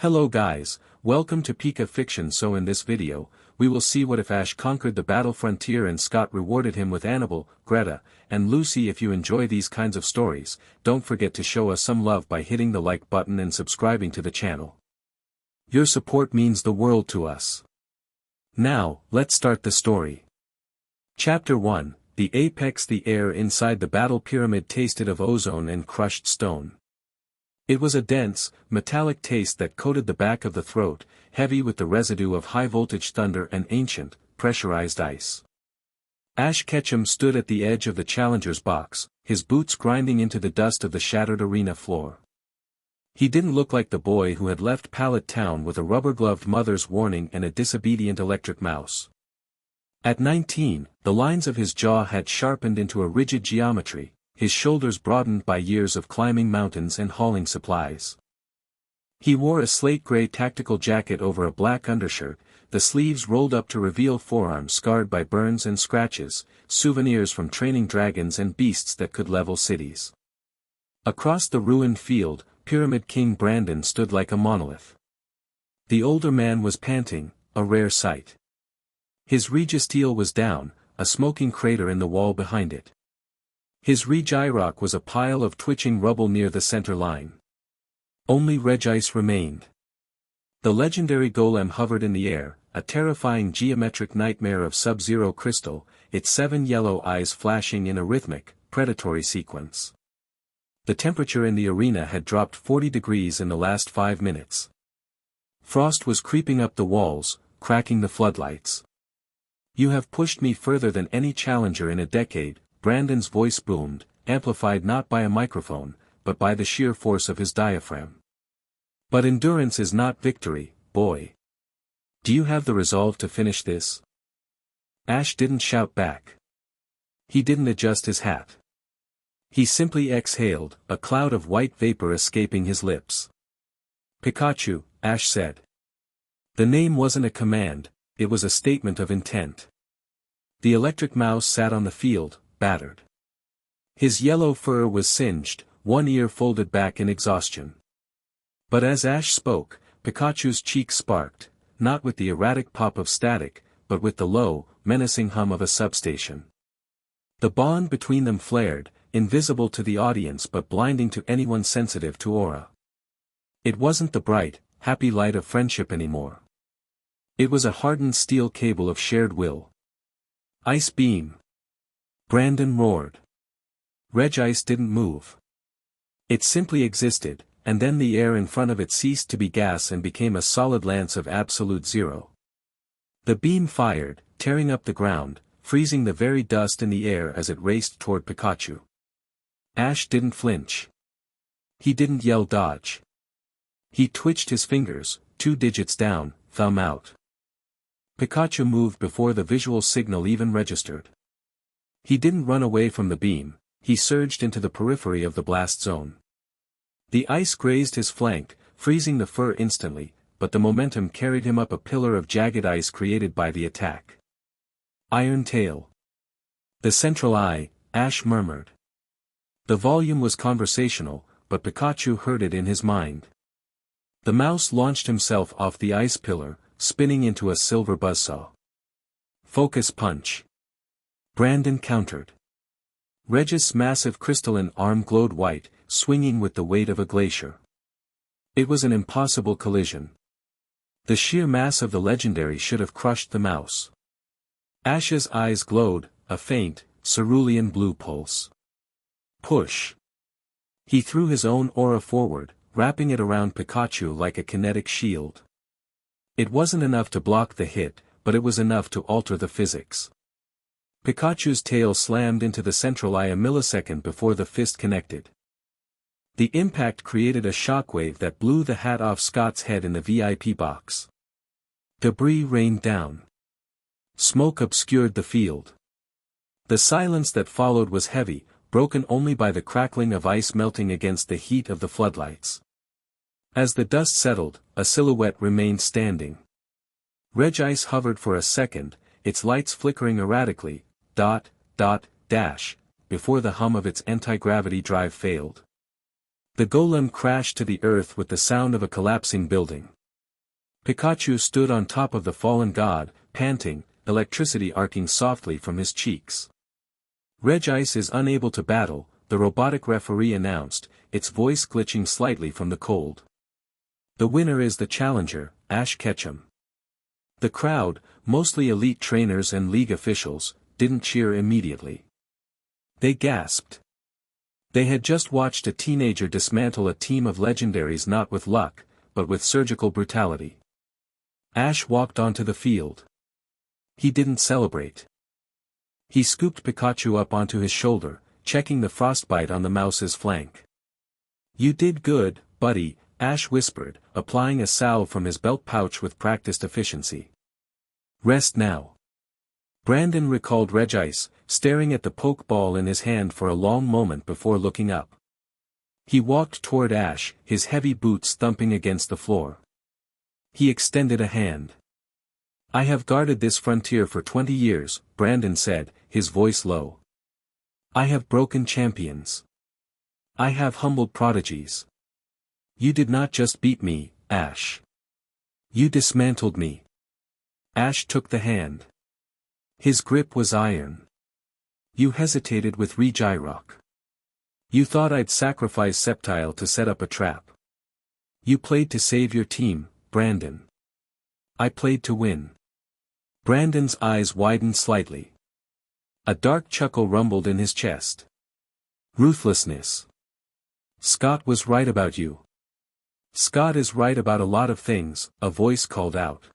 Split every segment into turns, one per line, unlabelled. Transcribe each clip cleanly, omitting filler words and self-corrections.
Hello guys, welcome to Pika Fiction. So in this video, we will see what if Ash conquered the battle frontier and Scott rewarded him with Anabel, Greta, and Lucy. If you enjoy these kinds of stories, don't forget to show us some love by hitting the like button and subscribing to the channel. Your support means the world to us. Now, let's start the story. Chapter 1, The Apex. The air inside the battle pyramid tasted of ozone and crushed stone. It was a dense, metallic taste that coated the back of the throat, heavy with the residue of high-voltage thunder and ancient, pressurized ice. Ash Ketchum stood at the edge of the challenger's box, his boots grinding into the dust of the shattered arena floor. He didn't look like the boy who had left Pallet Town with a rubber-gloved mother's warning and a disobedient electric mouse. At 19, the lines of his jaw had sharpened into a rigid geometry, his shoulders broadened by years of climbing mountains and hauling supplies. He wore a slate-gray tactical jacket over a black undershirt, the sleeves rolled up to reveal forearms scarred by burns and scratches, souvenirs from training dragons and beasts that could level cities. Across the ruined field, Pyramid King Brandon stood like a monolith. The older man was panting, a rare sight. His registeel was down, a smoking crater in the wall behind it. His Regirock was a pile of twitching rubble near the center line. Only Regice remained. The legendary golem hovered in the air, a terrifying geometric nightmare of sub-zero crystal, its 7 yellow eyes flashing in a rhythmic, predatory sequence. The temperature in the arena had dropped 40 degrees in the last 5 minutes. Frost was creeping up the walls, cracking the floodlights. "You have pushed me further than any challenger in a decade," Brandon's voice boomed, amplified not by a microphone, but by the sheer force of his diaphragm. "But endurance is not victory, boy. Do you have the resolve to finish this?" Ash didn't shout back. He didn't adjust his hat. He simply exhaled, a cloud of white vapor escaping his lips. "Pikachu," Ash said. The name wasn't a command, it was a statement of intent. The electric mouse sat on the field, battered. His yellow fur was singed, one ear folded back in exhaustion. But as Ash spoke, Pikachu's cheeks sparked, not with the erratic pop of static, but with the low, menacing hum of a substation. The bond between them flared, invisible to the audience but blinding to anyone sensitive to aura. It wasn't the bright, happy light of friendship anymore. It was a hardened steel cable of shared will. "Ice beam!" Brandon roared. Regice didn't move. It simply existed, and then the air in front of it ceased to be gas and became a solid lance of absolute zero. The beam fired, tearing up the ground, freezing the very dust in the air as it raced toward Pikachu. Ash didn't flinch. He didn't yell dodge. He twitched his fingers, 2 digits down, thumb out. Pikachu moved before the visual signal even registered. He didn't run away from the beam, he surged into the periphery of the blast zone. The ice grazed his flank, freezing the fur instantly, but the momentum carried him up a pillar of jagged ice created by the attack. "Iron Tail." "The central eye," Ash murmured. The volume was conversational, but Pikachu heard it in his mind. The mouse launched himself off the ice pillar, spinning into a silver buzzsaw. "Focus punch." Brandon countered. Regis' massive crystalline arm glowed white, swinging with the weight of a glacier. It was an impossible collision. The sheer mass of the legendary should have crushed the mouse. Ash's eyes glowed, a faint, cerulean blue pulse. Push. He threw his own aura forward, wrapping it around Pikachu like a kinetic shield. It wasn't enough to block the hit, but it was enough to alter the physics. Pikachu's tail slammed into the central eye a millisecond before the fist connected. The impact created a shockwave that blew the hat off Scott's head in the VIP box. Debris rained down. Smoke obscured the field. The silence that followed was heavy, broken only by the crackling of ice melting against the heat of the floodlights. As the dust settled, a silhouette remained standing. Regice hovered for a second, its lights flickering erratically, dash, before the hum of its anti-gravity drive failed. The golem crashed to the earth with the sound of a collapsing building. Pikachu stood on top of the fallen god, panting, electricity arcing softly from his cheeks. Regice is unable to battle, the robotic referee announced, its voice glitching slightly from the cold. The winner is the challenger, Ash Ketchum. The crowd, mostly elite trainers and league officials, didn't cheer immediately. They gasped. They had just watched a teenager dismantle a team of legendaries not with luck, but with surgical brutality. Ash walked onto the field. He didn't celebrate. He scooped Pikachu up onto his shoulder, checking the frostbite on the mouse's flank. "You did good, buddy," Ash whispered, applying a salve from his belt pouch with practiced efficiency. "Rest now." Brandon recalled Regice, staring at the pokeball in his hand for a long moment before looking up. He walked toward Ash, his heavy boots thumping against the floor. He extended a hand. "I have guarded this frontier for 20 years, Brandon said, his voice low. "I have broken champions. I have humbled prodigies. You did not just beat me, Ash. You dismantled me." Ash took the hand. His grip was iron. "You hesitated with Regirock. You thought I'd sacrifice Sceptile to set up a trap. You played to save your team, Brandon. I played to win." Brandon's eyes widened slightly. A dark chuckle rumbled in his chest. "Ruthlessness. Scott was right about you." "Scott is right about a lot of things," a voice called out.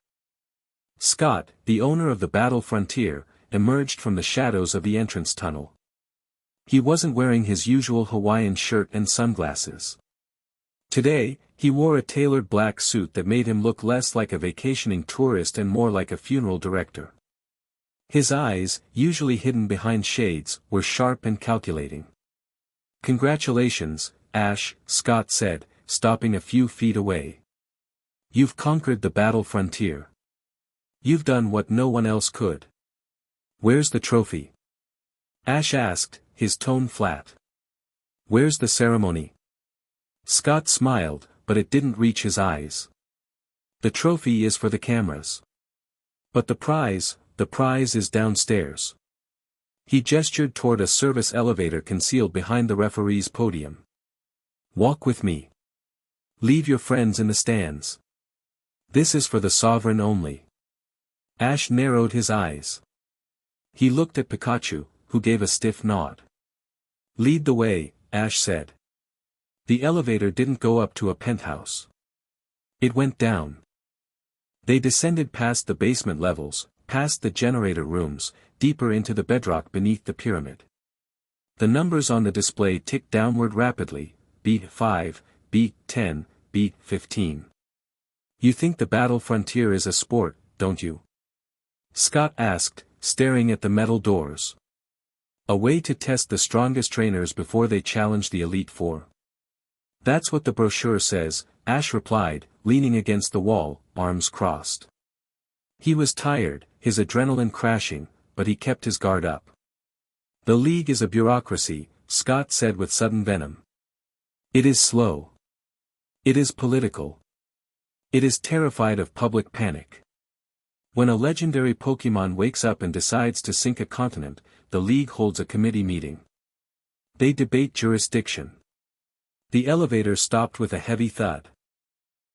Scott, the owner of the Battle Frontier, emerged from the shadows of the entrance tunnel. He wasn't wearing his usual Hawaiian shirt and sunglasses. Today, he wore a tailored black suit that made him look less like a vacationing tourist and more like a funeral director. His eyes, usually hidden behind shades, were sharp and calculating. "Congratulations, Ash," Scott said, stopping a few feet away. "You've conquered the Battle Frontier. You've done what no one else could. Where's the trophy?" Ash asked, his tone flat. "Where's the ceremony?" Scott smiled, but it didn't reach his eyes. "The trophy is for the cameras. But the prize is downstairs." He gestured toward a service elevator concealed behind the referee's podium. "Walk with me. Leave your friends in the stands. This is for the sovereign only." Ash narrowed his eyes. He looked at Pikachu, who gave a stiff nod. "Lead the way," Ash said. The elevator didn't go up to a penthouse. It went down. They descended past the basement levels, past the generator rooms, deeper into the bedrock beneath the pyramid. The numbers on the display ticked downward rapidly, beat 5, beat 10, beat 15. "You think the Battle Frontier is a sport, don't you?" Scott asked, staring at the metal doors. "A way to test the strongest trainers before they challenge the Elite Four." "That's what the brochure says," Ash replied, leaning against the wall, arms crossed. He was tired, his adrenaline crashing, but he kept his guard up. "The League is a bureaucracy," Scott said with sudden venom. "It is slow. It is political. It is terrified of public panic. When a legendary Pokémon wakes up and decides to sink a continent, the League holds a committee meeting. They debate jurisdiction." The elevator stopped with a heavy thud.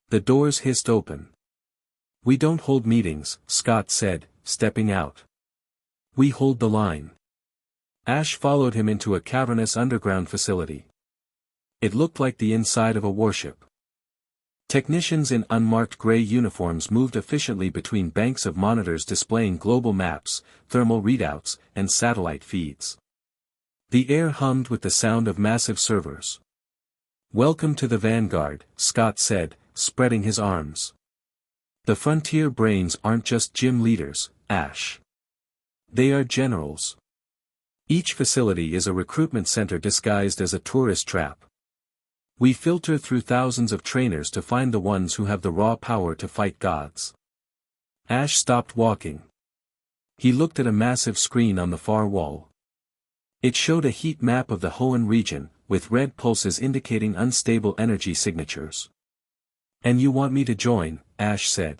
The doors hissed open. "We don't hold meetings," Scott said, stepping out. "We hold the line." Ash followed him into a cavernous underground facility. It looked like the inside of a warship. Technicians in unmarked gray uniforms moved efficiently between banks of monitors displaying global maps, thermal readouts, and satellite feeds. The air hummed with the sound of massive servers. "Welcome to the Vanguard," Scott said, spreading his arms. "The Frontier Brains aren't just gym leaders, Ash. They are generals. Each facility is a recruitment center disguised as a tourist trap. We filter through thousands of trainers to find the ones who have the raw power to fight gods." Ash stopped walking. He looked at a massive screen on the far wall. It showed a heat map of the Hoenn region, with red pulses indicating unstable energy signatures. "And you want me to join," Ash said.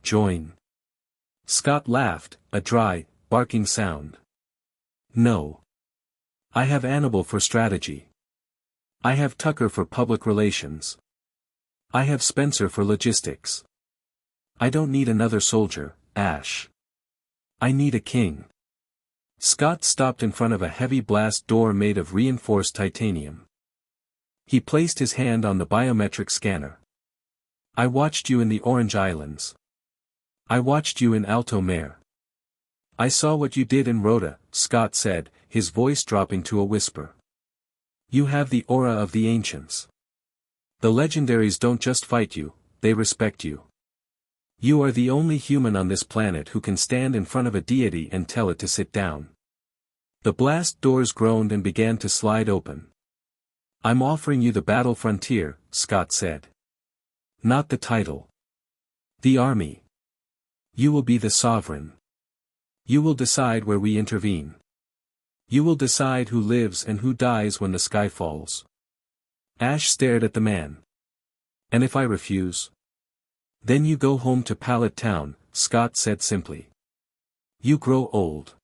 "Join?" Scott laughed, a dry, barking sound. "No. I have Anabel for strategy. I have Tucker for public relations. I have Spencer for logistics. I don't need another soldier, Ash. I need a king." Scott stopped in front of a heavy blast door made of reinforced titanium. He placed his hand on the biometric scanner. "I watched you in the Orange Islands. I watched you in Alto Mare. I saw what you did in Rhoda," Scott said, his voice dropping to a whisper. "You have the aura of the ancients. The legendaries don't just fight you, they respect you. You are the only human on this planet who can stand in front of a deity and tell it to sit down." The blast doors groaned and began to slide open. "I'm offering you the battle frontier," Scott said. "Not the title. The army. You will be the sovereign. You will decide where we intervene. You will decide who lives and who dies when the sky falls." Ash stared at the man. "And if I refuse?" "Then you go home to Pallet Town," Scott said simply. "You grow old.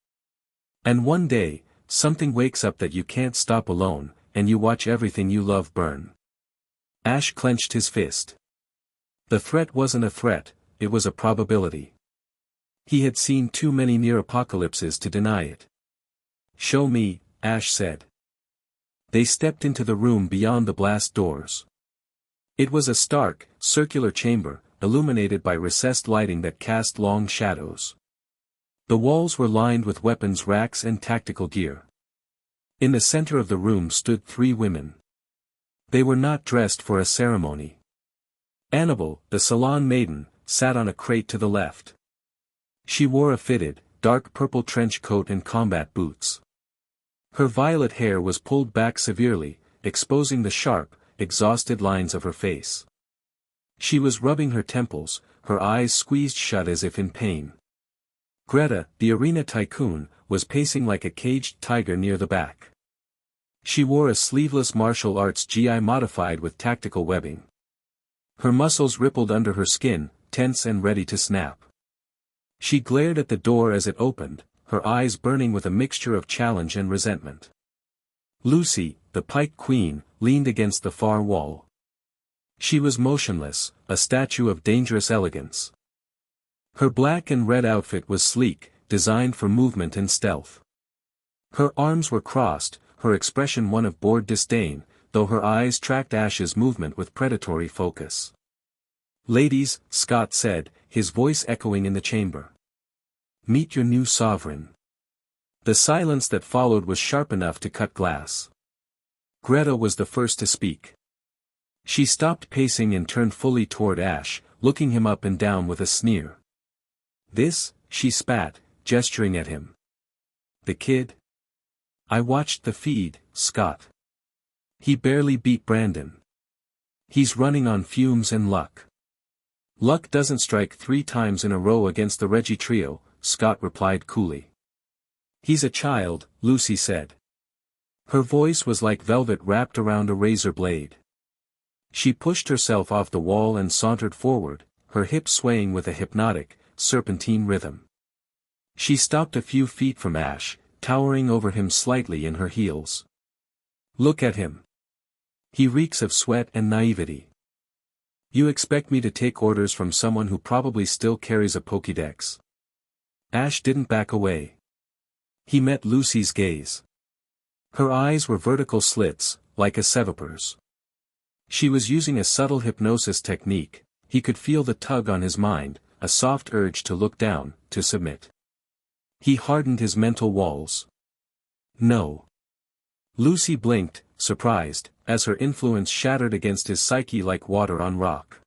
And one day, something wakes up that you can't stop alone, and you watch everything you love burn." Ash clenched his fist. The threat wasn't a threat, it was a probability. He had seen too many near-apocalypses to deny it. "Show me," Ash said. They stepped into the room beyond the blast doors. It was a stark, circular chamber, illuminated by recessed lighting that cast long shadows. The walls were lined with weapons racks and tactical gear. In the center of the room stood 3 women. They were not dressed for a ceremony. Anabel, the salon maiden, sat on a crate to the left. She wore a fitted, dark purple trench coat and combat boots. Her violet hair was pulled back severely, exposing the sharp, exhausted lines of her face. She was rubbing her temples, her eyes squeezed shut as if in pain. Greta, the arena tycoon, was pacing like a caged tiger near the back. She wore a sleeveless martial arts gi modified with tactical webbing. Her muscles rippled under her skin, tense and ready to snap. She glared at the door as it opened, her eyes burning with a mixture of challenge and resentment. Lucy, the Pike Queen, leaned against the far wall. She was motionless, a statue of dangerous elegance. Her black and red outfit was sleek, designed for movement and stealth. Her arms were crossed, her expression one of bored disdain, though her eyes tracked Ash's movement with predatory focus. "Ladies," Scott said, his voice echoing in the chamber. "Meet your new sovereign." The silence that followed was sharp enough to cut glass. Greta was the first to speak. She stopped pacing and turned fully toward Ash, looking him up and down with a sneer. "This," she spat, gesturing at him. "The kid?" "I watched the feed, Scott. He barely beat Brandon. He's running on fumes and luck." "Luck doesn't strike 3 times in a row against the Reggie trio," Scott replied coolly. "He's a child," Lucy said. Her voice was like velvet wrapped around a razor blade. She pushed herself off the wall and sauntered forward, her hips swaying with a hypnotic, serpentine rhythm. She stopped a few feet from Ash, towering over him slightly in her heels. "Look at him. He reeks of sweat and naivety. You expect me to take orders from someone who probably still carries a Pokédex?" Ash didn't back away. He met Lucy's gaze. Her eyes were vertical slits, like a Seviper's. She was using a subtle hypnosis technique. He could feel the tug on his mind, a soft urge to look down, to submit. He hardened his mental walls. "No." Lucy blinked, surprised, as her influence shattered against his psyche like water on rock.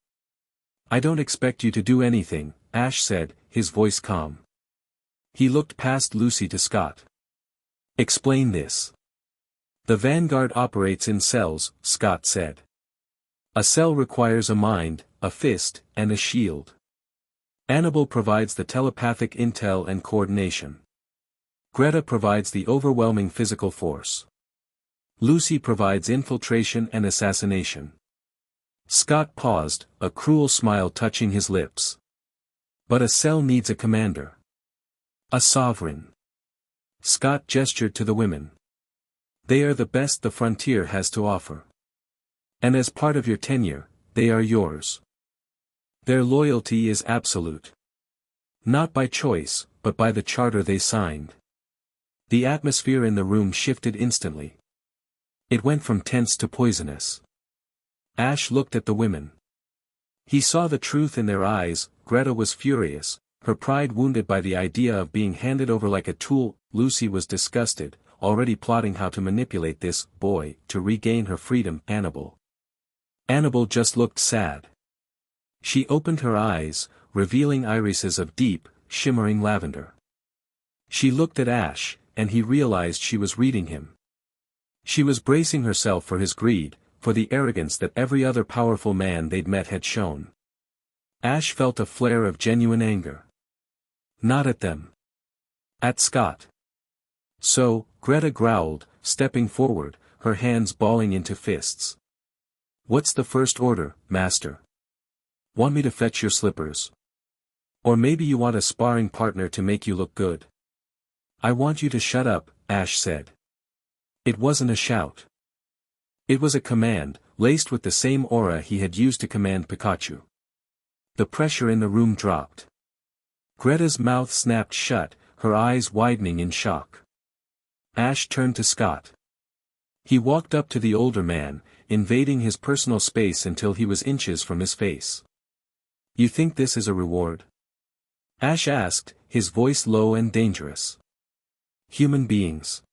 "I don't expect you to do anything," Ash said, his voice calm. He looked past Lucy to Scott. "Explain this." "The Vanguard operates in cells," Scott said. "A cell requires a mind, a fist, and a shield. Anabel provides the telepathic intel and coordination. Greta provides the overwhelming physical force. Lucy provides infiltration and assassination. Scott paused, a cruel smile touching his lips. But a cell needs a commander. A sovereign. Scott gestured to the women. They are the best the frontier has to offer. And as part of your tenure, they are yours. Their loyalty is absolute. Not by choice, but by the charter they signed. The atmosphere in the room shifted instantly. It went from tense to poisonous. Ash looked at the women. He saw the truth in their eyes. Greta was furious, her pride wounded by the idea of being handed over like a tool. Lucy was disgusted, already plotting how to manipulate this boy to regain her freedom. Anabel just looked sad. She opened her eyes, revealing irises of deep, shimmering lavender. She looked at Ash, and he realized she was reading him. She was bracing herself for his greed, for the arrogance that every other powerful man they'd met had shown. Ash felt a flare of genuine anger. Not at them. At Scott. So, Greta growled, stepping forward, her hands balling into fists. What's the first order, master? Want me to fetch your slippers? Or maybe you want a sparring partner to make you look good? I want you to shut up, Ash said. It wasn't a shout. It was a command, laced with the same aura he had used to command Pikachu. The pressure in the room dropped. Greta's mouth snapped shut, her eyes widening in shock. Ash turned to Scott. He walked up to the older man, invading his personal space until he was inches from his face. You think this is a reward? Ash asked, his voice low and dangerous. Human beings.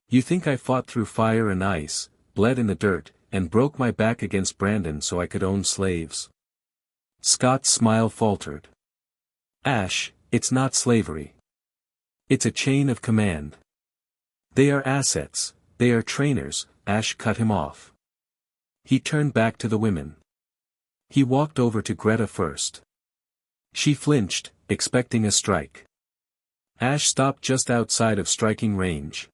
You think I fought through fire and ice, bled in the dirt, and broke my back against Brandon so I could own slaves? Scott's smile faltered. Ash, it's not slavery. It's a chain of command. They are assets, they are trainers. Ash cut him off. He turned back to the women. He walked over to Greta first. She flinched, expecting a strike. Ash stopped just outside of striking range.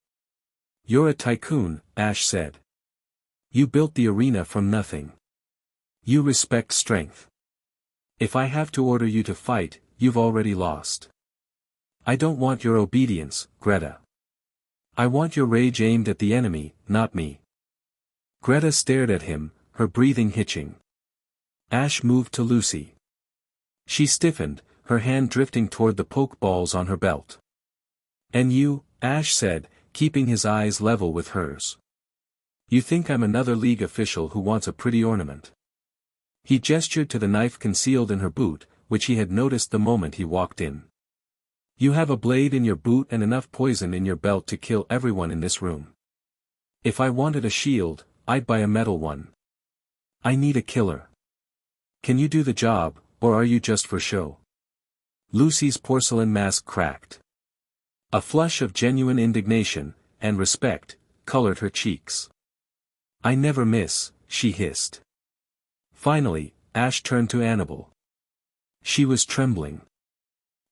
You're a tycoon, Ash said. You built the arena from nothing. You respect strength. If I have to order you to fight, you've already lost. I don't want your obedience, Greta. I want your rage aimed at the enemy, not me. Greta stared at him, her breathing hitching. Ash moved to Lucy. She stiffened, her hand drifting toward the poke balls on her belt. And you, Ash said, keeping his eyes level with hers. You think I'm another league official who wants a pretty ornament? He gestured to the knife concealed in her boot, which he had noticed the moment he walked in. You have a blade in your boot and enough poison in your belt to kill everyone in this room. If I wanted a shield, I'd buy a metal one. I need a killer. Can you do the job, or are you just for show? Lucy's porcelain mask cracked. A flush of genuine indignation, and respect, colored her cheeks. I never miss, she hissed. Finally, Ash turned to Anabel. She was trembling.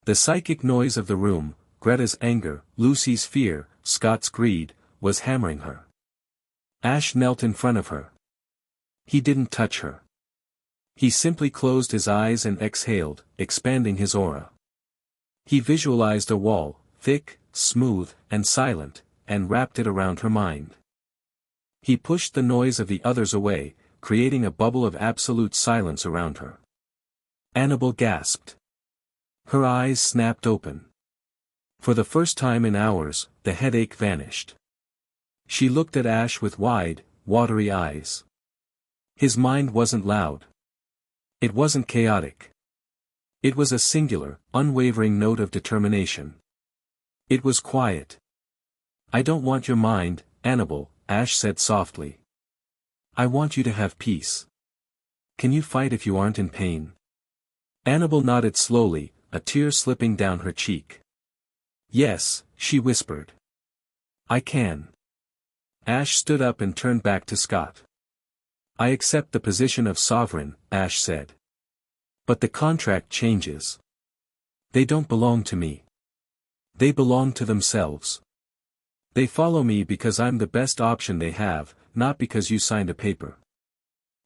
The psychic noise of the room, Greta's anger, Lucy's fear, Scott's greed, was hammering her. Ash knelt in front of her. He didn't touch her. He simply closed his eyes and exhaled, expanding his aura. He visualized a wall, thick, smooth, and silent, and wrapped it around her mind. He pushed the noise of the others away, creating a bubble of absolute silence around her. Anabel gasped. Her eyes snapped open. For the first time in hours, the headache vanished. She looked at Ash with wide, watery eyes. His mind wasn't loud. It wasn't chaotic. It was a singular, unwavering note of determination. It was quiet. I don't want your mind, Anabel, Ash said softly. I want you to have peace. Can you fight if you aren't in pain? Anabel nodded slowly, a tear slipping down her cheek. Yes, she whispered. I can. Ash stood up and turned back to Scott. I accept the position of sovereign, Ash said. But the contract changes. They don't belong to me. They belong to themselves. They follow me because I'm the best option they have, not because you signed a paper.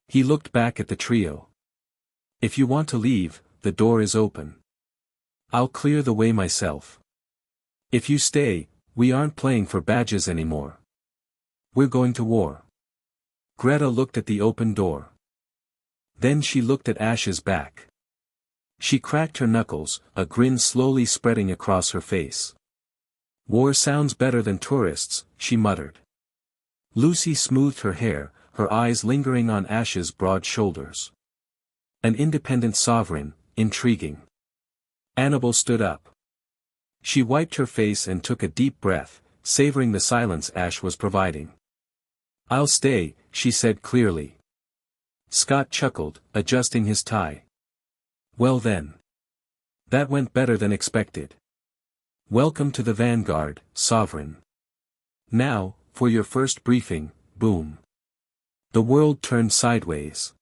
He looked back at the trio. If you want to leave, the door is open. I'll clear the way myself. If you stay, we aren't playing for badges anymore. We're going to war. Greta looked at the open door. Then she looked at Ash's back. She cracked her knuckles, a grin slowly spreading across her face. War sounds better than tourists, she muttered. Lucy smoothed her hair, her eyes lingering on Ash's broad shoulders. An independent sovereign, intriguing. Anabel stood up. She wiped her face and took a deep breath, savoring the silence Ash was providing. I'll stay, she said clearly. Scott chuckled, adjusting his tie. Well then. That went better than expected. Welcome to the Vanguard, Sovereign. Now, for your first briefing, boom. The world turned sideways.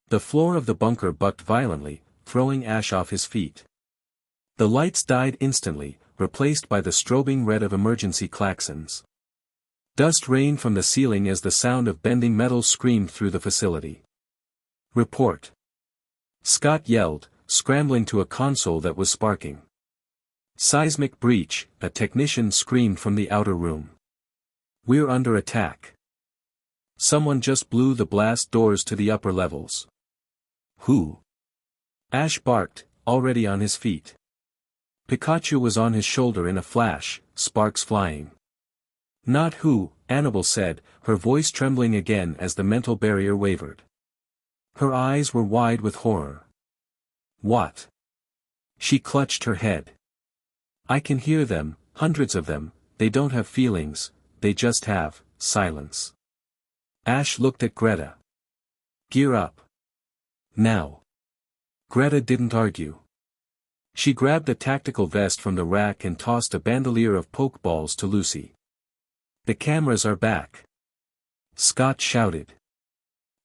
The floor of the bunker bucked violently, throwing Ash off his feet. The lights died instantly, replaced by the strobing red of emergency klaxons. Dust rained from the ceiling as the sound of bending metal screamed through the facility. Report. Scott yelled, scrambling to a console that was sparking. Seismic breach, a technician screamed from the outer room. We're under attack. Someone just blew the blast doors to the upper levels. Who? Ash barked, already on his feet. Pikachu was on his shoulder in a flash, sparks flying. Not who, Anabel said, her voice trembling again as the mental barrier wavered. Her eyes were wide with horror. What? She clutched her head. I can hear them, hundreds of them, they don't have feelings, they just have silence. Ash looked at Greta. Gear up. Now. Greta didn't argue. She grabbed a tactical vest from the rack and tossed a bandolier of pokeballs to Lucy. The cameras are back. Scott shouted.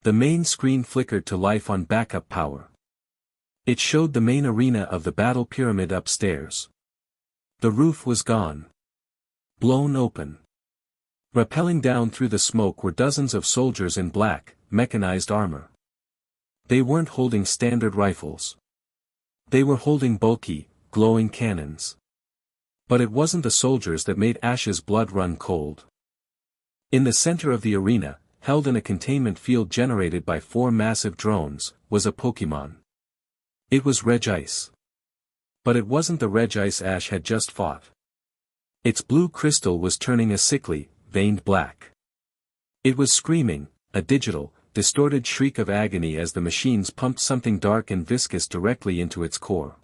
The main screen flickered to life on backup power. It showed the main arena of the battle pyramid upstairs. The roof was gone. Blown open. Rappelling down through the smoke were dozens of soldiers in black, mechanized armor. They weren't holding standard rifles. They were holding bulky, glowing cannons. But it wasn't the soldiers that made Ash's blood run cold. In the center of the arena, held in a containment field generated by 4 massive drones, was a Pokémon. It was Regice. But it wasn't the Regice Ash had just fought. Its blue crystal was turning a sickly, veined black. It was screaming, a digital, distorted shriek of agony as the machines pumped something dark and viscous directly into its core.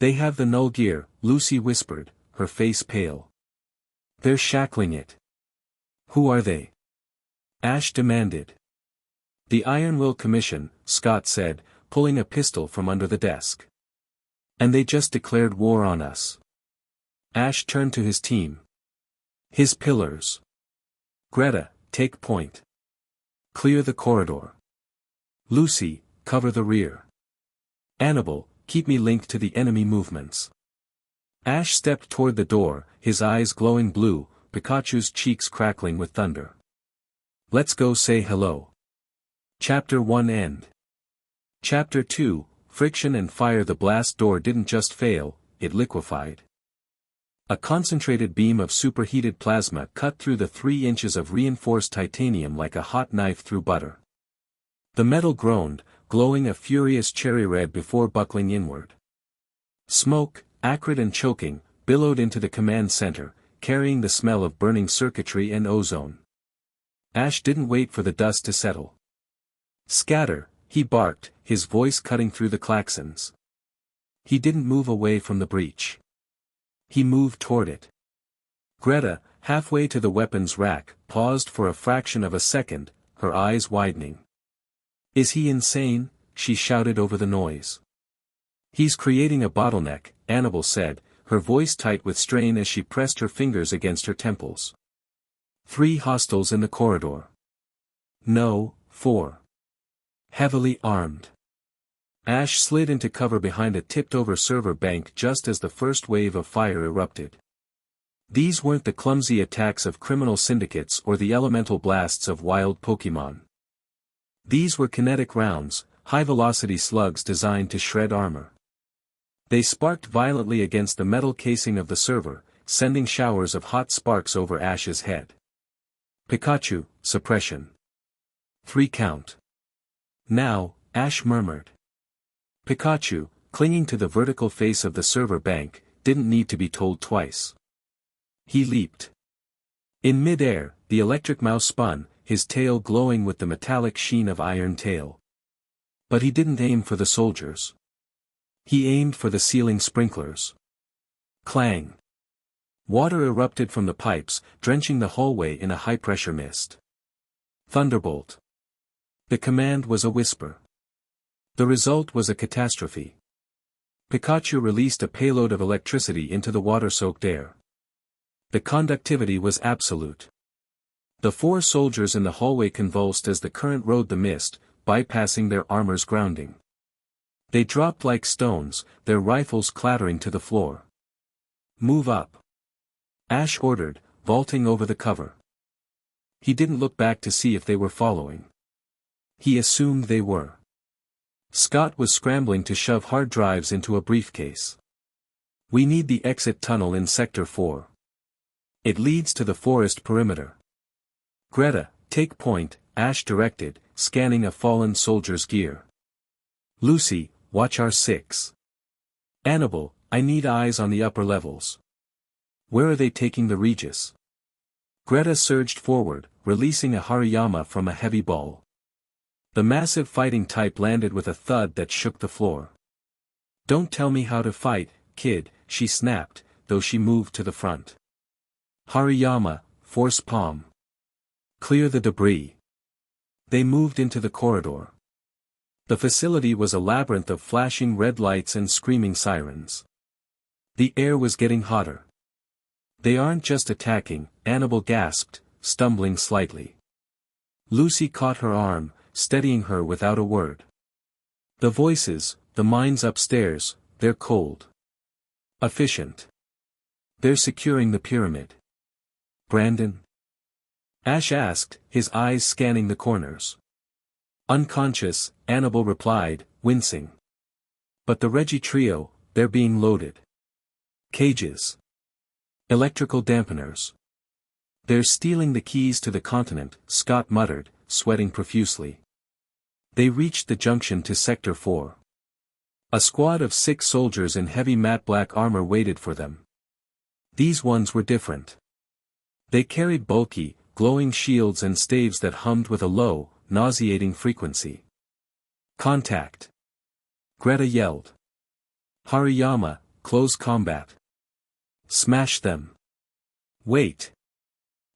They have the null gear, Lucy whispered, her face pale. They're shackling it. Who are they? Ash demanded. The Iron Will Commission, Scott said, pulling a pistol from under the desk. And they just declared war on us. Ash turned to his team. His pillars. Greta, take point. Clear the corridor. Lucy, cover the rear. Anabel, keep me linked to the enemy movements. Ash stepped toward the door, his eyes glowing blue, Pikachu's cheeks crackling with thunder. Let's go say hello. Chapter 1 End. Chapter 2, Friction and Fire. The blast door didn't just fail, it liquefied. A concentrated beam of superheated plasma cut through the 3 inches of reinforced titanium like a hot knife through butter. The metal groaned, glowing a furious cherry red before buckling inward. Smoke, acrid and choking, billowed into the command center, carrying the smell of burning circuitry and ozone. Ash didn't wait for the dust to settle. Scatter, he barked, his voice cutting through the klaxons. He didn't move away from the breach. He moved toward it. Greta, halfway to the weapons rack, paused for a fraction of a second, her eyes widening. Is he insane? She shouted over the noise. He's creating a bottleneck, Anabel said, her voice tight with strain as she pressed her fingers against her temples. 3 hostiles in the corridor. No, 4. Heavily armed. Ash slid into cover behind a tipped-over server bank just as the first wave of fire erupted. These weren't the clumsy attacks of criminal syndicates or the elemental blasts of wild Pokémon. These were kinetic rounds, high-velocity slugs designed to shred armor. They sparked violently against the metal casing of the server, sending showers of hot sparks over Ash's head. Pikachu, suppression. 3 count. Now, Ash murmured. Pikachu, clinging to the vertical face of the server bank, didn't need to be told twice. He leaped. In mid-air, the electric mouse spun, his tail glowing with the metallic sheen of Iron Tail. But he didn't aim for the soldiers. He aimed for the ceiling sprinklers. Clang. Water erupted from the pipes, drenching the hallway in a high-pressure mist. Thunderbolt. The command was a whisper. The result was a catastrophe. Pikachu released a payload of electricity into the water-soaked air. The conductivity was absolute. The 4 soldiers in the hallway convulsed as the current rode the mist, bypassing their armor's grounding. They dropped like stones, their rifles clattering to the floor. Move up. Ash ordered, vaulting over the cover. He didn't look back to see if they were following. He assumed they were. Scott was scrambling to shove hard drives into a briefcase. We need the exit tunnel in Sector 4. It leads to the forest perimeter. Greta, take point, Ash directed, scanning a fallen soldier's gear. Lucy, watch R6. Anabel, I need eyes on the upper levels. Where are they taking the Regis? Greta surged forward, releasing a Hariyama from a heavy ball. The massive fighting type landed with a thud that shook the floor. Don't tell me how to fight, kid, she snapped, though she moved to the front. Hariyama, force palm. Clear the debris. They moved into the corridor. The facility was a labyrinth of flashing red lights and screaming sirens. The air was getting hotter. They aren't just attacking, Anabel gasped, stumbling slightly. Lucy caught her arm, steadying her without a word. The voices, the minds upstairs, they're cold. Efficient. They're securing the pyramid. Brandon? Ash asked, his eyes scanning the corners. Unconscious, Anabel replied, wincing. But the Reggie trio, they're being loaded. Cages. Electrical dampeners. They're stealing the keys to the continent, Scott muttered, sweating profusely. They reached the junction to Sector 4. A squad of 6 soldiers in heavy matte black armor waited for them. These ones were different. They carried bulky, glowing shields and staves that hummed with a low, nauseating frequency. Contact. Greta yelled. Hariyama, close combat. Smash them. Wait.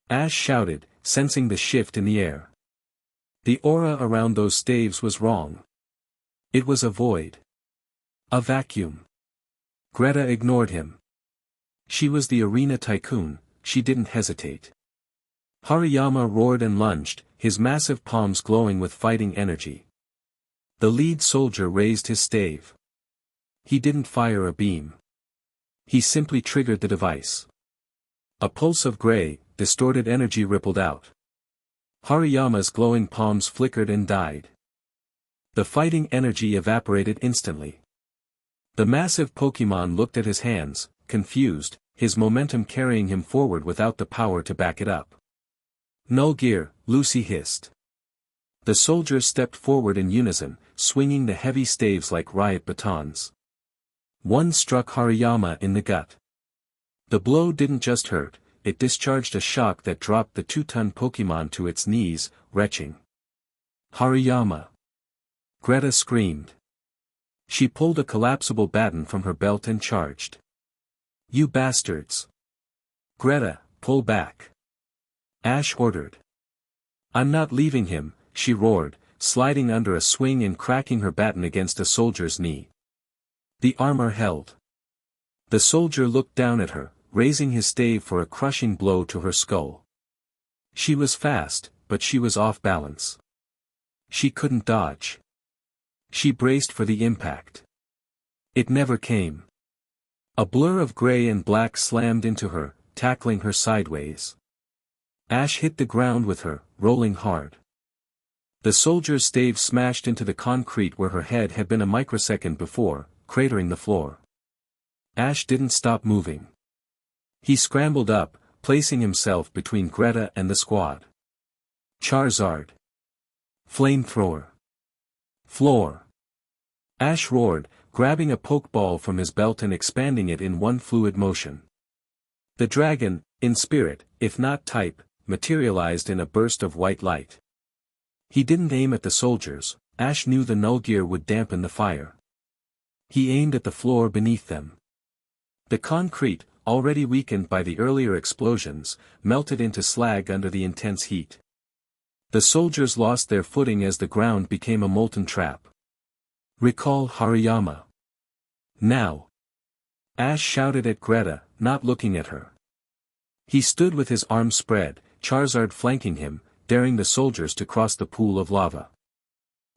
Ash shouted, sensing the shift in the air. The aura around those staves was wrong. It was a void. A vacuum. Greta ignored him. She was the arena tycoon, she didn't hesitate. Hariyama roared and lunged, his massive palms glowing with fighting energy. The lead soldier raised his stave. He didn't fire a beam. He simply triggered the device. A pulse of gray, distorted energy rippled out. Hariyama's glowing palms flickered and died. The fighting energy evaporated instantly. The massive Pokémon looked at his hands, confused, his momentum carrying him forward without the power to back it up. Null gear, Lucy hissed. The soldiers stepped forward in unison, swinging the heavy staves like riot batons. One struck Hariyama in the gut. The blow didn't just hurt, it discharged a shock that dropped the 2-ton Pokémon to its knees, retching. Hariyama! Greta screamed. She pulled a collapsible baton from her belt and charged. You bastards! Greta, pull back! Ash ordered. I'm not leaving him, she roared, sliding under a swing and cracking her baton against a soldier's knee. The armor held. The soldier looked down at her, raising his stave for a crushing blow to her skull. She was fast, but she was off balance. She couldn't dodge. She braced for the impact. It never came. A blur of gray and black slammed into her, tackling her sideways. Ash hit the ground with her, rolling hard. The soldier's stave smashed into the concrete where her head had been a microsecond before, cratering the floor. Ash didn't stop moving. He scrambled up, placing himself between Greta and the squad. Charizard. Flamethrower. Floor. Ash roared, grabbing a pokeball from his belt and expanding it in one fluid motion. The dragon, in spirit, if not type, materialized in a burst of white light. He didn't aim at the soldiers. Ash knew the null gear would dampen the fire. He aimed at the floor beneath them. The concrete, already weakened by the earlier explosions, melted into slag under the intense heat. The soldiers lost their footing as the ground became a molten trap. Recall Hariyama. Now. Ash shouted at Greta, not looking at her. He stood with his arms spread, Charizard flanking him, daring the soldiers to cross the pool of lava.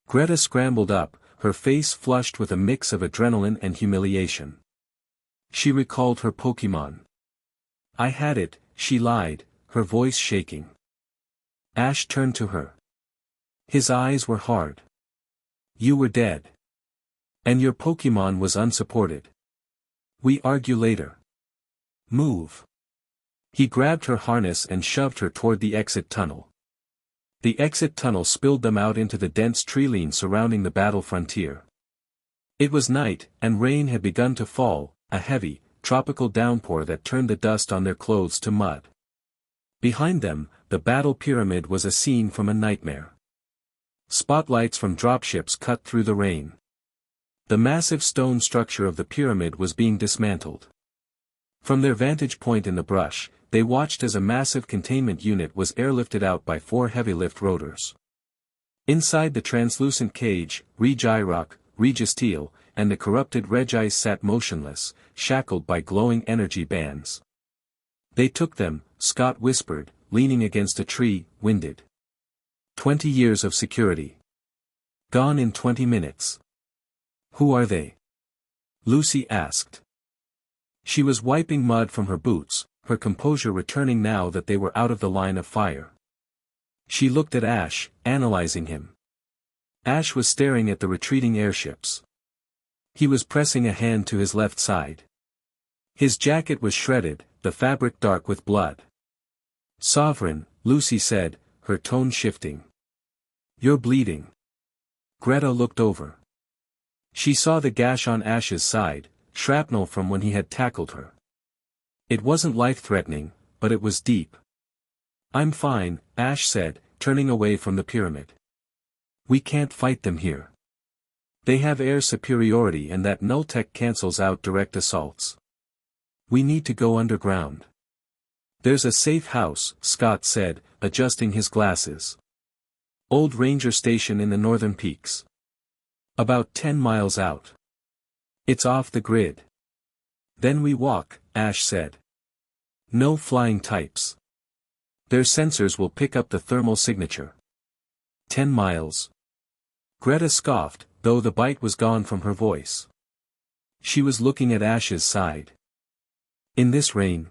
Greta scrambled up, her face flushed with a mix of adrenaline and humiliation. She recalled her Pokémon. I had it, she lied, her voice shaking. Ash turned to her. His eyes were hard. You were dead. And your Pokémon was unsupported. We argue later. Move. He grabbed her harness and shoved her toward the exit tunnel. The exit tunnel spilled them out into the dense treeline surrounding the battle frontier. It was night, and rain had begun to fall, a heavy, tropical downpour that turned the dust on their clothes to mud. Behind them, the battle pyramid was a scene from a nightmare. Spotlights from dropships cut through the rain. The massive stone structure of the pyramid was being dismantled. From their vantage point in the brush, they watched as a massive containment unit was airlifted out by 4 heavy-lift rotors. Inside the translucent cage, Regirock, Registeel, and the corrupted Regice sat motionless, shackled by glowing energy bands. They took them, Scott whispered, leaning against a tree, winded. 20 years of security. Gone in 20 minutes. Who are they? Lucy asked. She was wiping mud from her boots, her composure returning now that they were out of the line of fire. She looked at Ash, analyzing him. Ash was staring at the retreating airships. He was pressing a hand to his left side. His jacket was shredded, the fabric dark with blood. Sovereign, Lucy said, her tone shifting. You're bleeding. Greta looked over. She saw the gash on Ash's side, shrapnel from when he had tackled her. It wasn't life-threatening, but it was deep. I'm fine, Ash said, turning away from the pyramid. We can't fight them here. They have air superiority and that null tech cancels out direct assaults. We need to go underground. There's a safe house, Scott said, adjusting his glasses. Old Ranger Station in the northern peaks. About 10 miles out. It's off the grid. Then we walk, Ash said. No flying types. Their sensors will pick up the thermal signature. 10 miles. Greta scoffed, though the bite was gone from her voice. She was looking at Ash's side. In this rain.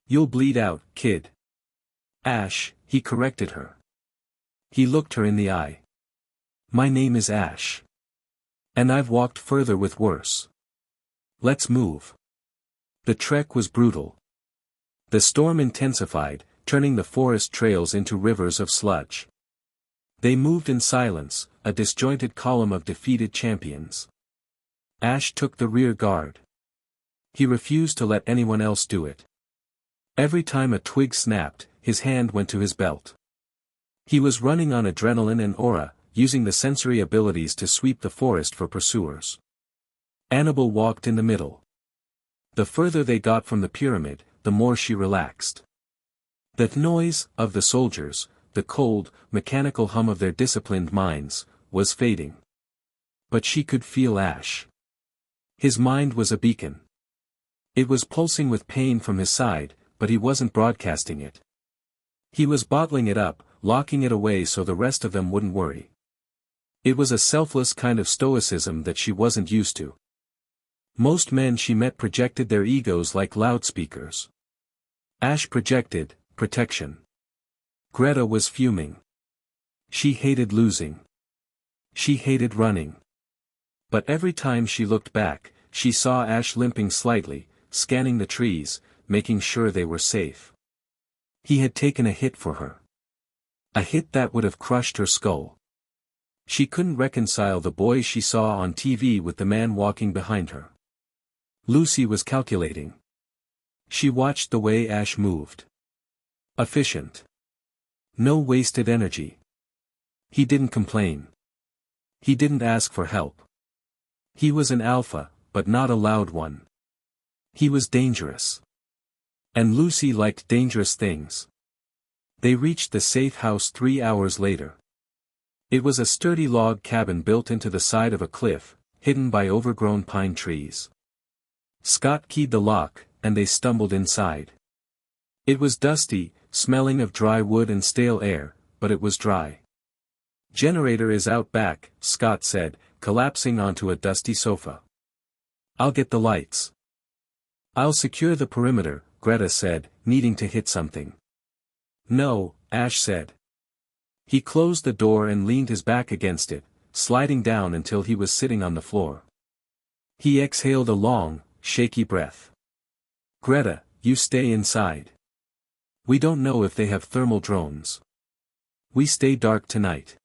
You'll bleed out, kid. Ash, he corrected her. He looked her in the eye. My name is Ash. And I've walked further with worse. Let's move. The trek was brutal. The storm intensified, turning the forest trails into rivers of sludge. They moved in silence, a disjointed column of defeated champions. Ash took the rear guard. He refused to let anyone else do it. Every time a twig snapped, his hand went to his belt. He was running on adrenaline and aura, using the sensory abilities to sweep the forest for pursuers. Anabel walked in the middle. The further they got from the pyramid, the more she relaxed. The noise of the soldiers, the cold, mechanical hum of their disciplined minds, was fading. But she could feel Ash. His mind was a beacon. It was pulsing with pain from his side, but he wasn't broadcasting it. He was bottling it up, locking it away so the rest of them wouldn't worry. It was a selfless kind of stoicism that she wasn't used to. Most men she met projected their egos like loudspeakers. Ash projected protection. Greta was fuming. She hated losing. She hated running. But every time she looked back, she saw Ash limping slightly, scanning the trees, making sure they were safe. He had taken a hit for her. A hit that would have crushed her skull. She couldn't reconcile the boy she saw on TV with the man walking behind her. Lucy was calculating. She watched the way Ash moved. Efficient. No wasted energy. He didn't complain. He didn't ask for help. He was an alpha, but not a loud one. He was dangerous. And Lucy liked dangerous things. They reached the safe house 3 hours later. It was a sturdy log cabin built into the side of a cliff, hidden by overgrown pine trees. Scott keyed the lock, and they stumbled inside. It was dusty, smelling of dry wood and stale air, but it was dry. "Generator is out back," Scott said, collapsing onto a dusty sofa. "I'll get the lights." "I'll secure the perimeter," Greta said, needing to hit something. "No," Ash said. He closed the door and leaned his back against it, sliding down until he was sitting on the floor. He exhaled a long, shaky breath. "Greta, you stay inside. We don't know if they have thermal drones. We stay dark tonight."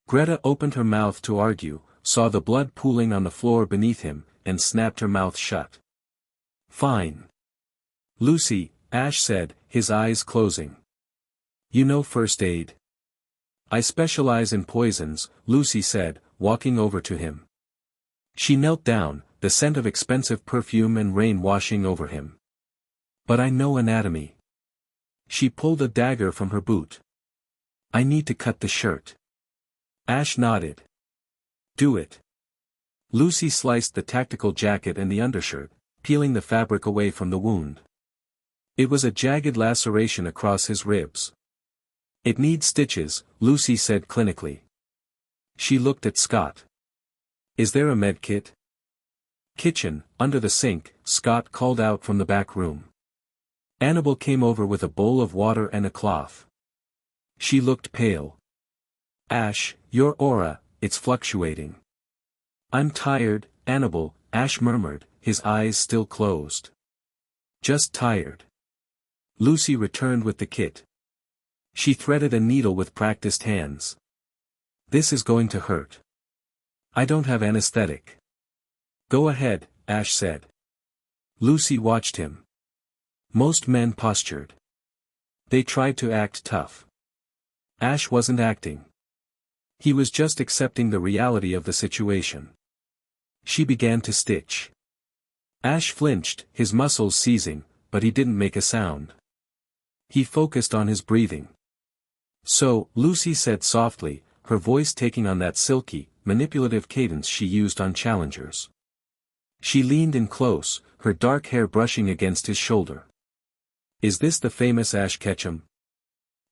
Greta opened her mouth to argue, saw the blood pooling on the floor beneath him, and snapped her mouth shut. "Fine. Lucy," Ash said, his eyes closing. "You know first aid?" "I specialize in poisons," Lucy said, walking over to him. She knelt down, the scent of expensive perfume and rain washing over him. "But I know anatomy." She pulled a dagger from her boot. "I need to cut the shirt." Ash nodded. "Do it." Lucy sliced the tactical jacket and the undershirt, peeling the fabric away from the wound. It was a jagged laceration across his ribs. "It needs stitches," Lucy said clinically. She looked at Scott. "Is there a med kit?" "Kitchen, under the sink," Scott called out from the back room. Anabel came over with a bowl of water and a cloth. She looked pale. "Ash, your aura, it's fluctuating." "I'm tired, Anabel," Ash murmured, his eyes still closed. "Just tired." Lucy returned with the kit. She threaded a needle with practiced hands. "This is going to hurt. I don't have anesthetic." "Go ahead," Ash said. Lucy watched him. Most men postured. They tried to act tough. Ash wasn't acting. He was just accepting the reality of the situation. She began to stitch. Ash flinched, his muscles seizing, but he didn't make a sound. He focused on his breathing. "So," Lucy said softly, her voice taking on that silky, manipulative cadence she used on challengers. She leaned in close, her dark hair brushing against his shoulder. "Is this the famous Ash Ketchum?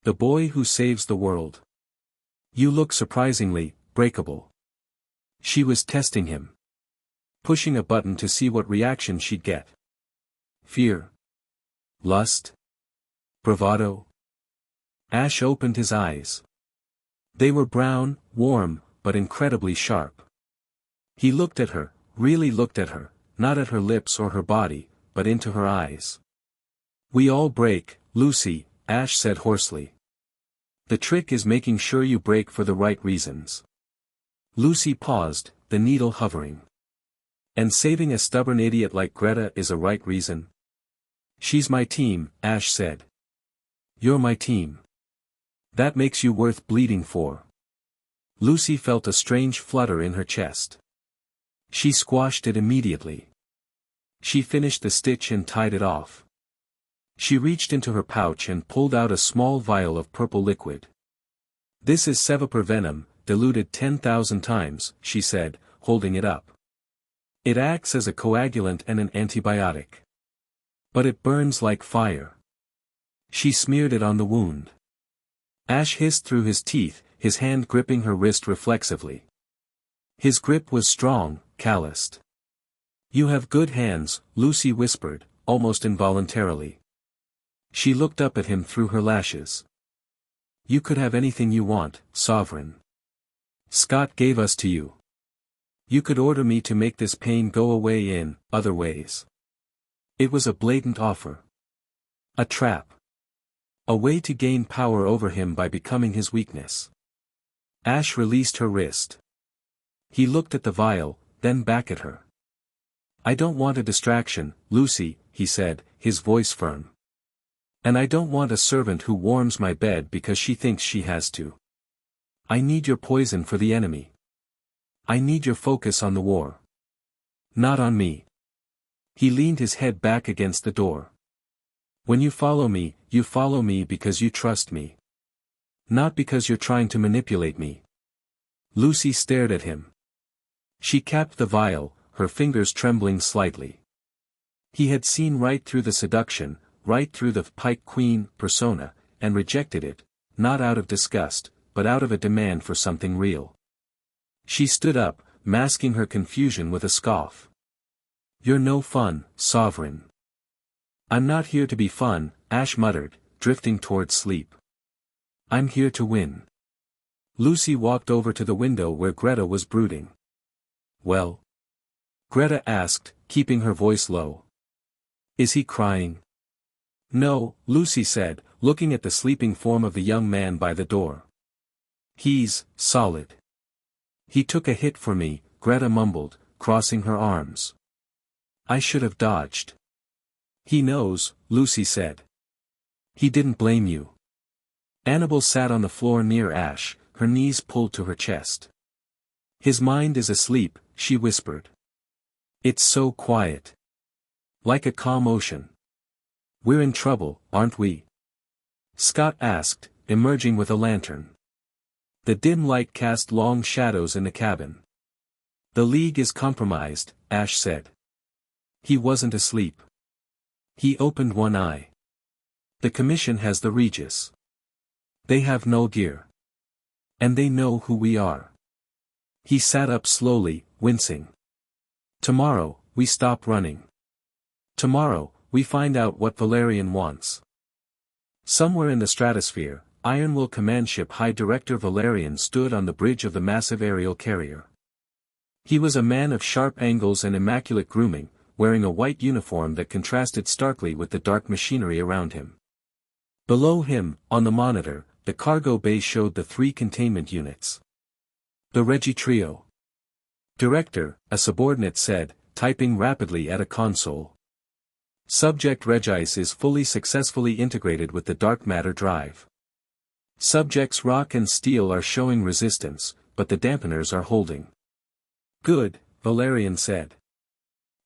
The boy who saves the world? You look surprisingly breakable." She was testing him. Pushing a button to see what reaction she'd get. Fear? Lust? Bravado? Ash opened his eyes. They were brown, warm, but incredibly sharp. He looked at her, really looked at her, not at her lips or her body, but into her eyes. "We all break, Lucy," Ash said hoarsely. "The trick is making sure you break for the right reasons." Lucy paused, the needle hovering. "And saving a stubborn idiot like Greta is a right reason?" "She's my team," Ash said. "You're my team. That makes you worth bleeding for." Lucy felt a strange flutter in her chest. She squashed it immediately. She finished the stitch and tied it off. She reached into her pouch and pulled out a small vial of purple liquid. "This is Sevapur venom, diluted 10,000 times, she said, holding it up. "It acts as a coagulant and an antibiotic. But it burns like fire." She smeared it on the wound. Ash hissed through his teeth, his hand gripping her wrist reflexively. His grip was strong, calloused. "You have good hands," Lucy whispered, almost involuntarily. She looked up at him through her lashes. You could have anything you want, Sovereign. Scott gave us to you. You could order me to make this pain go away in other ways. It was a blatant offer. A trap. A way to gain power over him by becoming his weakness. Ash released her wrist. He looked at the vial, then back at her. I don't want a distraction, Lucy, he said, his voice firm. And I don't want a servant who warms my bed because she thinks she has to. I need your poison for the enemy. I need your focus on the war. Not on me. He leaned his head back against the door. When you follow me because you trust me. Not because you're trying to manipulate me. Lucy stared at him. She capped the vial, her fingers trembling slightly. He had seen right through the seduction, right through the Pike Queen persona, and rejected it, not out of disgust, but out of a demand for something real. She stood up, masking her confusion with a scoff. You're no fun, Sovereign. I'm not here to be fun, Ash muttered, drifting towards sleep. I'm here to win. Lucy walked over to the window where Greta was brooding. Well? Greta asked, keeping her voice low. Is he crying? No, Lucy said, looking at the sleeping form of the young man by the door. He's solid. He took a hit for me, Greta mumbled, crossing her arms. I should have dodged. He knows, Lucy said. He didn't blame you. Anabel sat on the floor near Ash, her knees pulled to her chest. His mind is asleep, she whispered. It's so quiet. Like a calm ocean. We're in trouble, aren't we? Scott asked, emerging with a lantern. The dim light cast long shadows in the cabin. The League is compromised, Ash said. He wasn't asleep. He opened one eye. The Commission has the Regis. They have no gear. And they know who we are. He sat up slowly, wincing. Tomorrow, we stop running. Tomorrow, we find out what Valerian wants. Somewhere in the stratosphere, Ironwill Command Ship High Director Valerian stood on the bridge of the massive aerial carrier. He was a man of sharp angles and immaculate grooming, wearing a white uniform that contrasted starkly with the dark machinery around him. Below him, on the monitor, the cargo bay showed the 3 containment units. The Regi Trio. Director, a subordinate said, typing rapidly at a console. Subject Regis is fully successfully integrated with the dark matter drive. Subjects Rock and Steel are showing resistance, but the dampeners are holding. Good, Valerian said.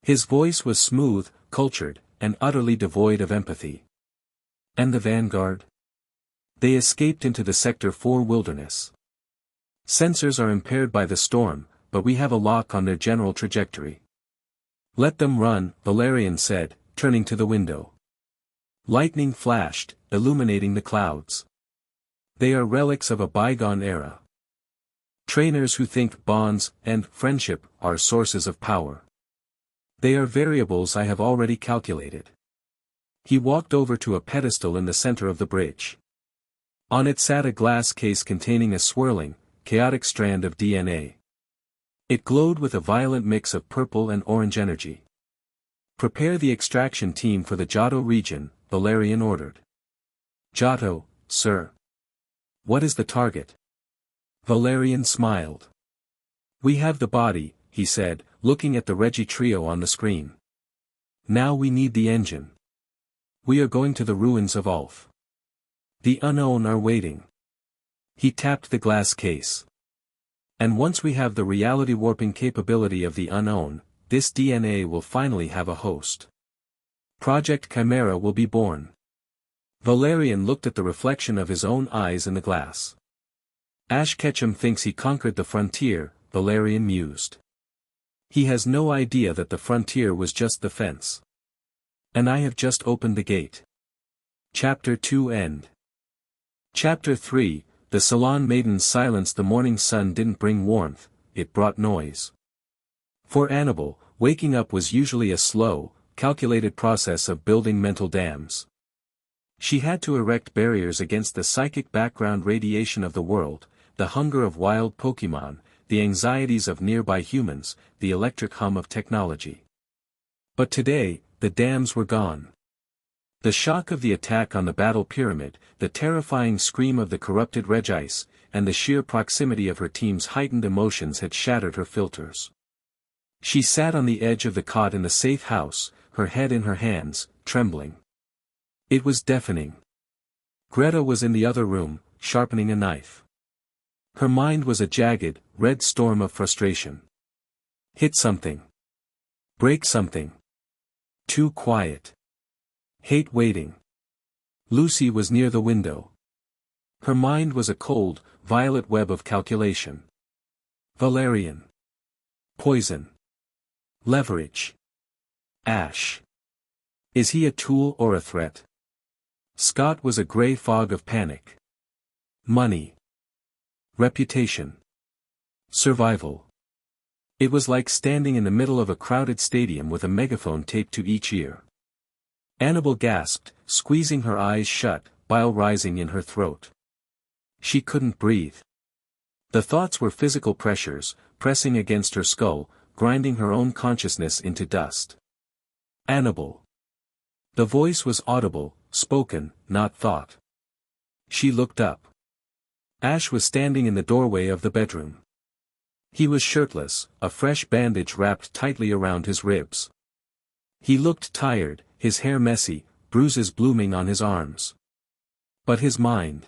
His voice was smooth, cultured, and utterly devoid of empathy. And the Vanguard? They escaped into the Sector 4 wilderness. Sensors are impaired by the storm, but we have a lock on their general trajectory. Let them run, Valerian said, turning to the window. Lightning flashed, illuminating the clouds. They are relics of a bygone era. Trainers who think bonds and friendship are sources of power. They are variables I have already calculated. He walked over to a pedestal in the center of the bridge. On it sat a glass case containing a swirling, chaotic strand of DNA. It glowed with a violent mix of purple and orange energy. Prepare the extraction team for the Giotto region, Valerian ordered. Giotto, sir. What is the target? Valerian smiled. We have the body, he said, looking at the Regi Trio on the screen. Now we need the engine. We are going to the ruins of Ulf. The unknown are waiting. He tapped the glass case. And once we have the reality warping capability of the unknown, this DNA will finally have a host. Project Chimera will be born. Valerian looked at the reflection of his own eyes in the glass. Ash Ketchum thinks he conquered the frontier, Valerian mused. He has no idea that the frontier was just the fence. And I have just opened the gate. Chapter 2 End. Chapter 3, The Salon Maiden's silence. The morning sun didn't bring warmth, it brought noise. For Anabel, waking up was usually a slow, calculated process of building mental dams. She had to erect barriers against the psychic background radiation of the world, the hunger of wild Pokemon, the anxieties of nearby humans, the electric hum of technology. But today, the dams were gone. The shock of the attack on the battle pyramid, the terrifying scream of the corrupted Regice, and the sheer proximity of her team's heightened emotions had shattered her filters. She sat on the edge of the cot in the safe house, her head in her hands, trembling. It was deafening. Greta was in the other room, sharpening a knife. Her mind was a jagged, red storm of frustration. Hit something. Break something. Too quiet. Hate waiting. Lucy was near the window. Her mind was a cold, violet web of calculation. Valerian. Poison. Leverage. Ash. Is he a tool or a threat? Scott was a gray fog of panic. Money. Reputation. Survival. It was like standing in the middle of a crowded stadium with a megaphone taped to each ear. Anabel gasped, squeezing her eyes shut, bile rising in her throat. She couldn't breathe. The thoughts were physical pressures, pressing against her skull, grinding her own consciousness into dust. Anabel. The voice was audible, spoken, not thought. She looked up. Ash was standing in the doorway of the bedroom. He was shirtless, a fresh bandage wrapped tightly around his ribs. He looked tired, his hair messy, bruises blooming on his arms. But his mind.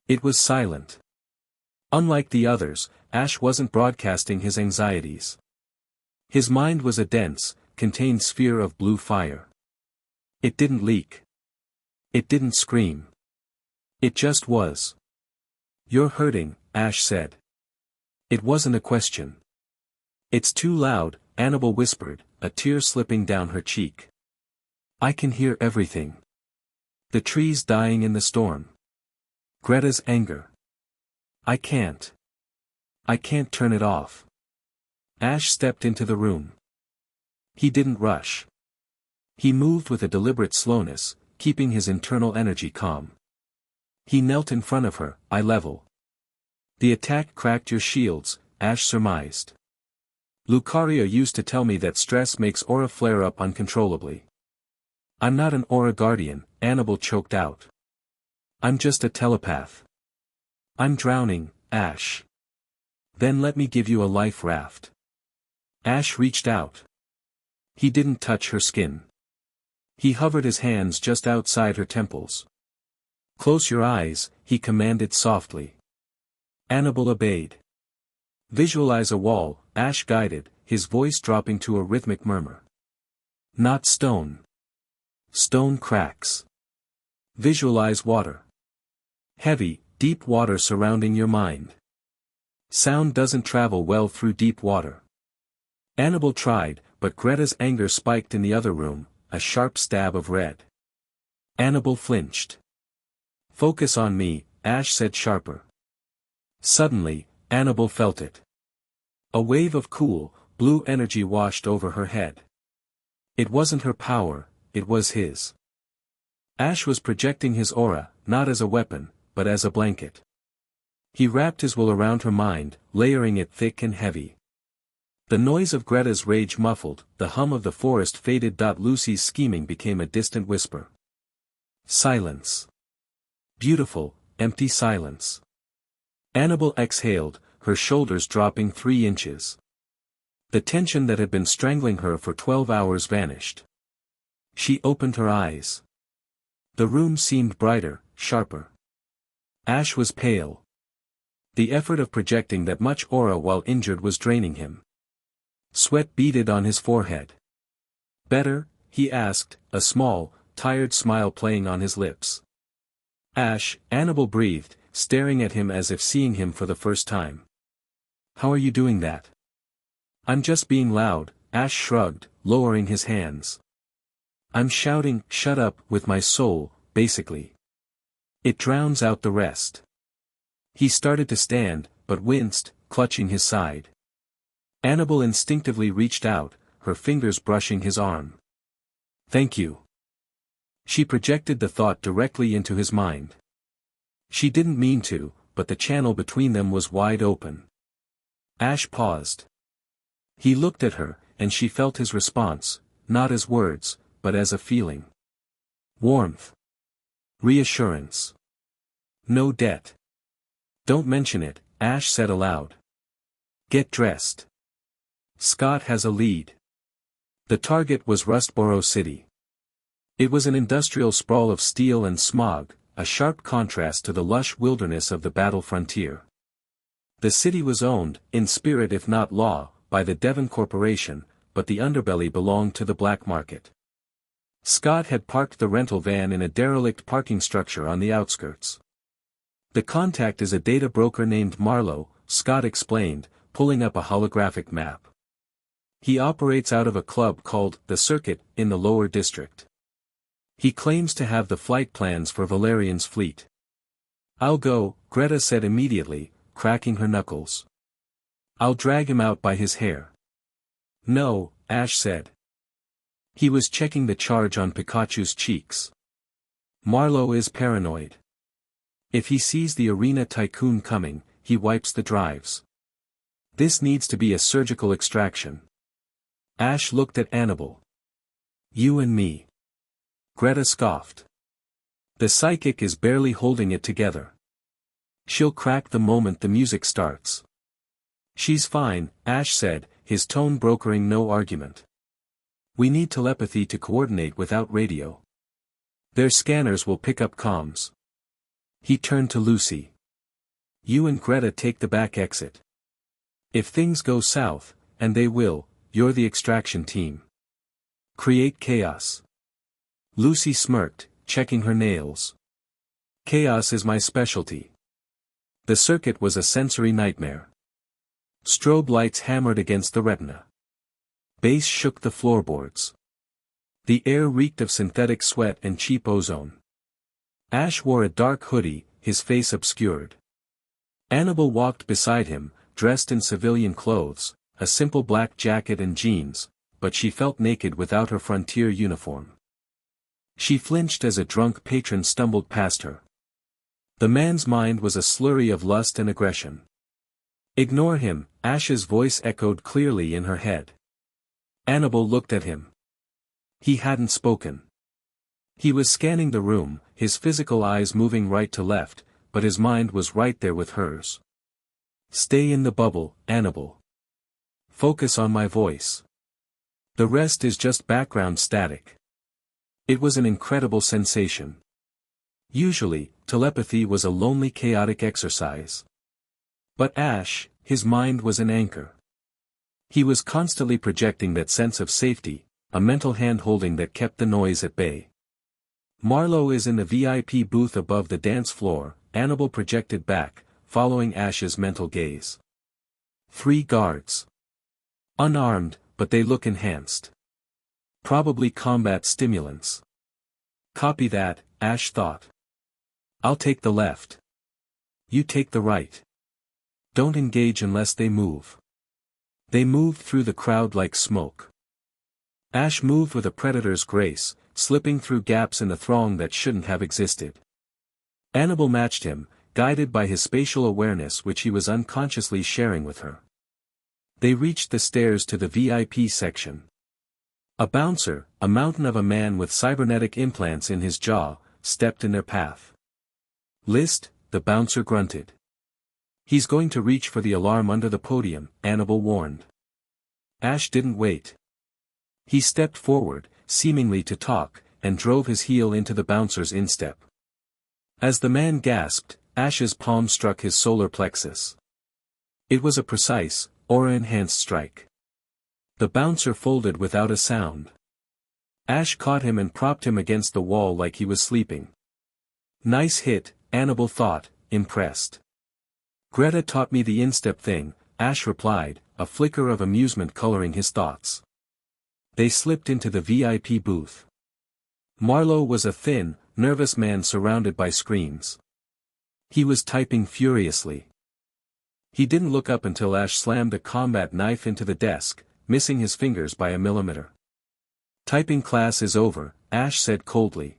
It was silent. Unlike the others, Ash wasn't broadcasting his anxieties. His mind was a dense, contained sphere of blue fire. It didn't leak. It didn't scream. It just was. "You're hurting," Ash said. It wasn't a question. "It's too loud," Anabel whispered, a tear slipping down her cheek. "I can hear everything. The trees dying in the storm. Greta's anger. I can't turn it off." Ash stepped into the room. He didn't rush. He moved with a deliberate slowness, keeping his internal energy calm. He knelt in front of her, eye level. "The attack cracked your shields," Ash surmised. "Lucaria used to tell me that stress makes aura flare up uncontrollably." "I'm not an aura guardian," Anabel choked out. "I'm just a telepath. I'm drowning, Ash." "Then let me give you a life raft." Ash reached out. He didn't touch her skin. He hovered his hands just outside her temples. "Close your eyes," he commanded softly. Anabel obeyed. "Visualize a wall," Ash guided, his voice dropping to a rhythmic murmur. "Not stone. Stone cracks. Visualize water. Heavy, deep water surrounding your mind. Sound doesn't travel well through deep water." Anabel tried, but Greta's anger spiked in the other room, a sharp stab of red. Anabel flinched. "Focus on me," Ash said sharper. Suddenly, Anabel felt it. A wave of cool, blue energy washed over her head. It wasn't her power, it was his. Ash was projecting his aura, not as a weapon, but as a blanket. He wrapped his will around her mind, layering it thick and heavy. The noise of Greta's rage muffled, the hum of the forest faded. Lucy's scheming became a distant whisper. Silence. Beautiful, empty silence. Anabel exhaled, her shoulders dropping 3 inches. The tension that had been strangling her for 12 hours vanished. She opened her eyes. The room seemed brighter, sharper. Ash was pale. The effort of projecting that much aura while injured was draining him. Sweat beaded on his forehead. "Better?" he asked, a small, tired smile playing on his lips. "Ash," Anabel breathed, staring at him as if seeing him for the first time. "How are you doing that?" "I'm just being loud," Ash shrugged, lowering his hands. "I'm shouting, 'Shut up,' with my soul, basically. It drowns out the rest." He started to stand, but winced, clutching his side. Anabel instinctively reached out, her fingers brushing his arm. "Thank you." She projected the thought directly into his mind. She didn't mean to, but the channel between them was wide open. Ash paused. He looked at her, and she felt his response, not as words, but as a feeling. Warmth. Reassurance. No debt. Don't mention it, Ash said aloud. Get dressed. Scott has a lead. The target was Rustboro City. It was an industrial sprawl of steel and smog, a sharp contrast to the lush wilderness of the battle frontier. The city was owned, in spirit if not law, by the Devon Corporation, but the underbelly belonged to the black market. Scott had parked the rental van in a derelict parking structure on the outskirts. The contact is a data broker named Marlowe, Scott explained, pulling up a holographic map. He operates out of a club called The Circuit, in the lower district. He claims to have the flight plans for Valerian's fleet. I'll go, Greta said immediately, cracking her knuckles. I'll drag him out by his hair. No, Ash said. He was checking the charge on Pikachu's cheeks. Marlowe is paranoid. If he sees the arena tycoon coming, he wipes the drives. This needs to be a surgical extraction. Ash looked at Anabel. You and me. Greta scoffed. The psychic is barely holding it together. She'll crack the moment the music starts. She's fine, Ash said, his tone brokering no argument. We need telepathy to coordinate without radio. Their scanners will pick up comms. He turned to Lucy. You and Greta take the back exit. If things go south, and they will, you're the extraction team. Create chaos. Lucy smirked, checking her nails. Chaos is my specialty. The circuit was a sensory nightmare. Strobe lights hammered against the retina. Bass shook the floorboards. The air reeked of synthetic sweat and cheap ozone. Ash wore a dark hoodie, his face obscured. Anabel walked beside him, dressed in civilian clothes, a simple black jacket and jeans, but she felt naked without her frontier uniform. She flinched as a drunk patron stumbled past her. The man's mind was a slurry of lust and aggression. Ignore him, Ash's voice echoed clearly in her head. Anabel looked at him. He hadn't spoken. He was scanning the room, his physical eyes moving right to left, but his mind was right there with hers. Stay in the bubble, Anabel. Focus on my voice. The rest is just background static. It was an incredible sensation. Usually, telepathy was a lonely chaotic exercise. But Ash, his mind was an anchor. He was constantly projecting that sense of safety, a mental hand-holding that kept the noise at bay. Marlowe is in the VIP booth above the dance floor, Anabel projected back, following Ash's mental gaze. 3 guards. Unarmed, but they look enhanced. Probably combat stimulants. Copy that, Ash thought. I'll take the left. You take the right. Don't engage unless they move. They moved through the crowd like smoke. Ash moved with a predator's grace, slipping through gaps in the throng that shouldn't have existed. Anabel matched him, guided by his spatial awareness which he was unconsciously sharing with her. They reached the stairs to the VIP section. A bouncer, a mountain of a man with cybernetic implants in his jaw, stepped in their path. List, the bouncer grunted. He's going to reach for the alarm under the podium, Anabel warned. Ash didn't wait. He stepped forward, seemingly to talk, and drove his heel into the bouncer's instep. As the man gasped, Ash's palm struck his solar plexus. It was a precise, aura-enhanced strike. The bouncer folded without a sound. Ash caught him and propped him against the wall like he was sleeping. Nice hit, Anabel thought, impressed. Greta taught me the instep thing, Ash replied, a flicker of amusement coloring his thoughts. They slipped into the VIP booth. Marlowe was a thin, nervous man surrounded by screens. He was typing furiously. He didn't look up until Ash slammed a combat knife into the desk, missing his fingers by a millimeter. Typing class is over, Ash said coldly.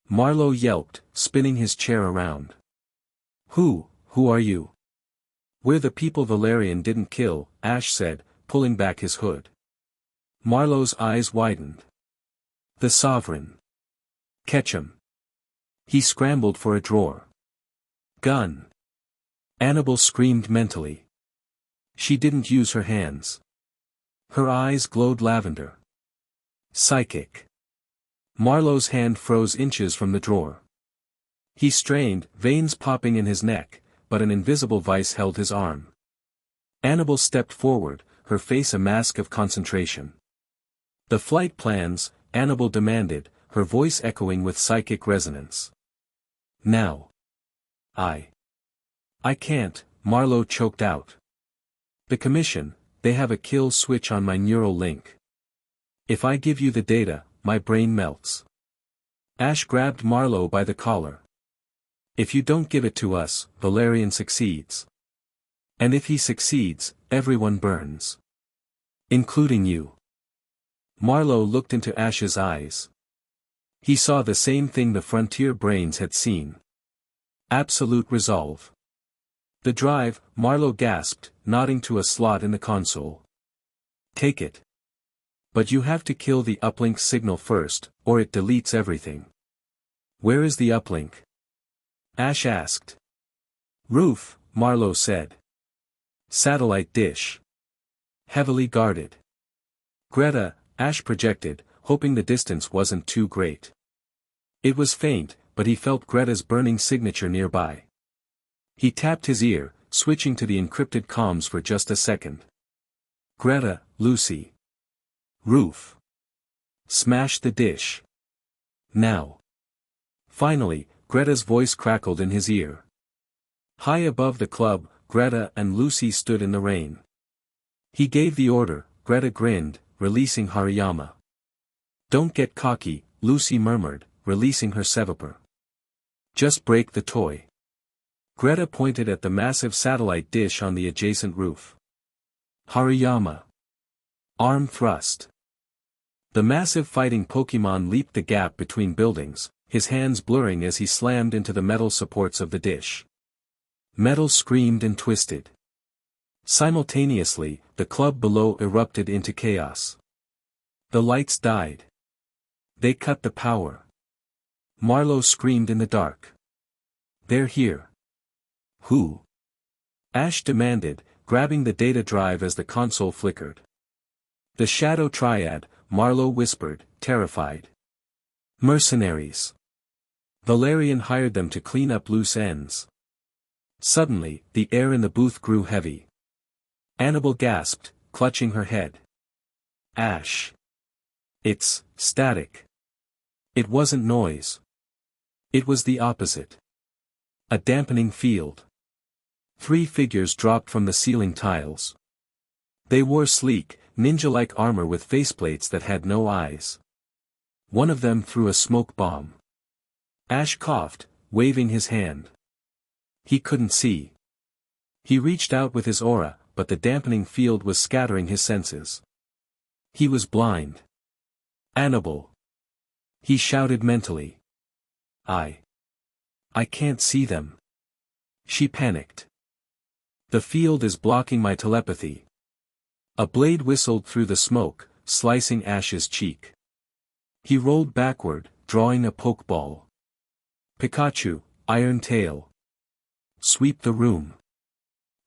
Marlowe yelped, spinning his chair around. Who are you? We're the people Valerian didn't kill, Ash said, pulling back his hood. Marlowe's eyes widened. The Sovereign. Catch him. He scrambled for a drawer. Gun. Anabel screamed mentally. She didn't use her hands. Her eyes glowed lavender. Psychic. Marlowe's hand froze inches from the drawer. He strained, veins popping in his neck, but an invisible vice held his arm. Anabel stepped forward, her face a mask of concentration. The flight plans, Anabel demanded, her voice echoing with psychic resonance. Now. I can't, Marlowe choked out. The Commission, they have a kill switch on my neural link. If I give you the data, my brain melts. Ash grabbed Marlowe by the collar. If you don't give it to us, Valerian succeeds. And if he succeeds, everyone burns. Including you. Marlowe looked into Ash's eyes. He saw the same thing the frontier brains had seen. Absolute resolve. The drive, Marlowe gasped, nodding to a slot in the console. Take it. But you have to kill the uplink signal first, or it deletes everything. Where is the uplink? Ash asked. Roof, Marlowe said. Satellite dish. Heavily guarded. Greta, Ash projected, hoping the distance wasn't too great. It was faint, but he felt Greta's burning signature nearby. He tapped his ear, switching to the encrypted comms for just a second. Greta, Lucy. Roof. Smash the dish. Now. Finally, Greta's voice crackled in his ear. High above the club, Greta and Lucy stood in the rain. He gave the order, Greta grinned, releasing Hariyama. Don't get cocky, Lucy murmured, releasing her Sevapur. Just break the toy. Greta pointed at the massive satellite dish on the adjacent roof. Hariyama. Arm thrust. The massive fighting Pokemon leaped the gap between buildings, his hands blurring as he slammed into the metal supports of the dish. Metal screamed and twisted. Simultaneously, the club below erupted into chaos. The lights died. They cut the power. Marlowe screamed in the dark. They're here. Who? Ash demanded, grabbing the data drive as the console flickered. The Shadow Triad, Marlowe whispered, terrified. Mercenaries. Valerian hired them to clean up loose ends. Suddenly, the air in the booth grew heavy. Anabel gasped, clutching her head. Ash. It's static. It wasn't noise. It was the opposite. A dampening field. 3 figures dropped from the ceiling tiles. They wore sleek, ninja-like armor with faceplates that had no eyes. One of them threw a smoke bomb. Ash coughed, waving his hand. He couldn't see. He reached out with his aura, but the dampening field was scattering his senses. He was blind. Anabel. He shouted mentally. I can't see them. She panicked. The field is blocking my telepathy. A blade whistled through the smoke, slicing Ash's cheek. He rolled backward, drawing a pokeball. Pikachu, Iron Tail. Sweep the room.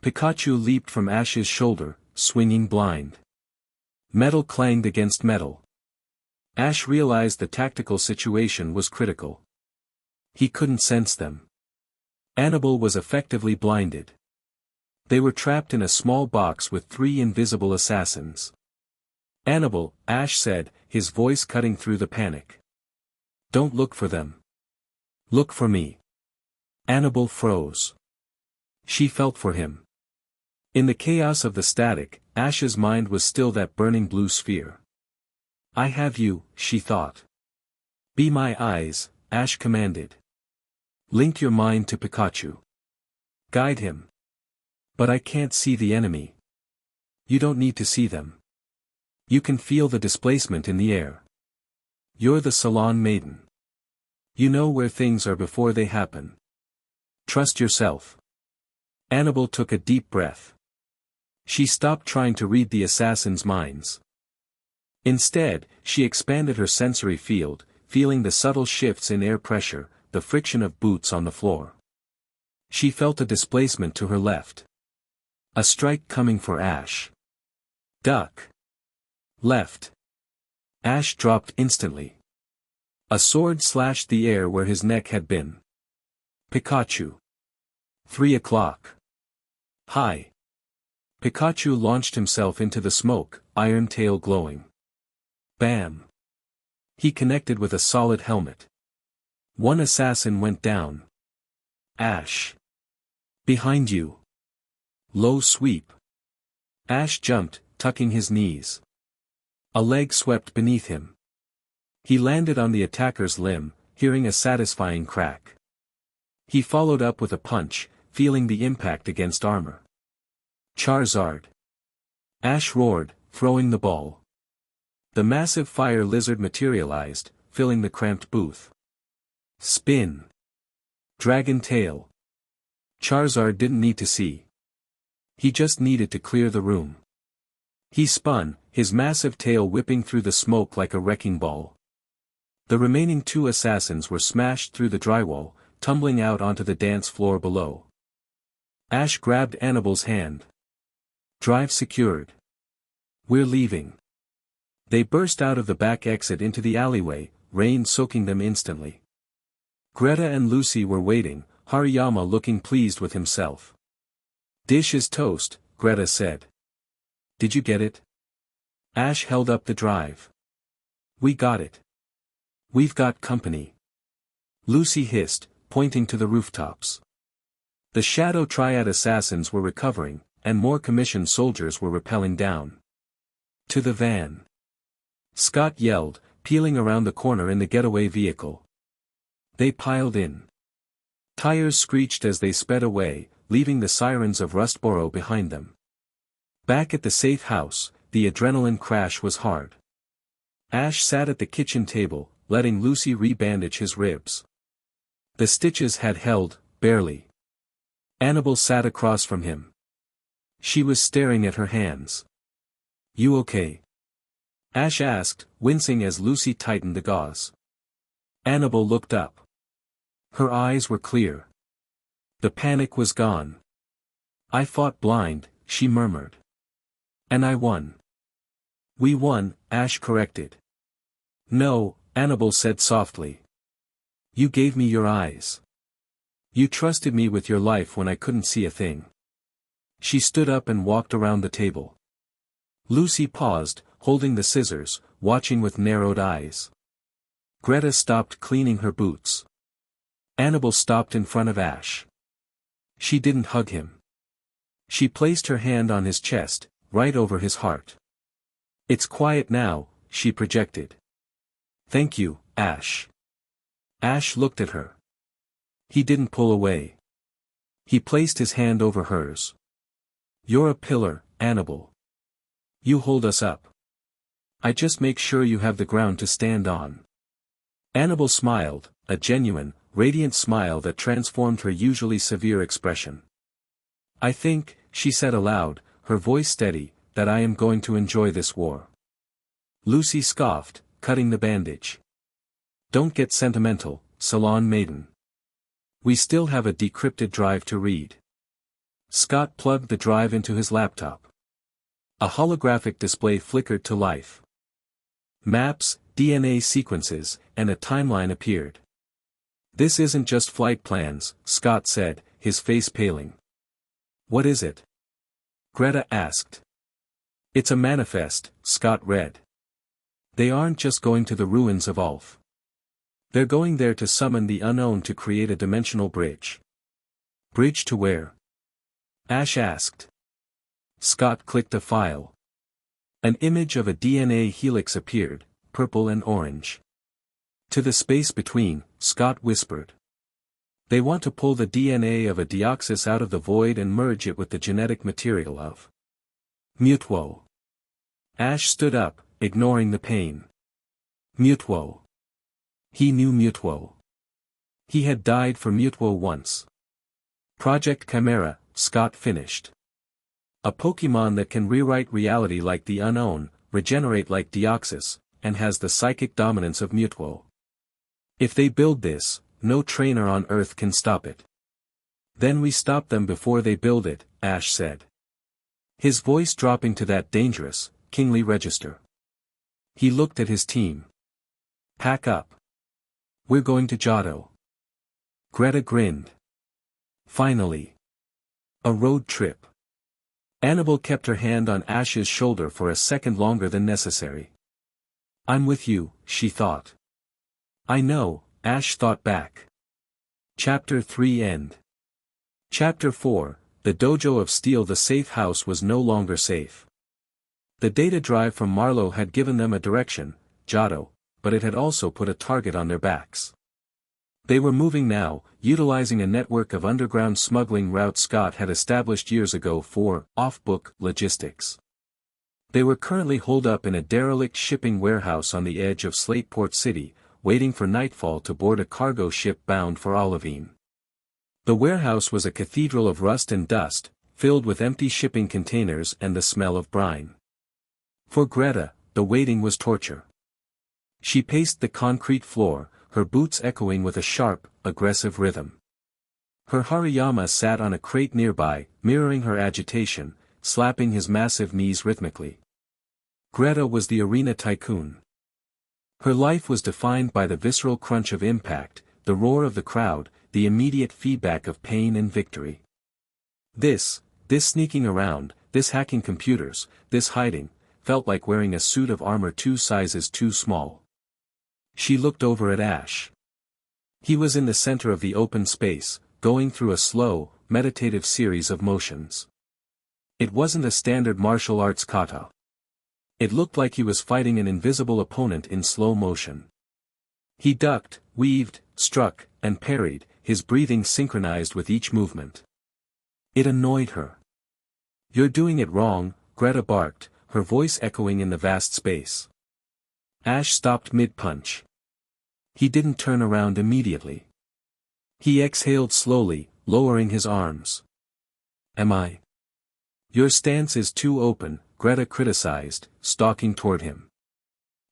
Pikachu leaped from Ash's shoulder, swinging blind. Metal clanged against metal. Ash realized the tactical situation was critical. He couldn't sense them. Anabel was effectively blinded. They were trapped in a small box with 3 invisible assassins. Anabel, Ash said, his voice cutting through the panic. Don't look for them. Look for me. Anabel froze. She felt for him. In the chaos of the static, Ash's mind was still that burning blue sphere. I have you, she thought. Be my eyes, Ash commanded. Link your mind to Pikachu. Guide him. But I can't see the enemy. You don't need to see them. You can feel the displacement in the air. You're the Salon Maiden. You know where things are before they happen. Trust yourself. Anabel took a deep breath. She stopped trying to read the assassin's minds. Instead, she expanded her sensory field, feeling the subtle shifts in air pressure, the friction of boots on the floor. She felt a displacement to her left. A strike coming for Ash. Duck. Left. Ash dropped instantly. A sword slashed the air where his neck had been. Pikachu. 3 o'clock. Hi. Pikachu launched himself into the smoke, iron tail glowing. Bam. He connected with a solid helmet. One assassin went down. Ash. Behind you. Low sweep. Ash jumped, tucking his knees. A leg swept beneath him. He landed on the attacker's limb, hearing a satisfying crack. He followed up with a punch, feeling the impact against armor. Charizard. Ash roared, throwing the ball. The massive fire lizard materialized, filling the cramped booth. Spin. Dragon tail. Charizard didn't need to see. He just needed to clear the room. He spun, his massive tail whipping through the smoke like a wrecking ball. The remaining 2 assassins were smashed through the drywall, tumbling out onto the dance floor below. Ash grabbed Anabel's hand. Drive secured. We're leaving. They burst out of the back exit into the alleyway, rain soaking them instantly. Greta and Lucy were waiting, Hariyama looking pleased with himself. Dish is toast, Greta said. Did you get it? Ash held up the drive. We got it. We've got company. Lucy hissed, pointing to the rooftops. The Shadow Triad assassins were recovering, and more commissioned soldiers were rappelling down. To the van. Scott yelled, peeling around the corner in the getaway vehicle. They piled in. Tires screeched as they sped away, leaving the sirens of Rustboro behind them. Back at the safe house, the adrenaline crash was hard. Ash sat at the kitchen table, letting Lucy re-bandage his ribs. The stitches had held, barely. Anabel sat across from him. She was staring at her hands. You okay? Ash asked, wincing as Lucy tightened the gauze. Anabel looked up. Her eyes were clear. The panic was gone. I fought blind, she murmured. And I won. We won, Ash corrected. No, Anabel said softly. You gave me your eyes. You trusted me with your life when I couldn't see a thing. She stood up and walked around the table. Lucy paused, holding the scissors, watching with narrowed eyes. Greta stopped cleaning her boots. Anabel stopped in front of Ash. She didn't hug him. She placed her hand on his chest, right over his heart. It's quiet now, she projected. Thank you, Ash. Ash looked at her. He didn't pull away. He placed his hand over hers. You're a pillar, Anabel. You hold us up. I just make sure you have the ground to stand on. Anabel smiled, a genuine, radiant smile that transformed her usually severe expression. I think, she said aloud, her voice steady, that I am going to enjoy this war. Lucy scoffed, cutting the bandage. Don't get sentimental, Salon Maiden. We still have a decrypted drive to read. Scott plugged the drive into his laptop. A holographic display flickered to life. Maps, DNA sequences, and a timeline appeared. This isn't just flight plans, Scott said, his face paling. What is it? Greta asked. It's a manifest, Scott read. They aren't just going to the ruins of Ulf. They're going there to summon the unknown to create a dimensional bridge. Bridge to where? Ash asked. Scott clicked a file. An image of a DNA helix appeared, purple and orange. To the space between, Scott whispered. They want to pull the DNA of a Deoxys out of the void and merge it with the genetic material of Mutwo. Ash stood up, ignoring the pain. Mutwo. He knew Mutwo. He had died for Mutwo once. Project Chimera, Scott finished. A Pokemon that can rewrite reality like the Unknown, regenerate like Deoxys, and has the psychic dominance of Mutwo. If they build this, no trainer on Earth can stop it. Then we stop them before they build it, Ash said. His voice dropping to that dangerous, kingly register. He looked at his team. Pack up. We're going to Johto. Greta grinned. Finally. A road trip. Anabel kept her hand on Ash's shoulder for a second longer than necessary. I'm with you, she thought. I know, Ash thought back. Chapter 3 End. Chapter 4, The Dojo of Steel. The safe house was no longer safe. The data drive from Marlowe had given them a direction, Johto, but it had also put a target on their backs. They were moving now, utilizing a network of underground smuggling routes Scott had established years ago for off-book logistics. They were currently holed up in a derelict shipping warehouse on the edge of Slateport City, waiting for nightfall to board a cargo ship bound for Olivine. The warehouse was a cathedral of rust and dust, filled with empty shipping containers and the smell of brine. For Greta, the waiting was torture. She paced the concrete floor, her boots echoing with a sharp, aggressive rhythm. Her Hariyama sat on a crate nearby, mirroring her agitation, slapping his massive knees rhythmically. Greta was the arena tycoon. Her life was defined by the visceral crunch of impact, the roar of the crowd, the immediate feedback of pain and victory. This sneaking around, this hacking computers, this hiding, felt like wearing a suit of armor 2 sizes too small. She looked over at Ash. He was in the center of the open space, going through a slow, meditative series of motions. It wasn't a standard martial arts kata. It looked like he was fighting an invisible opponent in slow motion. He ducked, weaved, struck, and parried, his breathing synchronized with each movement. It annoyed her. You're doing it wrong, Greta barked, her voice echoing in the vast space. Ash stopped mid-punch. He didn't turn around immediately. He exhaled slowly, lowering his arms. Am I? Your stance is too open, Greta criticized, stalking toward him.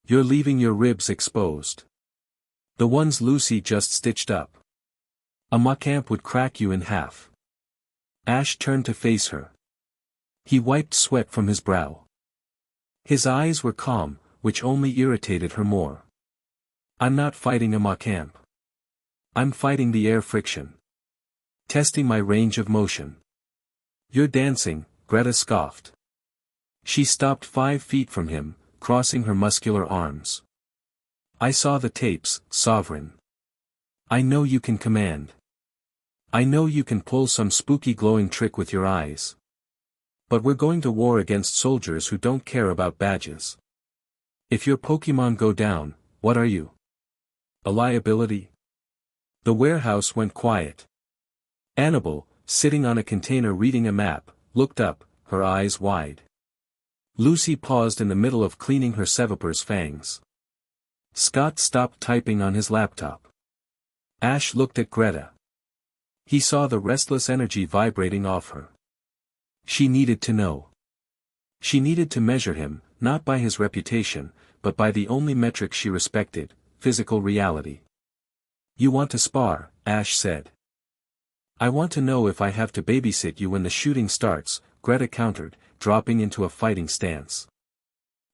You're leaving your ribs exposed. The ones Lucy just stitched up. A Macamp would crack you in half. Ash turned to face her. He wiped sweat from his brow. His eyes were calm, which only irritated her more. I'm not fighting a Macamp. I'm fighting the air friction. Testing my range of motion. You're dancing, Greta scoffed. She stopped 5 feet from him, crossing her muscular arms. I saw the tapes, Sovereign. I know you can command. I know you can pull some spooky glowing trick with your eyes. But we're going to war against soldiers who don't care about badges. If your Pokemon go down, what are you? A liability? The warehouse went quiet. Anabel, sitting on a container reading a map, looked up, her eyes wide. Lucy paused in the middle of cleaning her Seviper's fangs. Scott stopped typing on his laptop. Ash looked at Greta. He saw the restless energy vibrating off her. She needed to know. She needed to measure him, not by his reputation, but by the only metric she respected, physical reality. You want to spar, Ash said. I want to know if I have to babysit you when the shooting starts, Greta countered, dropping into a fighting stance.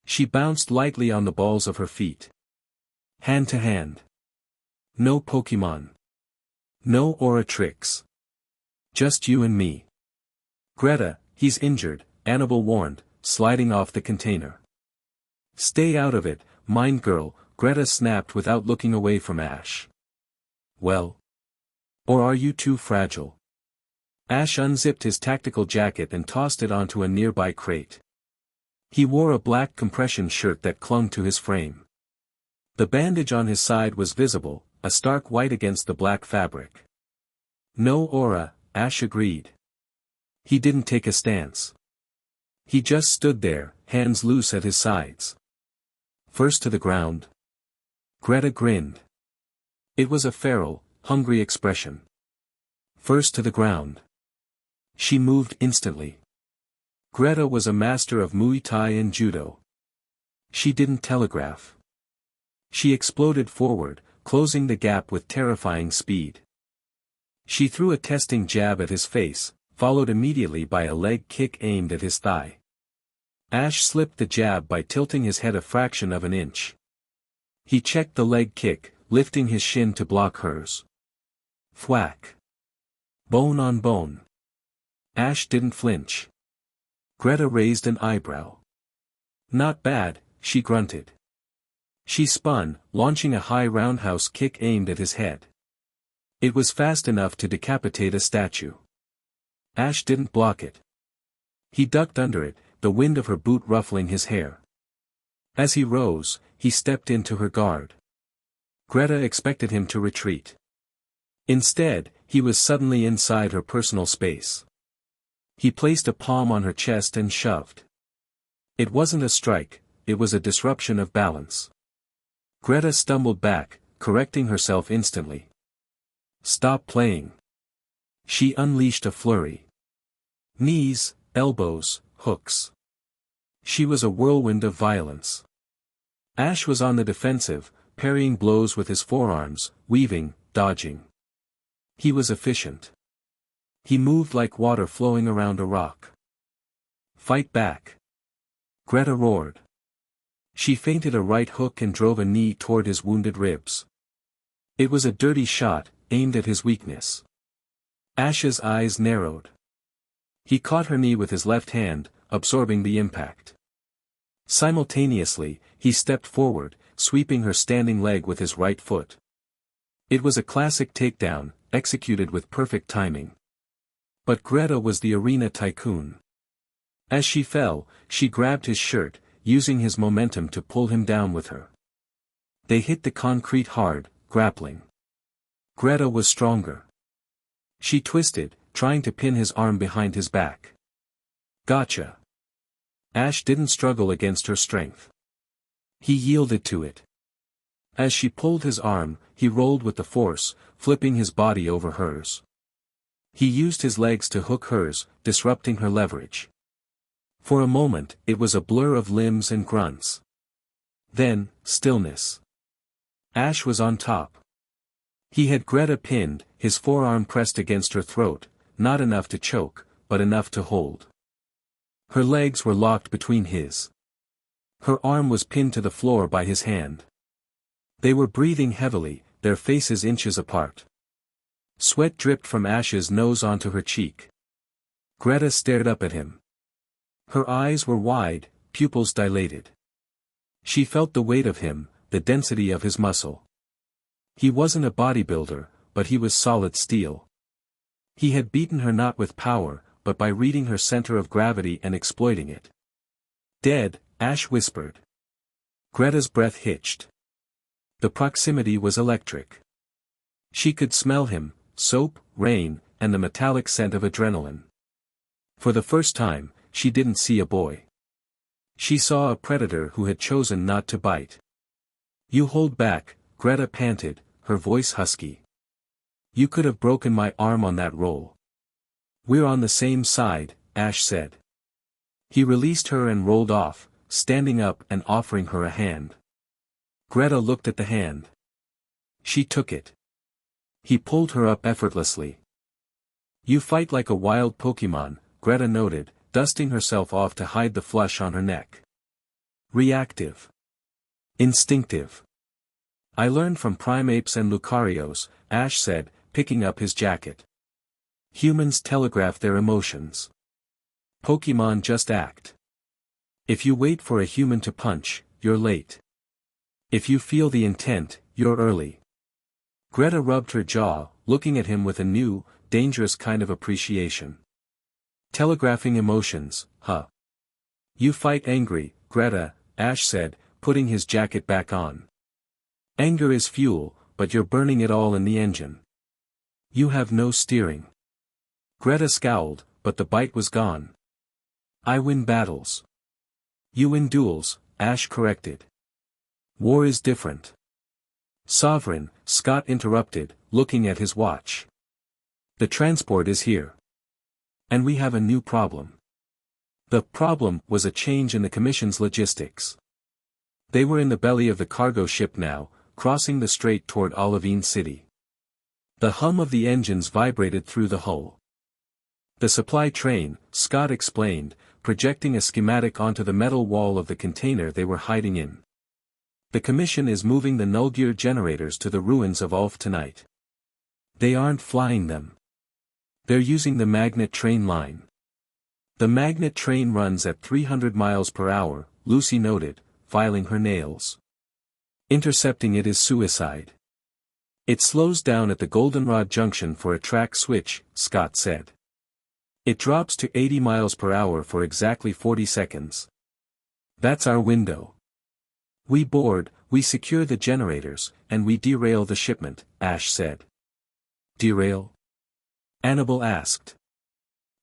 She bounced lightly on the balls of her feet. Hand to hand. No Pokemon. No aura tricks. Just you and me. Greta, he's injured, Anabel warned, sliding off the container. Stay out of it, mind girl, Greta snapped without looking away from Ash. Well? Or are you too fragile? Ash unzipped his tactical jacket and tossed it onto a nearby crate. He wore a black compression shirt that clung to his frame. The bandage on his side was visible, a stark white against the black fabric. No aura, Ash agreed. He didn't take a stance. He just stood there, hands loose at his sides. First to the ground. Greta grinned. It was a feral, hungry expression. First to the ground. She moved instantly. Greta was a master of Muay Thai and Judo. She didn't telegraph. She exploded forward, closing the gap with terrifying speed. She threw a testing jab at his face, followed immediately by a leg kick aimed at his thigh. Ash slipped the jab by tilting his head a fraction of an inch. He checked the leg kick, lifting his shin to block hers. Thwack. Bone on bone. Ash didn't flinch. Greta raised an eyebrow. Not bad, she grunted. She spun, launching a high roundhouse kick aimed at his head. It was fast enough to decapitate a statue. Ash didn't block it. He ducked under it, the wind of her boot ruffling his hair. As he rose, he stepped into her guard. Greta expected him to retreat. Instead, he was suddenly inside her personal space. He placed a palm on her chest and shoved. It wasn't a strike, it was a disruption of balance. Greta stumbled back, correcting herself instantly. Stop playing. She unleashed a flurry. Knees, elbows, hooks. She was a whirlwind of violence. Ash was on the defensive, parrying blows with his forearms, weaving, dodging. He was efficient. He moved like water flowing around a rock. Fight back. Greta roared. She feinted a right hook and drove a knee toward his wounded ribs. It was a dirty shot, aimed at his weakness. Ash's eyes narrowed. He caught her knee with his left hand, absorbing the impact. Simultaneously, he stepped forward, sweeping her standing leg with his right foot. It was a classic takedown, executed with perfect timing. But Greta was the arena tycoon. As she fell, she grabbed his shirt, using his momentum to pull him down with her. They hit the concrete hard, grappling. Greta was stronger. She twisted, trying to pin his arm behind his back. Gotcha. Ash didn't struggle against her strength. He yielded to it. As she pulled his arm, he rolled with the force, flipping his body over hers. He used his legs to hook hers, disrupting her leverage. For a moment, it was a blur of limbs and grunts. Then, stillness. Ash was on top. He had Greta pinned, his forearm pressed against her throat, not enough to choke, but enough to hold. Her legs were locked between his. Her arm was pinned to the floor by his hand. They were breathing heavily, their faces inches apart. Sweat dripped from Ash's nose onto her cheek. Greta stared up at him. Her eyes were wide, pupils dilated. She felt the weight of him, the density of his muscle. He wasn't a bodybuilder, but he was solid steel. He had beaten her not with power, but by reading her center of gravity and exploiting it. Dead, Ash whispered. Greta's breath hitched. The proximity was electric. She could smell him, soap, rain, and the metallic scent of adrenaline. For the first time, she didn't see a boy. She saw a predator who had chosen not to bite. You hold back, Greta panted, her voice husky. You could have broken my arm on that roll. We're on the same side, Ash said. He released her and rolled off, standing up and offering her a hand. Greta looked at the hand. She took it. He pulled her up effortlessly. You fight like a wild Pokemon, Greta noted, dusting herself off to hide the flush on her neck. Reactive. Instinctive. I learned from primates and Lucarios, Ash said, picking up his jacket. Humans telegraph their emotions. Pokemon just act. If you wait for a human to punch, you're late. If you feel the intent, you're early. Greta rubbed her jaw, looking at him with a new, dangerous kind of appreciation. Telegraphing emotions, huh? You fight angry, Greta, Ash said, putting his jacket back on. Anger is fuel, but you're burning it all in the engine. You have no steering. Greta scowled, but the bite was gone. I win battles. You win duels, Ash corrected. War is different. Sovereign, Scott interrupted, looking at his watch. The transport is here. And we have a new problem. The problem was a change in the Commission's logistics. They were in the belly of the cargo ship now, crossing the strait toward Olivine City. The hum of the engines vibrated through the hull. The supply train, Scott explained, projecting a schematic onto the metal wall of the container they were hiding in. The Commission is moving the null-gear generators to the ruins of Ulf tonight. They aren't flying them. They're using the magnet train line. The magnet train runs at 300 miles per hour, Lucy noted, filing her nails. Intercepting it is suicide. It slows down at the Goldenrod Junction for a track switch, Scott said. It drops to 80 miles per hour for exactly 40 seconds. That's our window. We board, we secure the generators, and we derail the shipment, Ash said. Derail? Anabel asked.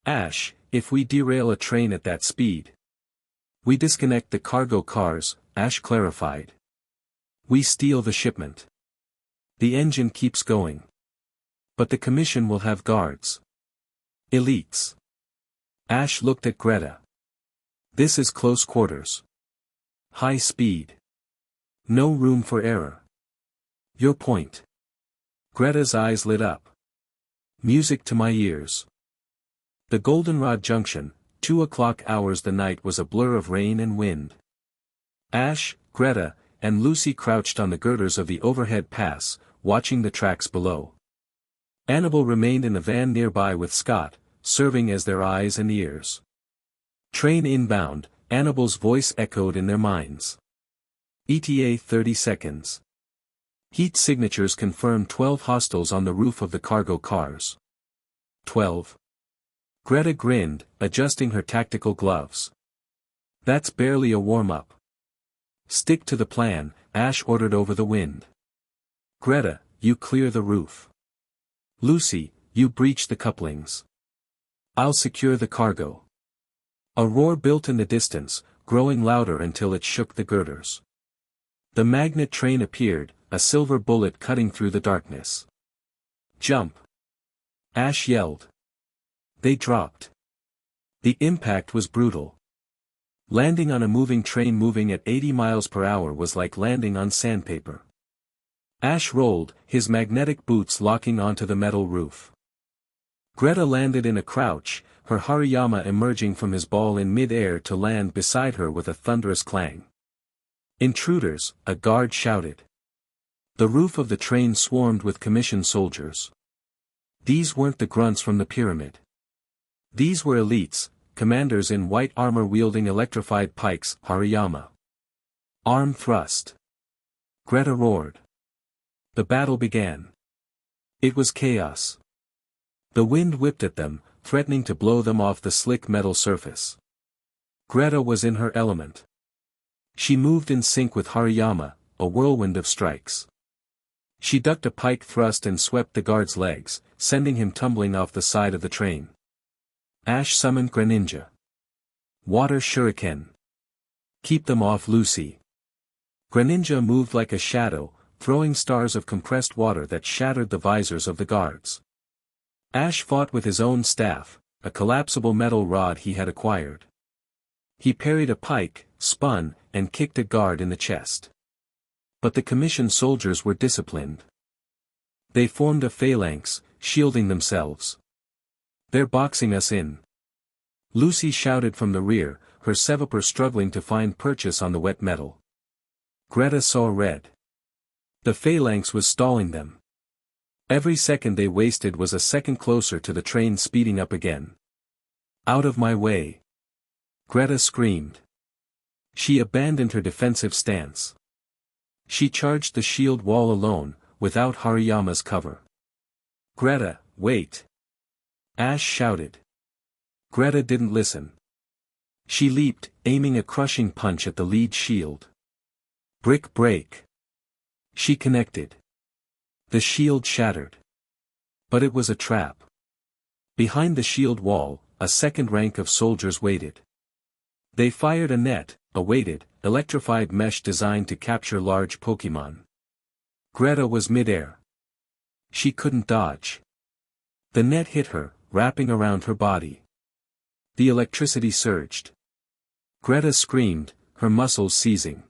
Ash, if we derail a train at that speed. We disconnect the cargo cars, Ash clarified. We steal the shipment. The engine keeps going. But the Commission will have guards. Elites. Ash looked at Greta. This is close quarters. High speed. No room for error. Your point. Greta's eyes lit up. Music to my ears. The Goldenrod Junction, 2 o'clock hours. The night was a blur of rain and wind. Ash, Greta, and Lucy crouched on the girders of the overhead pass, watching the tracks below. Anabel remained in the van nearby with Scott, serving as their eyes and ears. Train inbound, Anabel's voice echoed in their minds. ETA 30 seconds. Heat signatures confirm 12 hostiles on the roof of the cargo cars. 12. Greta grinned, adjusting her tactical gloves. That's barely a warm-up. Stick to the plan, Ash ordered over the wind. Greta, you clear the roof. Lucy, you breach the couplings. I'll secure the cargo. A roar built in the distance, growing louder until it shook the girders. The magnet train appeared, a silver bullet cutting through the darkness. Jump! Ash yelled. They dropped. The impact was brutal. Landing on a moving train moving at 80 miles per hour was like landing on sandpaper. Ash rolled, his magnetic boots locking onto the metal roof. Greta landed in a crouch, her Hariyama emerging from his ball in mid-air to land beside her with a thunderous clang. Intruders, a guard shouted. The roof of the train swarmed with Commission soldiers. These weren't the grunts from the pyramid. These were elites, commanders in white armor wielding electrified pikes, Hariyama. Arm thrust. Greta roared. The battle began. It was chaos. The wind whipped at them, threatening to blow them off the slick metal surface. Greta was in her element. She moved in sync with Hariyama, a whirlwind of strikes. She ducked a pike thrust and swept the guard's legs, sending him tumbling off the side of the train. Ash summoned Greninja. Water shuriken. Keep them off, Lucy. Greninja moved like a shadow, throwing stars of compressed water that shattered the visors of the guards. Ash fought with his own staff, a collapsible metal rod he had acquired. He parried a pike, spun, and kicked a guard in the chest. But the Commission soldiers were disciplined. They formed a phalanx, shielding themselves. They're boxing us in. Lucy shouted from the rear, her Sevapur struggling to find purchase on the wet metal. Greta saw red. The phalanx was stalling them. Every second they wasted was a second closer to the train speeding up again. Out of my way! Greta screamed. She abandoned her defensive stance. She charged the shield wall alone, without Hariyama's cover. Greta, wait! Ash shouted. Greta didn't listen. She leaped, aiming a crushing punch at the lead shield. Brick break! She connected. The shield shattered. But it was a trap. Behind the shield wall, a second rank of soldiers waited. They fired a net, a weighted, electrified mesh designed to capture large Pokémon. Greta was mid-air. She couldn't dodge. The net hit her, wrapping around her body. The electricity surged. Greta screamed, her muscles seizing.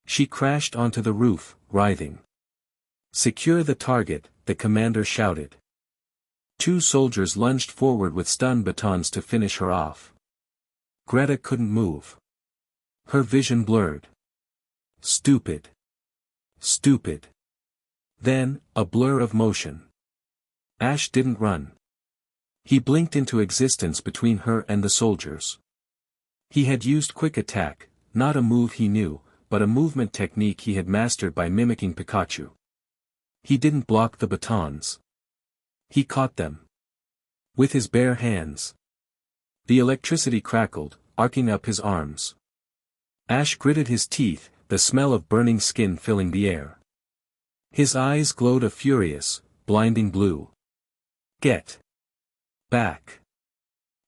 She crashed onto the roof, writhing. "Secure the target," the commander shouted. 2 soldiers lunged forward with stun batons to finish her off. Greta couldn't move. Her vision blurred. Stupid. Stupid. Then, a blur of motion. Ash didn't run. He blinked into existence between her and the soldiers. He had used quick attack, not a move he knew, but a movement technique he had mastered by mimicking Pikachu. He didn't block the batons. He caught them. With his bare hands. The electricity crackled, arcing up his arms. Ash gritted his teeth, the smell of burning skin filling the air. His eyes glowed a furious, blinding blue. "Get back."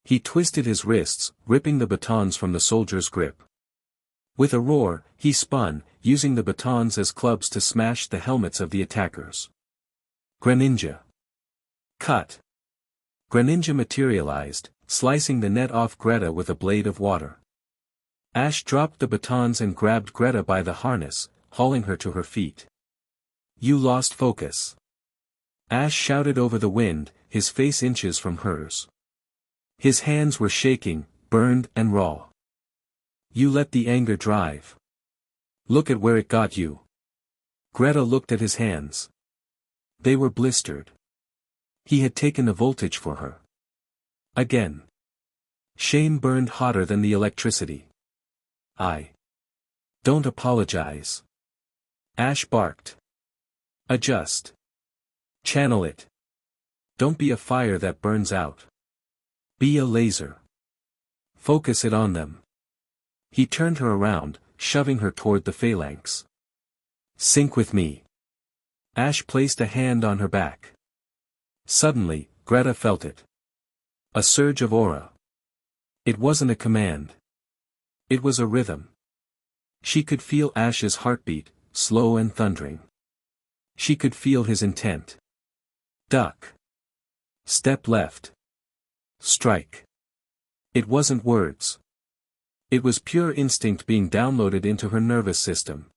He twisted his wrists, ripping the batons from the soldier's grip. With a roar, he spun, using the batons as clubs to smash the helmets of the attackers. Greninja. Cut. Greninja materialized, slicing the net off Greta with a blade of water. Ash dropped the batons and grabbed Greta by the harness, hauling her to her feet. "You lost focus." Ash shouted over the wind, his face inches from hers. His hands were shaking, burned and raw. "You let the anger drive. Look at where it got you." Greta looked at his hands. They were blistered. He had taken the voltage for her. Again. Shame burned hotter than the electricity. Don't apologize." Ash barked. "Adjust. Channel it. Don't be a fire that burns out. Be a laser. Focus it on them." He turned her around, shoving her toward the phalanx. "Sync with me." Ash placed a hand on her back. Suddenly, Greta felt it. A surge of aura. It wasn't a command. It was a rhythm. She could feel Ash's heartbeat, slow and thundering. She could feel his intent. Duck. Step left. Strike. It wasn't words. It was pure instinct being downloaded into her nervous system.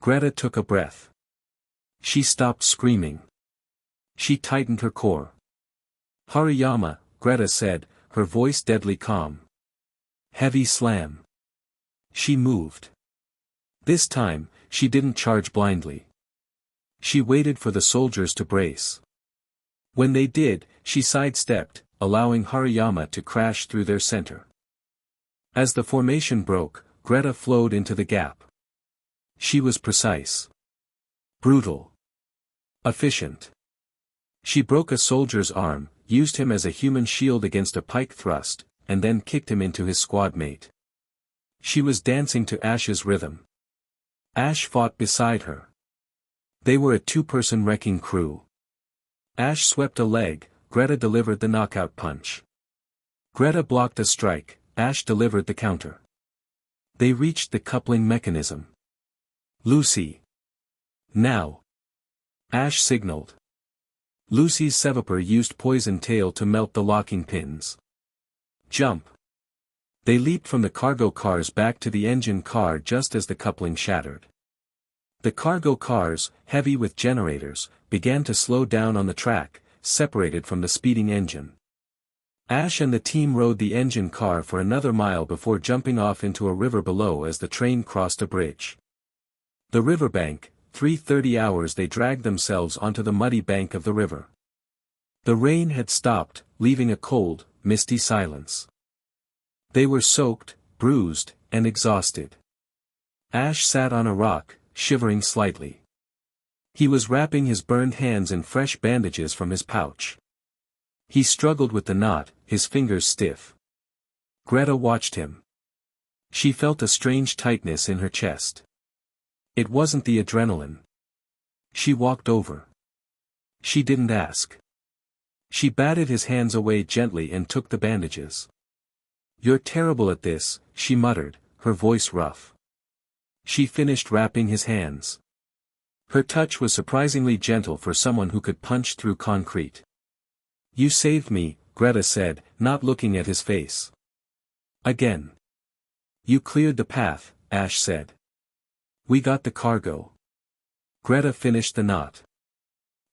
Greta took a breath. She stopped screaming. She tightened her core. "Hariyama," Greta said, her voice deadly calm. Heavy slam. She moved. This time, she didn't charge blindly. She waited for the soldiers to brace. When they did, she sidestepped, allowing Hariyama to crash through their center. As the formation broke, Greta flowed into the gap. She was precise. Brutal. Efficient. She broke a soldier's arm, used him as a human shield against a pike thrust, and then kicked him into his squad mate. She was dancing to Ash's rhythm. Ash fought beside her. They were a 2-person wrecking crew. Ash swept a leg, Greta delivered the knockout punch. Greta blocked a strike, Ash delivered the counter. They reached the coupling mechanism. "Lucy. Now." Ash signaled. Lucy's Sevapur used Poison Tail to melt the locking pins. "Jump." They leaped from the cargo cars back to the engine car just as the coupling shattered. The cargo cars, heavy with generators, began to slow down on the track, separated from the speeding engine. Ash and the team rode the engine car for another mile before jumping off into a river below as the train crossed a bridge. The riverbank, 3:30 hours they dragged themselves onto the muddy bank of the river. The rain had stopped, leaving a cold, misty silence. They were soaked, bruised, and exhausted. Ash sat on a rock, shivering slightly. He was wrapping his burned hands in fresh bandages from his pouch. He struggled with the knot, his fingers stiff. Greta watched him. She felt a strange tightness in her chest. It wasn't the adrenaline. She walked over. She didn't ask. She batted his hands away gently and took the bandages. "You're terrible at this," she muttered, her voice rough. She finished wrapping his hands. Her touch was surprisingly gentle for someone who could punch through concrete. "You saved me," Greta said, not looking at his face. "Again." "You cleared the path," Ash said. "We got the cargo." Greta finished the knot.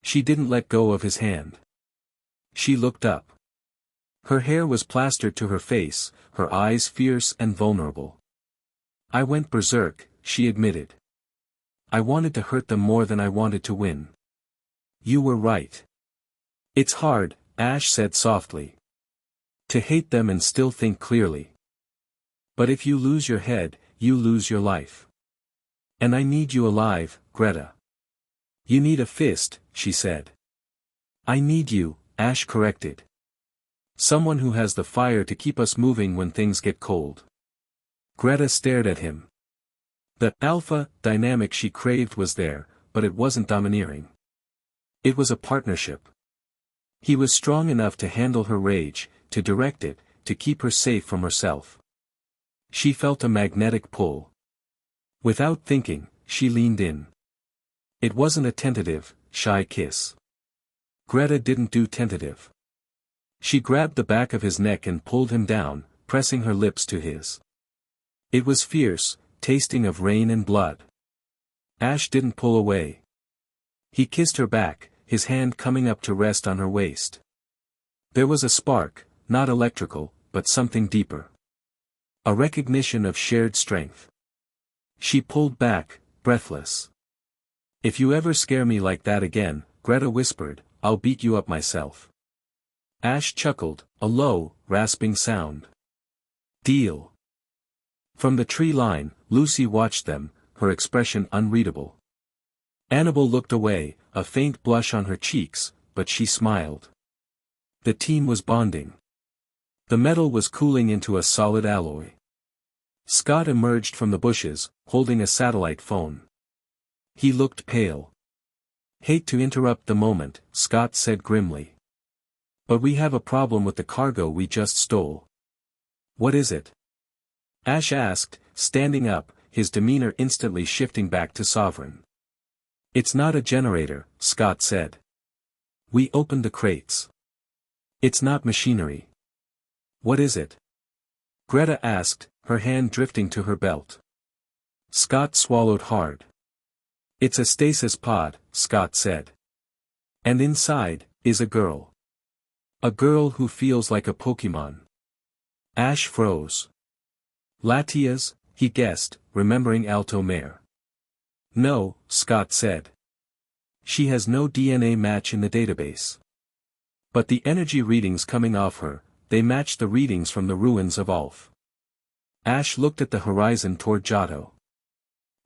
She didn't let go of his hand. She looked up. Her hair was plastered to her face, her eyes fierce and vulnerable. "I went berserk," she admitted. "I wanted to hurt them more than I wanted to win." "You were right." "It's hard," Ash said softly. "To hate them and still think clearly. But if you lose your head, you lose your life. And I need you alive, Greta." "You need a fist," she said. "I need you," Ash corrected. "Someone who has the fire to keep us moving when things get cold." Greta stared at him. The alpha dynamic she craved was there, but it wasn't domineering. It was a partnership. He was strong enough to handle her rage, to direct it, to keep her safe from herself. She felt a magnetic pull. Without thinking, she leaned in. It wasn't a tentative, shy kiss. Greta didn't do tentative. She grabbed the back of his neck and pulled him down, pressing her lips to his. It was fierce, tasting of rain and blood. Ash didn't pull away. He kissed her back, his hand coming up to rest on her waist. There was a spark, not electrical, but something deeper. A recognition of shared strength. She pulled back, breathless. "If you ever scare me like that again," Greta whispered, "I'll beat you up myself." Ash chuckled, a low, rasping sound. "Deal." From the tree line, Lucy watched them, her expression unreadable. Anabel looked away, a faint blush on her cheeks, but she smiled. The team was bonding. The metal was cooling into a solid alloy. Scott emerged from the bushes, holding a satellite phone. He looked pale. "Hate to interrupt the moment," Scott said grimly. "But we have a problem with the cargo we just stole." "What is it?" Ash asked, standing up, his demeanor instantly shifting back to sovereign. "It's not a generator," Scott said. "We opened the crates. It's not machinery." "What is it?" Greta asked, her hand drifting to her belt. Scott swallowed hard. "It's a stasis pod," Scott said. "And inside, is a girl. A girl who feels like a Pokemon." Ash froze. "Latias," he guessed, remembering Alto Mare. "No," Scott said. "She has no DNA match in the database. But the energy readings coming off her, they match the readings from the ruins of Ulf." Ash looked at the horizon toward Giotto.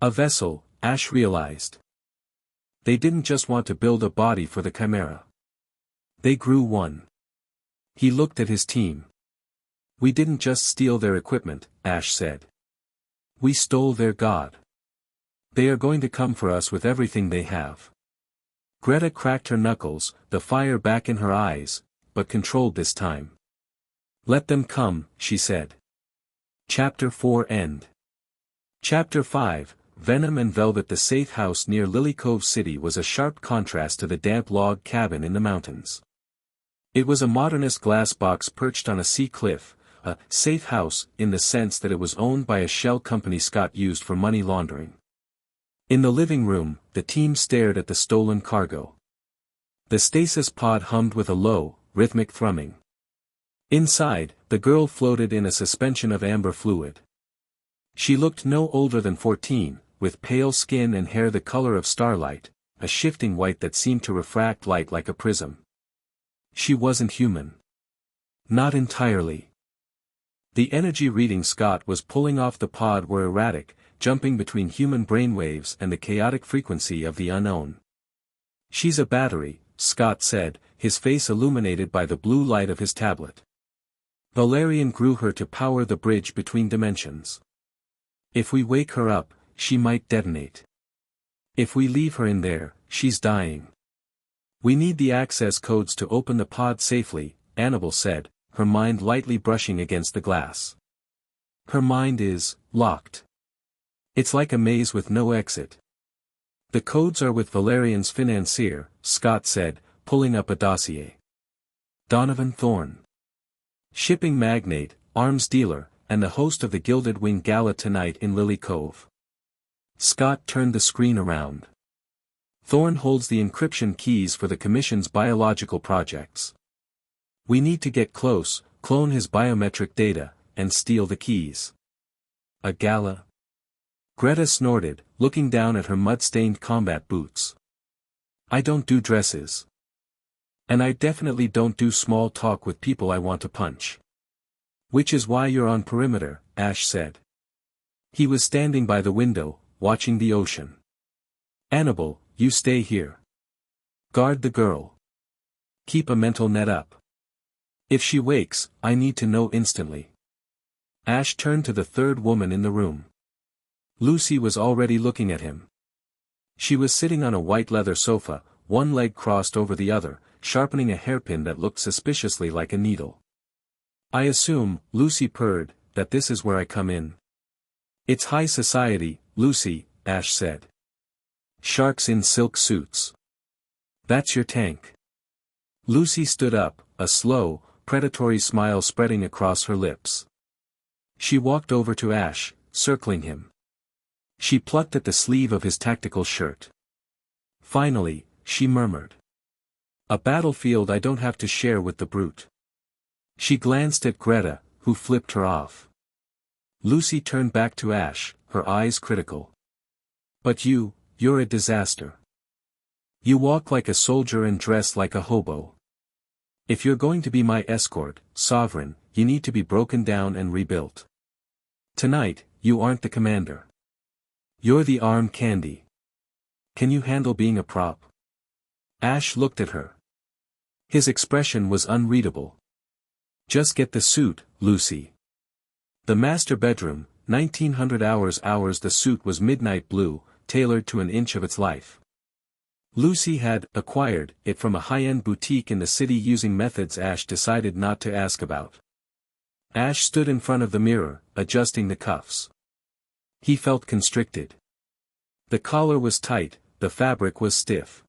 A vessel, Ash realized. They didn't just want to build a body for the Chimera. They grew one. He looked at his team. "We didn't just steal their equipment," Ash said. "We stole their god. They are going to come for us with everything they have." Greta cracked her knuckles, the fire back in her eyes, but controlled this time. "Let them come," she said. Chapter 4 End. Chapter 5, Venom and Velvet. The safe house near Lily Cove City was a sharp contrast to the damp log cabin in the mountains. It was a modernist glass box perched on a sea cliff, a safe house in the sense that it was owned by a shell company Scott used for money laundering. In the living room, the team stared at the stolen cargo. The stasis pod hummed with a low, rhythmic thrumming. Inside, the girl floated in a suspension of amber fluid. She looked no older than 14, with pale skin and hair the color of starlight, a shifting white that seemed to refract light like a prism. She wasn't human. Not entirely. The energy readings Scott was pulling off the pod were erratic, jumping between human brainwaves and the chaotic frequency of the unknown. "She's a battery," Scott said, his face illuminated by the blue light of his tablet. "Valerian grew her to power the bridge between dimensions. If we wake her up, she might detonate. If we leave her in there, she's dying. We need the access codes to open the pod safely," Anabel said, her mind lightly brushing against the glass. "Her mind is locked. It's like a maze with no exit." The codes are with Valerian's financier, Scott said, pulling up a dossier. Donovan Thorne. Shipping magnate, arms dealer, and the host of the Gilded Wing Gala tonight in Lily Cove. Scott turned the screen around. Thorne holds the encryption keys for the Commission's biological projects. We need to get close, clone his biometric data, and steal the keys. A gala? Greta snorted, looking down at her mud-stained combat boots. I don't do dresses. And I definitely don't do small talk with people I want to punch. Which is why you're on perimeter, Ash said. He was standing by the window, watching the ocean. Anabel, you stay here. Guard the girl. Keep a mental net up. If she wakes, I need to know instantly. Ash turned to the third woman in the room. Lucy was already looking at him. She was sitting on a white leather sofa, one leg crossed over the other, sharpening a hairpin that looked suspiciously like a needle. I assume, Lucy purred, that this is where I come in. It's high society, Lucy, Ash said. Sharks in silk suits. That's your tank. Lucy stood up, a slow, predatory smile spreading across her lips. She walked over to Ash, circling him. She plucked at the sleeve of his tactical shirt. Finally, she murmured. A battlefield I don't have to share with the brute. She glanced at Greta, who flipped her off. Lucy turned back to Ash, her eyes critical. But you're a disaster. You walk like a soldier and dress like a hobo. If you're going to be my escort, Sovereign, you need to be broken down and rebuilt. Tonight, you aren't the commander. You're the arm candy. Can you handle being a prop? Ash looked at her. His expression was unreadable. Just get the suit, Lucy. The master bedroom, 1900 hours. The suit was midnight blue, tailored to an inch of its life. Lucy had acquired it from a high-end boutique in the city using methods Ash decided not to ask about. Ash stood in front of the mirror, adjusting the cuffs. He felt constricted. The collar was tight, the fabric was stiff.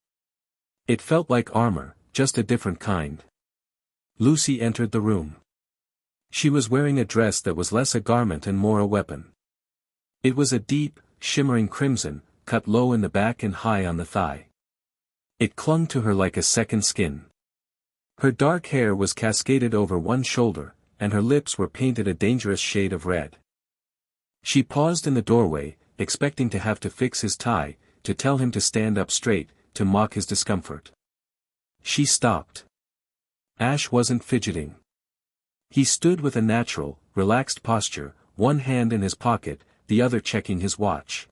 It felt like armor, just a different kind. Lucy entered the room. She was wearing a dress that was less a garment and more a weapon. It was a deep, shimmering crimson, cut low in the back and high on the thigh. It clung to her like a second skin. Her dark hair was cascaded over one shoulder, and her lips were painted a dangerous shade of red. She paused in the doorway, expecting to have to fix his tie, to tell him to stand up straight, to mock his discomfort. She stopped. Ash wasn't fidgeting. He stood with a natural, relaxed posture, one hand in his pocket, the other checking his watch.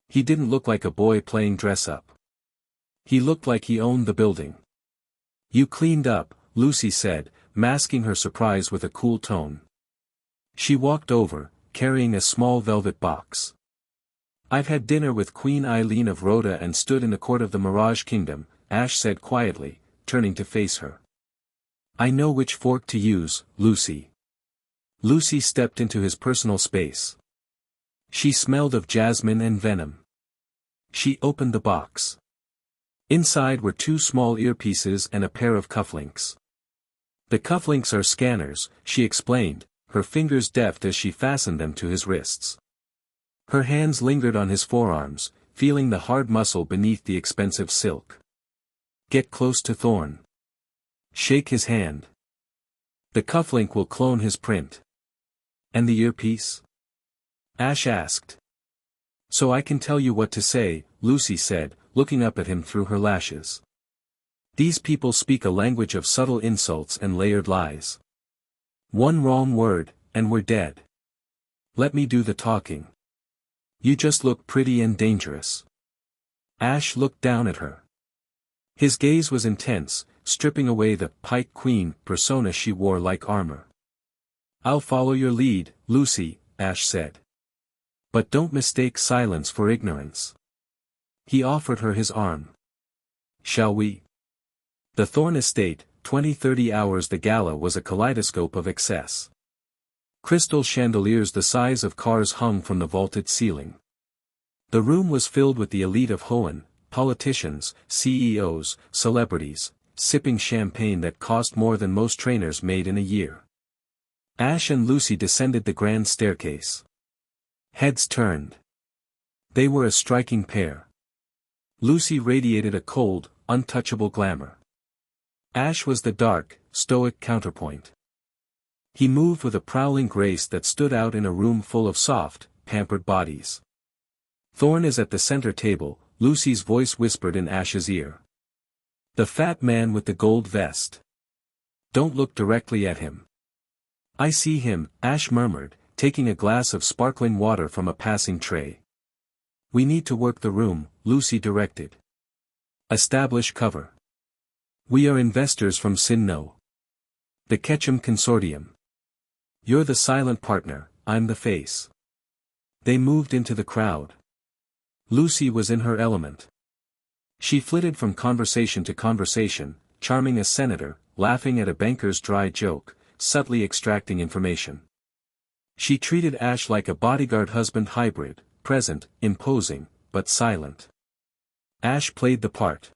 He didn't look like a boy playing dress-up. He looked like he owned the building. You cleaned up, Lucy said, masking her surprise with a cool tone. She walked over, carrying a small velvet box. I've had dinner with Queen Eileen of Rhoda and stood in the court of the Mirage Kingdom, Ash said quietly, turning to face her. I know which fork to use, Lucy. Lucy stepped into his personal space. She smelled of jasmine and venom. She opened the box. Inside were two small earpieces and a pair of cufflinks. The cufflinks are scanners, she explained, her fingers deft as she fastened them to his wrists. Her hands lingered on his forearms, feeling the hard muscle beneath the expensive silk. Get close to Thorne. Shake his hand. The cufflink will clone his print. And the earpiece? Ash asked. So I can tell you what to say, Lucy said, looking up at him through her lashes. These people speak a language of subtle insults and layered lies. One wrong word, and we're dead. Let me do the talking. You just look pretty and dangerous. Ash looked down at her. His gaze was intense, stripping away the Pike Queen persona she wore like armor. I'll follow your lead, Lucy, Ash said. But don't mistake silence for ignorance. He offered her his arm. Shall we? The Thorne estate, 20-30 hours. The gala was a kaleidoscope of excess. Crystal chandeliers the size of cars hung from the vaulted ceiling. The room was filled with the elite of Hoenn, politicians, CEOs, celebrities, sipping champagne that cost more than most trainers made in a year. Ash and Lucy descended the grand staircase. Heads turned. They were a striking pair. Lucy radiated a cold, untouchable glamour. Ash was the dark, stoic counterpoint. He moved with a prowling grace that stood out in a room full of soft, pampered bodies. Thorn is at the center table, Lucy's voice whispered in Ash's ear. The fat man with the gold vest. Don't look directly at him. I see him, Ash murmured, taking a glass of sparkling water from a passing tray. We need to work the room, Lucy directed. Establish cover. We are investors from Sinno. The Ketchum Consortium. You're the silent partner, I'm the face. They moved into the crowd. Lucy was in her element. She flitted from conversation to conversation, charming a senator, laughing at a banker's dry joke, subtly extracting information. She treated Ash like a bodyguard-husband hybrid, present, imposing, but silent. Ash played the part.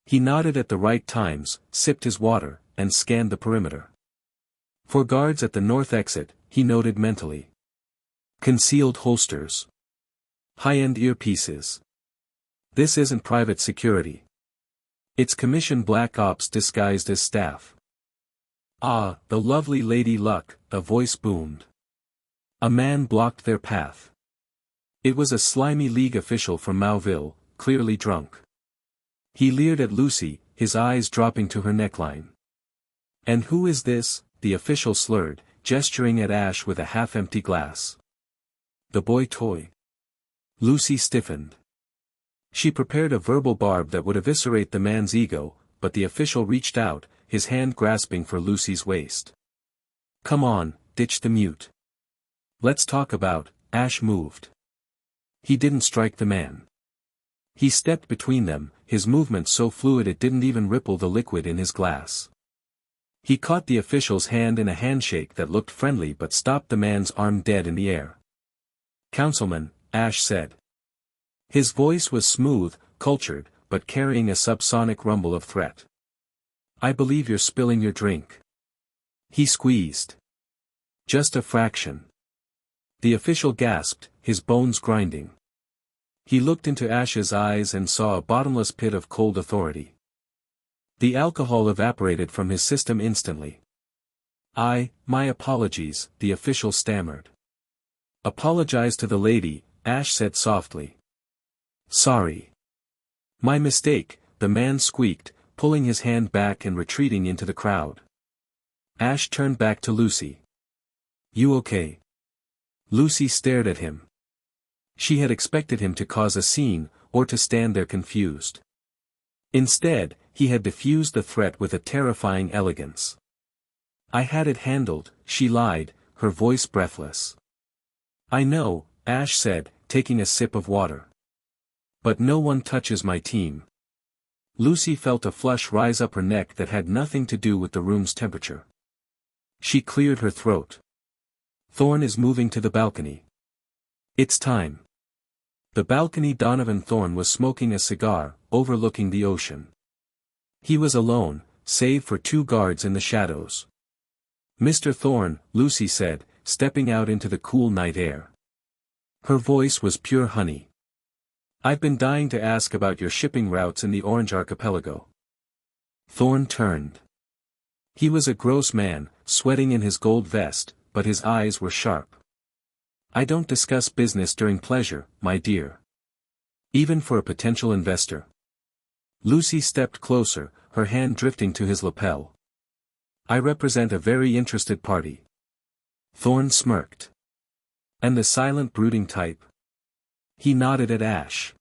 He nodded at the right times, sipped his water, and scanned the perimeter. For guards at the north exit, he noted mentally. Concealed holsters. High-end earpieces. This isn't private security. It's commissioned black ops disguised as staff. Ah, the lovely Lady Luck, a voice boomed. A man blocked their path. It was a slimy league official from Mauville, clearly drunk. He leered at Lucy, his eyes dropping to her neckline. And who is this? The official slurred, gesturing at Ash with a half-empty glass. The boy toy. Lucy stiffened. She prepared a verbal barb that would eviscerate the man's ego, but the official reached out, his hand grasping for Lucy's waist. Come on, ditch the mute. Let's talk about, Ash moved. He didn't strike the man. He stepped between them, his movement so fluid it didn't even ripple the liquid in his glass. He caught the official's hand in a handshake that looked friendly but stopped the man's arm dead in the air. Councilman, Ash said. His voice was smooth, cultured, but carrying a subsonic rumble of threat. I believe you're spilling your drink. He squeezed. Just a fraction. The official gasped, his bones grinding. He looked into Ash's eyes and saw a bottomless pit of cold authority. The alcohol evaporated from his system instantly. My apologies, the official stammered. Apologize to the lady, Ash said softly. Sorry. My mistake, the man squeaked, pulling his hand back and retreating into the crowd. Ash turned back to Lucy. You okay? Lucy stared at him. She had expected him to cause a scene, or to stand there confused. Instead, he had diffused the threat with a terrifying elegance. I had it handled, she lied, her voice breathless. I know, Ash said, taking a sip of water. But no one touches my team. Lucy felt a flush rise up her neck that had nothing to do with the room's temperature. She cleared her throat. Thorn is moving to the balcony. It's time. The balcony. Donovan Thorn was smoking a cigar, overlooking the ocean. He was alone, save for two guards in the shadows. Mr. Thorn, Lucy said, stepping out into the cool night air. Her voice was pure honey. I've been dying to ask about your shipping routes in the Orange Archipelago. Thorn turned. He was a gross man, sweating in his gold vest, but his eyes were sharp. I don't discuss business during pleasure, my dear. Even for a potential investor. Lucy stepped closer, her hand drifting to his lapel. I represent a very interested party. Thorn smirked. And the silent brooding type? He nodded at Ash.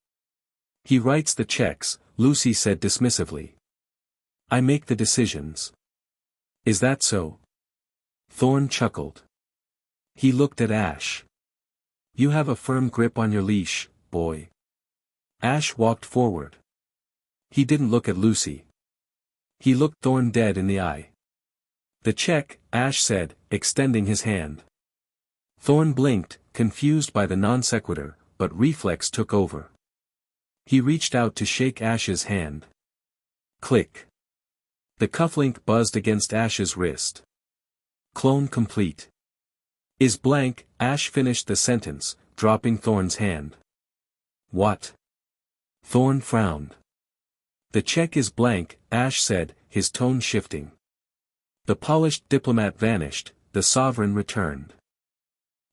He writes the checks, Lucy said dismissively. I make the decisions. Is that so? Thorn chuckled. He looked at Ash. You have a firm grip on your leash, boy. Ash walked forward. He didn't look at Lucy. He looked Thorn dead in the eye. The check, Ash said, extending his hand. Thorn blinked, confused by the non sequitur, but reflex took over. He reached out to shake Ash's hand. Click. The cufflink buzzed against Ash's wrist. Clone complete. Is blank, Ash finished the sentence, dropping Thorn's hand. What? Thorn frowned. The check is blank, Ash said, his tone shifting. The polished diplomat vanished, the sovereign returned.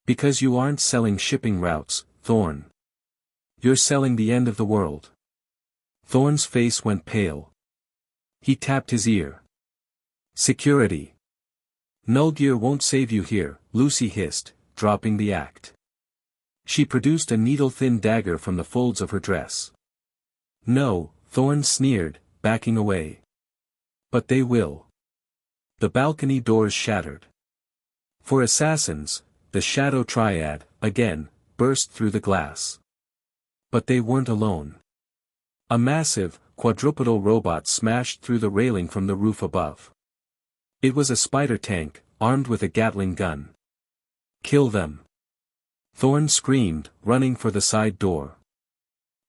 Because you aren't selling shipping routes, Thorn. You're selling the end of the world. Thorn's face went pale. He tapped his ear. Security. Nullgear won't save you here, Lucy hissed, dropping the act. She produced a needle-thin dagger from the folds of her dress. No, Thorn sneered, backing away. But they will. The balcony doors shattered. For assassins, the Shadow Triad, again, burst through the glass. But they weren't alone. A massive, quadrupedal robot smashed through the railing from the roof above. It was a spider tank, armed with a Gatling gun. Kill them. Thorn screamed, running for the side door.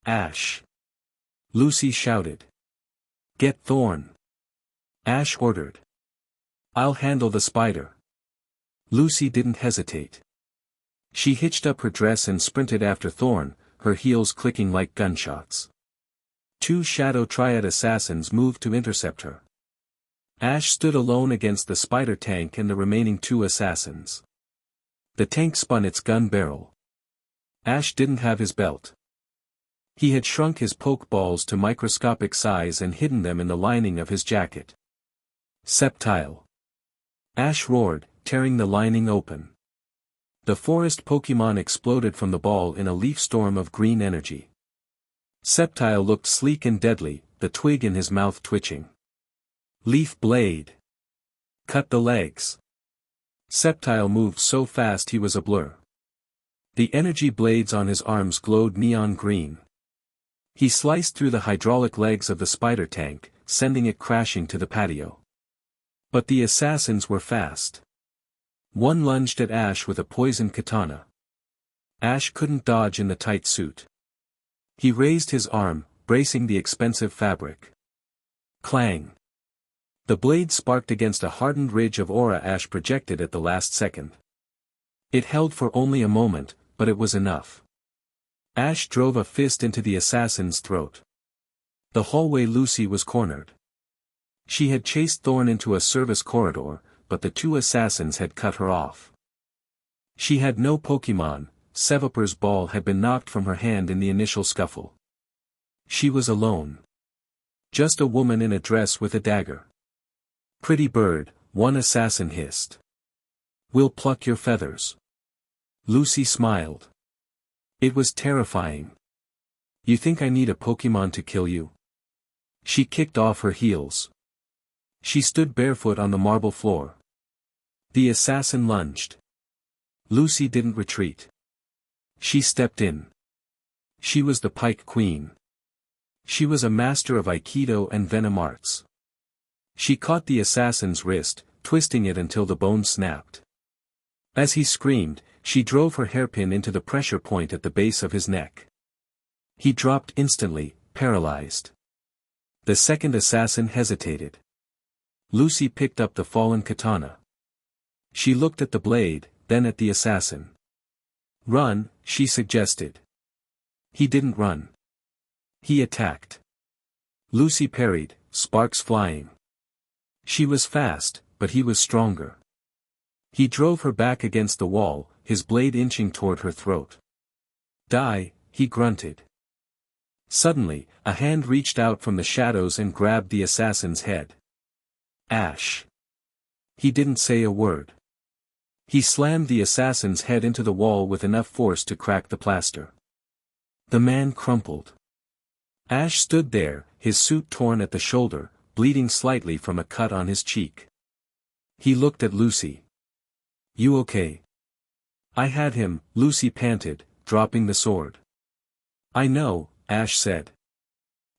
Ash. Lucy shouted. Get Thorn. Ash ordered. I'll handle the spider. Lucy didn't hesitate. She hitched up her dress and sprinted after Thorn, her heels clicking like gunshots. 2 Shadow Triad assassins moved to intercept her. Ash stood alone against the spider tank and the remaining 2 assassins. The tank spun its gun barrel. Ash didn't have his belt. He had shrunk his poke balls to microscopic size and hidden them in the lining of his jacket. Septile. Ash roared, tearing the lining open. The forest Pokémon exploded from the ball in a leaf storm of green energy. Septile looked sleek and deadly, the twig in his mouth twitching. Leaf blade. Cut the legs. Septile moved so fast he was a blur. The energy blades on his arms glowed neon green. He sliced through the hydraulic legs of the spider tank, sending it crashing to the patio. But the assassins were fast. One lunged at Ash with a poisoned katana. Ash couldn't dodge in the tight suit. He raised his arm, bracing the expensive fabric. Clang. The blade sparked against a hardened ridge of aura Ash projected at the last second. It held for only a moment, but it was enough. Ash drove a fist into the assassin's throat. The hallway Lucy was cornered. She had chased Thorn into a service corridor, but the 2 assassins had cut her off. She had no Pokémon, Sevaper's ball had been knocked from her hand in the initial scuffle. She was alone. Just a woman in a dress with a dagger. Pretty bird, one assassin hissed. We'll pluck your feathers. Lucy smiled. It was terrifying. You think I need a Pokémon to kill you? She kicked off her heels. She stood barefoot on the marble floor. The assassin lunged. Lucy didn't retreat. She stepped in. She was the Pike Queen. She was a master of Aikido and Venom arts. She caught the assassin's wrist, twisting it until the bone snapped. As he screamed, she drove her hairpin into the pressure point at the base of his neck. He dropped instantly, paralyzed. The second assassin hesitated. Lucy picked up the fallen katana. She looked at the blade, then at the assassin. Run, she suggested. He didn't run. He attacked. Lucy parried, sparks flying. She was fast, but he was stronger. He drove her back against the wall, his blade inching toward her throat. Die, he grunted. Suddenly, a hand reached out from the shadows and grabbed the assassin's head. Ash. He didn't say a word. He slammed the assassin's head into the wall with enough force to crack the plaster. The man crumpled. Ash stood there, his suit torn at the shoulder, bleeding slightly from a cut on his cheek. He looked at Lucy. You okay? I had him, Lucy panted, dropping the sword. I know, Ash said.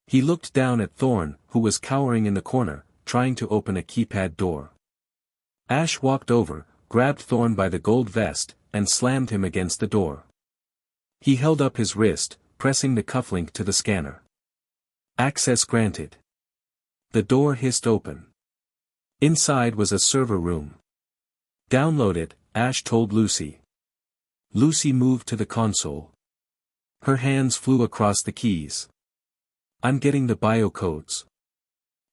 He looked down at Thorn, who was cowering in the corner, trying to open a keypad door. Ash walked over, grabbed Thorn by the gold vest, and slammed him against the door. He held up his wrist, pressing the cufflink to the scanner. Access granted. The door hissed open. Inside was a server room. Download it, Ash told Lucy. Lucy moved to the console. Her hands flew across the keys. I'm getting the biocodes.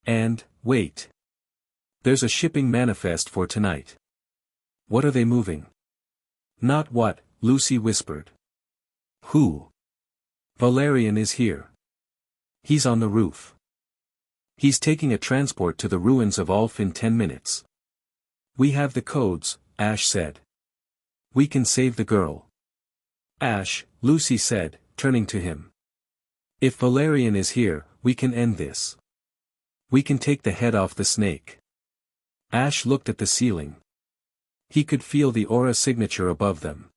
And, wait. There's a shipping manifest for tonight. What are they moving? Not what, Lucy whispered. Who? Valerian is here. He's on the roof. He's taking a transport to the ruins of Ulf in 10 minutes. We have the codes, Ash said. We can save the girl. Ash, Lucy said, turning to him. If Valerian is here, we can end this. We can take the head off the snake. Ash looked at the ceiling. He could feel the aura signature above them.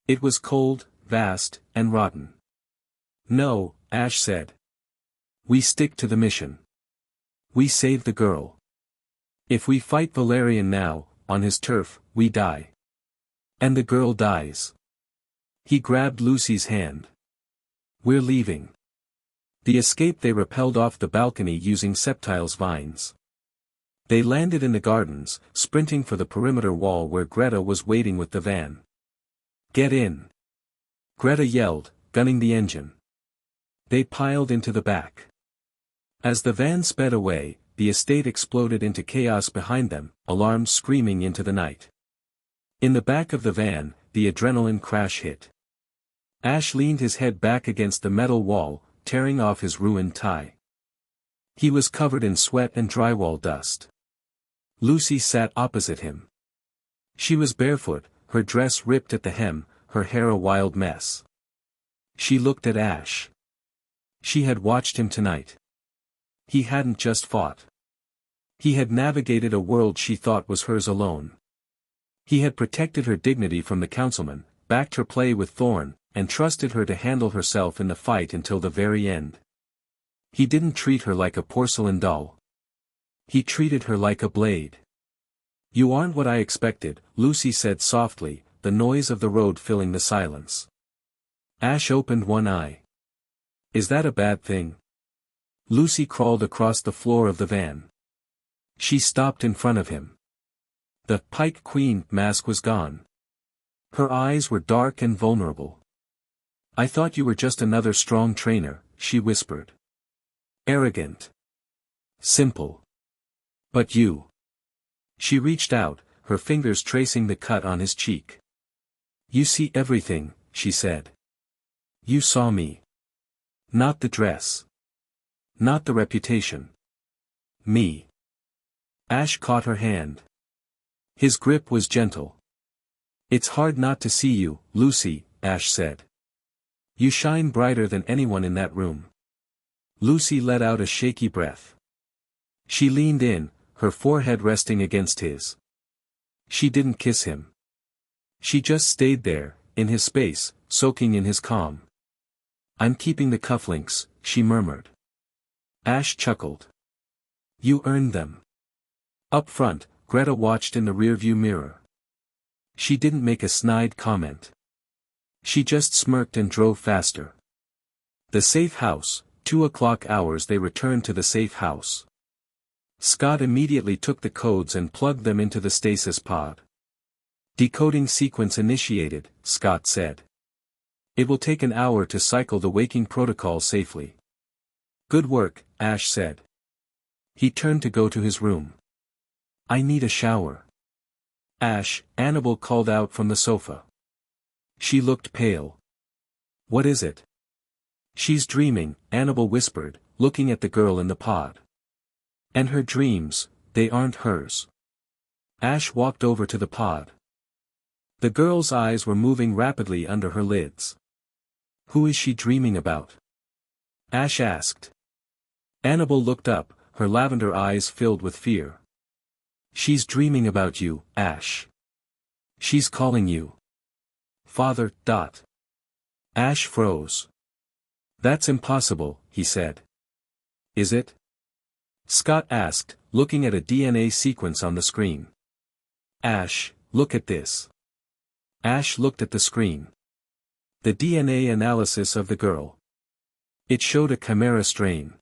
It was cold, vast, and rotten. No, Ash said. We stick to the mission. We save the girl. If we fight Valerian now, on his turf, we die. And the girl dies. He grabbed Lucy's hand. We're leaving. The escape they rappelled off the balcony using Septile's vines. They landed in the gardens, sprinting for the perimeter wall where Greta was waiting with the van. Get in. Greta yelled, gunning the engine. They piled into the back. As the van sped away, the estate exploded into chaos behind them, alarms screaming into the night. In the back of the van, the adrenaline crash hit. Ash leaned his head back against the metal wall, tearing off his ruined tie. He was covered in sweat and drywall dust. Lucy sat opposite him. She was barefoot, her dress ripped at the hem, her hair a wild mess. She looked at Ash. She had watched him tonight. He hadn't just fought. He had navigated a world she thought was hers alone. He had protected her dignity from the councilman, backed her play with Thorn, and trusted her to handle herself in the fight until the very end. He didn't treat her like a porcelain doll. He treated her like a blade. You aren't what I expected, Lucy said softly, the noise of the road filling the silence. Ash opened one eye. Is that a bad thing? Lucy crawled across the floor of the van. She stopped in front of him. The Pike Queen mask was gone. Her eyes were dark and vulnerable. I thought you were just another strong trainer, she whispered. Arrogant. Simple. But you. She reached out, her fingers tracing the cut on his cheek. You see everything, she said. You saw me. Not the dress. Not the reputation. Me. Ash caught her hand. His grip was gentle. It's hard not to see you, Lucy, Ash said. You shine brighter than anyone in that room. Lucy let out a shaky breath. She leaned in, her forehead resting against his. She didn't kiss him. She just stayed there, in his space, soaking in his calm. I'm keeping the cufflinks, she murmured. Ash chuckled. You earned them. Up front, Greta watched in the rearview mirror. She didn't make a snide comment. She just smirked and drove faster. The safe house, 2 o'clock hours they returned to the safe house. Scott immediately took the codes and plugged them into the stasis pod. Decoding sequence initiated, Scott said. It will take an hour to cycle the waking protocol safely. Good work, Ash said. He turned to go to his room. I need a shower. Ash, Anabel called out from the sofa. She looked pale. What is it? She's dreaming, Anabel whispered, looking at the girl in the pod. And her dreams, they aren't hers. Ash walked over to the pod. The girl's eyes were moving rapidly under her lids. Who is she dreaming about? Ash asked. Anabel looked up, her lavender eyes filled with fear. She's dreaming about you, Ash. She's calling you. Father. Ash froze. That's impossible, he said. Is it? Scott asked, looking at a DNA sequence on the screen. Ash, look at this. Ash looked at the screen. The DNA analysis of the girl. It showed a chimera strain.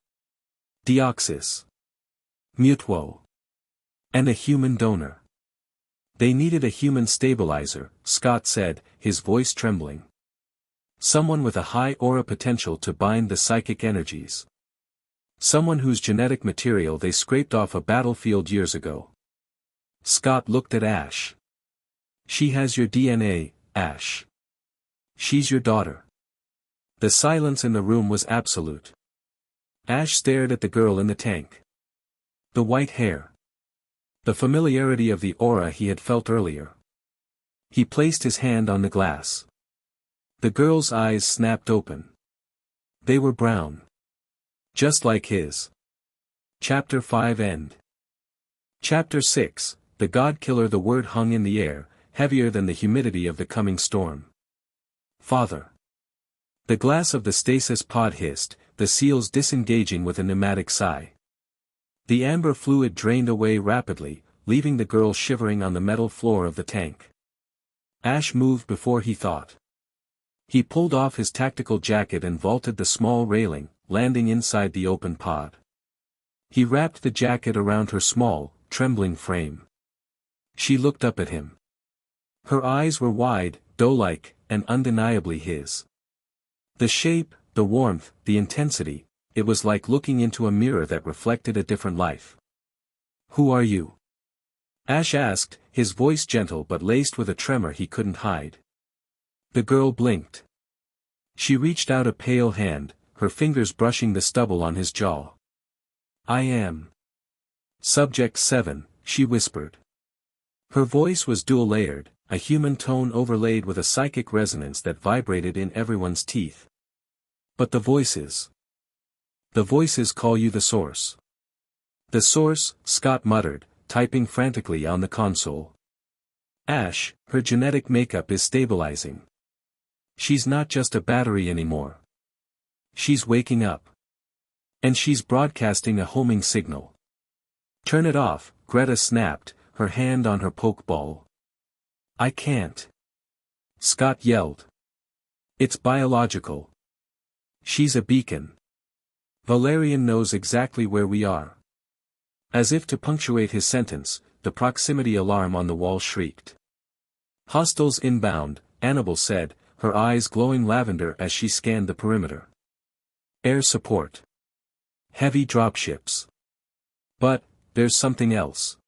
Deoxys. Mutuo. And a human donor. They needed a human stabilizer, Scott said, his voice trembling. Someone with a high aura potential to bind the psychic energies. Someone whose genetic material they scraped off a battlefield years ago. Scott looked at Ash. She has your DNA, Ash. She's your daughter. The silence in the room was absolute. Ash stared at the girl in the tank. The white hair. The familiarity of the aura he had felt earlier. He placed his hand on the glass. The girl's eyes snapped open. They were brown. Just like his. Chapter 5 End. Chapter 6, The God Killer. The word hung in the air, heavier than the humidity of the coming storm. Father. The glass of the stasis pod hissed, the seals disengaging with a pneumatic sigh. The amber fluid drained away rapidly, leaving the girl shivering on the metal floor of the tank. Ash moved before he thought. He pulled off his tactical jacket and vaulted the small railing, landing inside the open pod. He wrapped the jacket around her small, trembling frame. She looked up at him. Her eyes were wide, doe-like, and undeniably his. The shape, the warmth, the intensity, it was like looking into a mirror that reflected a different life. Who are you? Ash asked, his voice gentle but laced with a tremor he couldn't hide. The girl blinked. She reached out a pale hand, her fingers brushing the stubble on his jaw. I am. Subject 7, she whispered. Her voice was dual-layered, a human tone overlaid with a psychic resonance that vibrated in everyone's teeth. But the voices. The voices call you the source. The source, Scott muttered, typing frantically on the console. Ash, her genetic makeup is stabilizing. She's not just a battery anymore. She's waking up. And she's broadcasting a homing signal. Turn it off, Greta snapped, her hand on her pokeball. I can't. Scott yelled. It's biological. She's a beacon. Valerian knows exactly where we are. As if to punctuate his sentence, the proximity alarm on the wall shrieked. Hostiles inbound, Anabel said, her eyes glowing lavender as she scanned the perimeter. Air support. Heavy dropships. But, there's something else.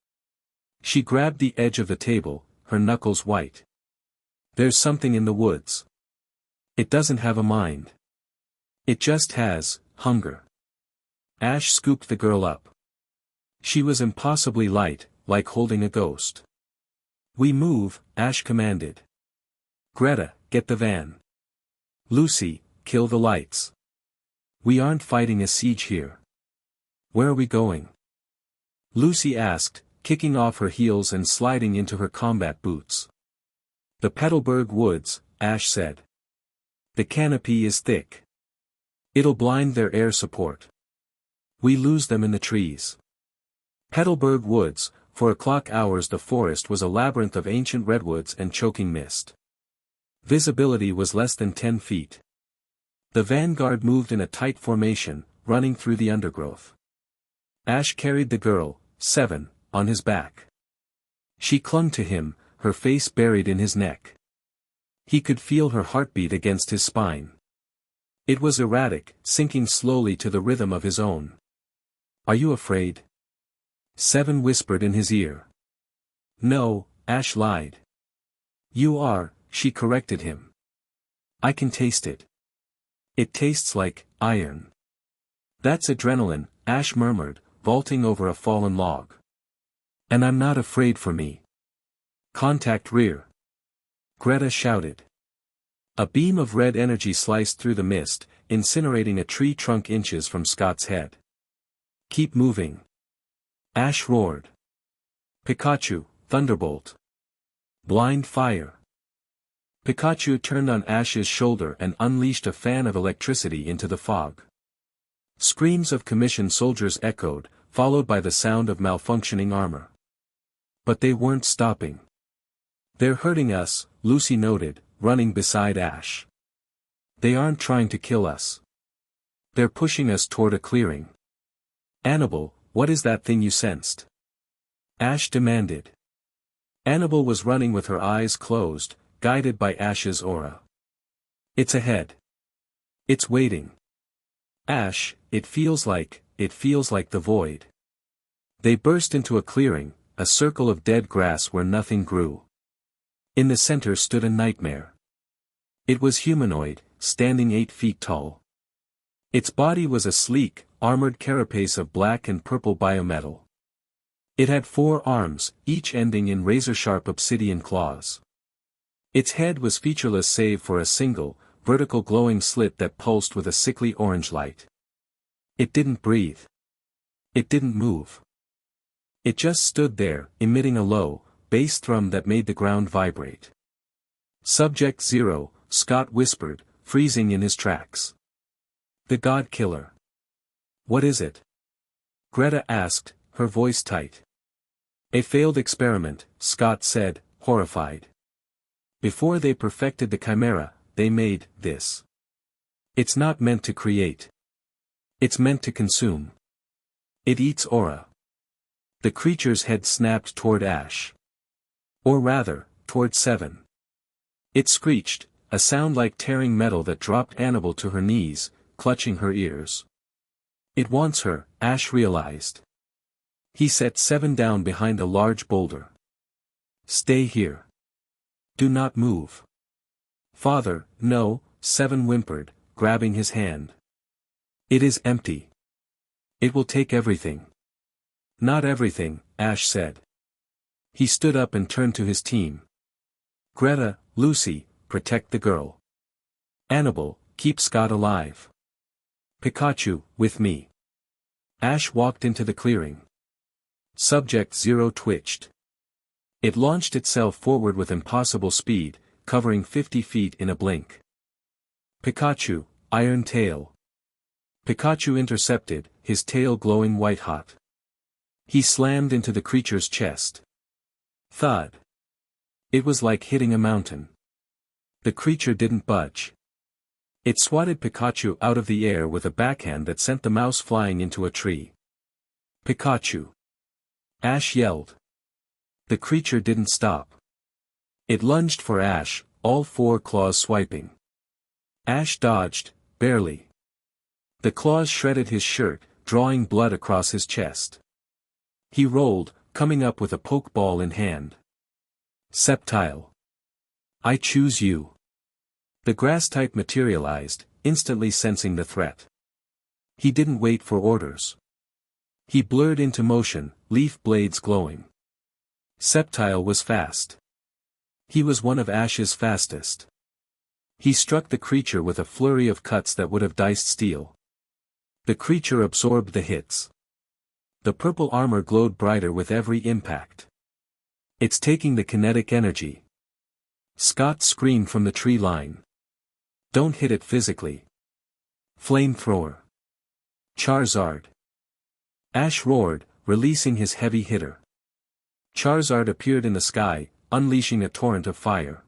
She grabbed the edge of the table, her knuckles white. There's something in the woods. It doesn't have a mind. It just has hunger. Ash scooped the girl up. She was impossibly light, like holding a ghost. We move, Ash commanded. Greta, get the van. Lucy, kill the lights. We aren't fighting a siege here. Where are we going? Lucy asked, kicking off her heels and sliding into her combat boots. The Petalburg Woods, Ash said. The canopy is thick. It'll blind their air support. We lose them in the trees. Petalburg Woods, for o'clock hours the forest was a labyrinth of ancient redwoods and choking mist. Visibility was less than 10 feet. The vanguard moved in a tight formation, running through the undergrowth. Ash carried the girl, 7, on his back. She clung to him, her face buried in his neck. He could feel her heartbeat against his spine. It was erratic, sinking slowly to the rhythm of his own. Are you afraid? 7 whispered in his ear. No, Ash lied. You are, she corrected him. I can taste it. It tastes like iron. That's adrenaline, Ash murmured, vaulting over a fallen log. And I'm not afraid for me. Contact rear. Greta shouted. A beam of red energy sliced through the mist, incinerating a tree trunk inches from Scott's head. Keep moving. Ash roared. Pikachu, Thunderbolt. Blind fire. Pikachu turned on Ash's shoulder and unleashed a fan of electricity into the fog. Screams of commissioned soldiers echoed, followed by the sound of malfunctioning armor. But they weren't stopping. They're hurting us, Lucy noted, running beside Ash. They aren't trying to kill us. They're pushing us toward a clearing. Anabel, what is that thing you sensed? Ash demanded. Anabel was running with her eyes closed, guided by Ash's aura. It's ahead. It's waiting. Ash, it feels like the void. They burst into a clearing, a circle of dead grass where nothing grew. In the center stood a nightmare. It was humanoid, standing 8 feet tall. Its body was a sleek, armored carapace of black and purple biometal. It had 4 arms, each ending in razor-sharp obsidian claws. Its head was featureless save for a single, vertical glowing slit that pulsed with a sickly orange light. It didn't breathe. It didn't move. It just stood there, emitting a low, bass thrum that made the ground vibrate. Subject 0, Scott whispered, freezing in his tracks. The God Killer. What is it? Greta asked, her voice tight. A failed experiment, Scott said, horrified. Before they perfected the chimera, they made this. It's not meant to create. It's meant to consume. It eats aura. The creature's head snapped toward Ash. Or rather, toward 7. It screeched, a sound like tearing metal that dropped Anabel to her knees, clutching her ears. It wants her, Ash realized. He set 7 down behind a large boulder. Stay here. Do not move. Father, no, 7 whimpered, grabbing his hand. It is empty. It will take everything. Not everything, Ash said. He stood up and turned to his team. Greta, Lucy, protect the girl. Anabel, keep Scott alive. Pikachu, with me. Ash walked into the clearing. Subject 0 twitched. It launched itself forward with impossible speed, covering 50 feet in a blink. Pikachu, Iron Tail. Pikachu intercepted, his tail glowing white-hot. He slammed into the creature's chest. Thud. It was like hitting a mountain. The creature didn't budge. It swatted Pikachu out of the air with a backhand that sent the mouse flying into a tree. Pikachu. Ash yelled. The creature didn't stop. It lunged for Ash, all 4 claws swiping. Ash dodged, barely. The claws shredded his shirt, drawing blood across his chest. He rolled, coming up with a pokeball in hand. Sceptile. I choose you. The grass type materialized, instantly sensing the threat. He didn't wait for orders. He blurred into motion, leaf blades glowing. Sceptile was fast. He was one of Ash's fastest. He struck the creature with a flurry of cuts that would have diced steel. The creature absorbed the hits. The purple armor glowed brighter with every impact. It's taking the kinetic energy. Scott screamed from the tree line. Don't hit it physically. Flamethrower. Charizard. Ash roared, releasing his heavy hitter. Charizard appeared in the sky, unleashing a torrent of fire.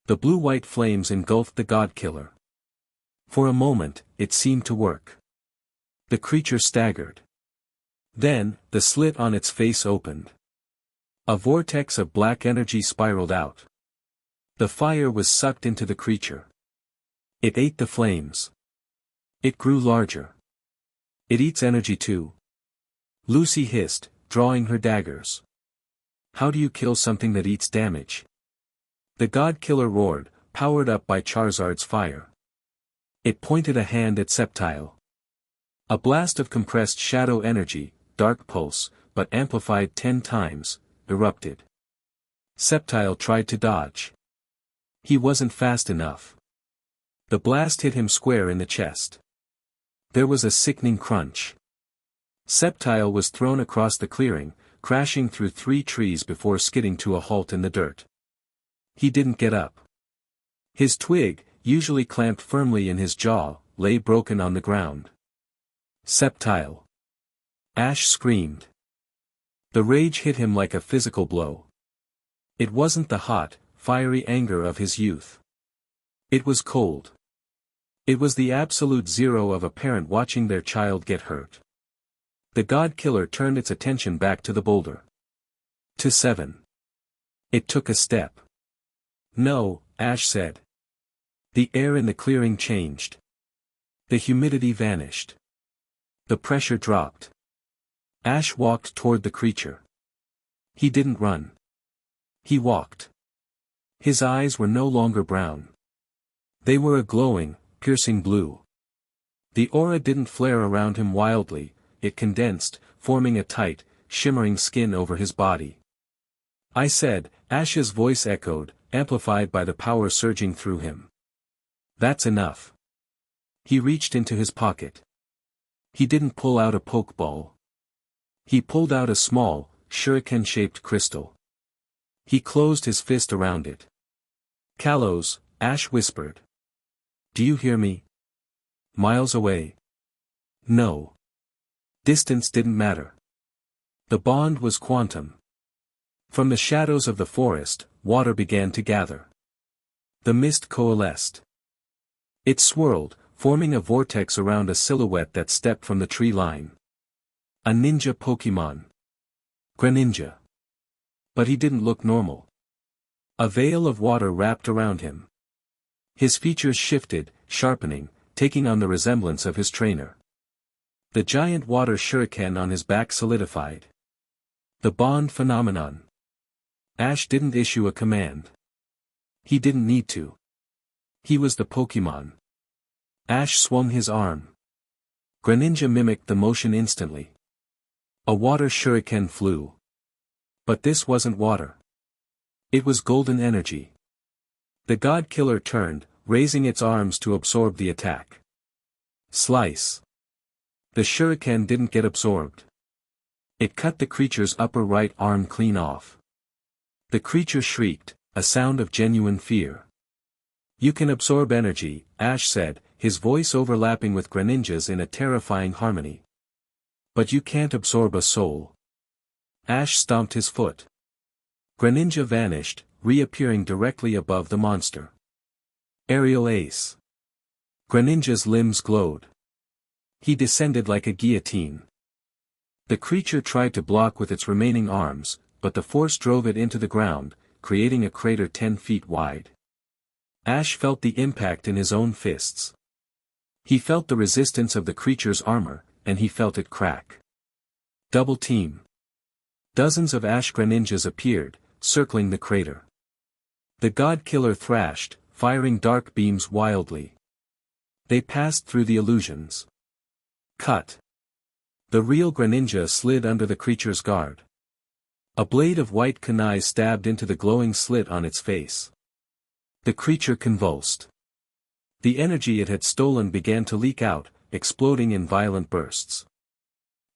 The blue-white flames engulfed the God Killer. For a moment, it seemed to work. The creature staggered. Then, the slit on its face opened. A vortex of black energy spiraled out. The fire was sucked into the creature. It ate the flames. It grew larger. It eats energy too. Lucy hissed, drawing her daggers. How do you kill something that eats damage? The God Killer roared, powered up by Charizard's fire. It pointed a hand at Sceptile. A blast of compressed shadow energy, dark pulse, but amplified 10 times, erupted. Sceptile tried to dodge. He wasn't fast enough. The blast hit him square in the chest. There was a sickening crunch. Sceptile was thrown across the clearing, crashing through 3 trees before skidding to a halt in the dirt. He didn't get up. His twig, usually clamped firmly in his jaw, lay broken on the ground. Sceptile. Ash screamed. The rage hit him like a physical blow. It wasn't the hot, fiery anger of his youth. It was cold. It was the absolute zero of a parent watching their child get hurt. The God Killer turned its attention back to the boulder. To 7. It took a step. No, Ash said. The air in the clearing changed. The humidity vanished. The pressure dropped. Ash walked toward the creature. He didn't run. He walked. His eyes were no longer brown. They were a glowing, piercing blue. The aura didn't flare around him wildly, it condensed, forming a tight, shimmering skin over his body. I said, Ash's voice echoed, amplified by the power surging through him. That's enough. He reached into his pocket. He didn't pull out a pokeball. He pulled out a small, shuriken-shaped crystal. He closed his fist around it. Kalos, Ash whispered. Do you hear me? Miles away. No. Distance didn't matter. The bond was quantum. From the shadows of the forest, water began to gather. The mist coalesced. It swirled, forming a vortex around a silhouette that stepped from the tree line. A ninja Pokemon. Greninja. But he didn't look normal. A veil of water wrapped around him. His features shifted, sharpening, taking on the resemblance of his trainer. The giant water shuriken on his back solidified. The bond phenomenon. Ash didn't issue a command. He didn't need to. He was the Pokemon. Ash swung his arm. Greninja mimicked the motion instantly. A water shuriken flew. But this wasn't water. It was golden energy. The God Killer turned, raising its arms to absorb the attack. Slice. The shuriken didn't get absorbed. It cut the creature's upper right arm clean off. The creature shrieked, a sound of genuine fear. You can absorb energy, Ash said, his voice overlapping with Greninja's in a terrifying harmony. But you can't absorb a soul. Ash stomped his foot. Greninja vanished, reappearing directly above the monster. Aerial ace. Greninja's limbs glowed. He descended like a guillotine. The creature tried to block with its remaining arms, but the force drove it into the ground, creating a crater 10 feet wide. Ash felt the impact in his own fists. He felt the resistance of the creature's armor, and he felt it crack. Double team. Dozens of Ash Greninjas appeared, circling the crater. The God Killer thrashed, firing dark beams wildly. They passed through the illusions. Cut. The real Greninja slid under the creature's guard. A blade of white kunai stabbed into the glowing slit on its face. The creature convulsed. The energy it had stolen began to leak out, exploding in violent bursts.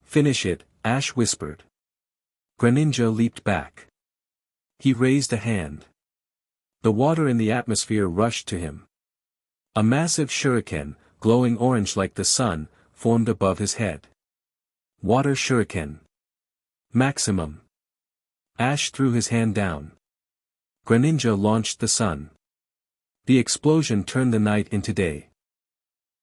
Finish it, Ash whispered. Greninja leaped back. He raised a hand. The water in the atmosphere rushed to him. A massive shuriken, glowing orange like the sun, formed above his head. Water shuriken. Maximum. Ash threw his hand down. Greninja launched the sun. The explosion turned the night into day.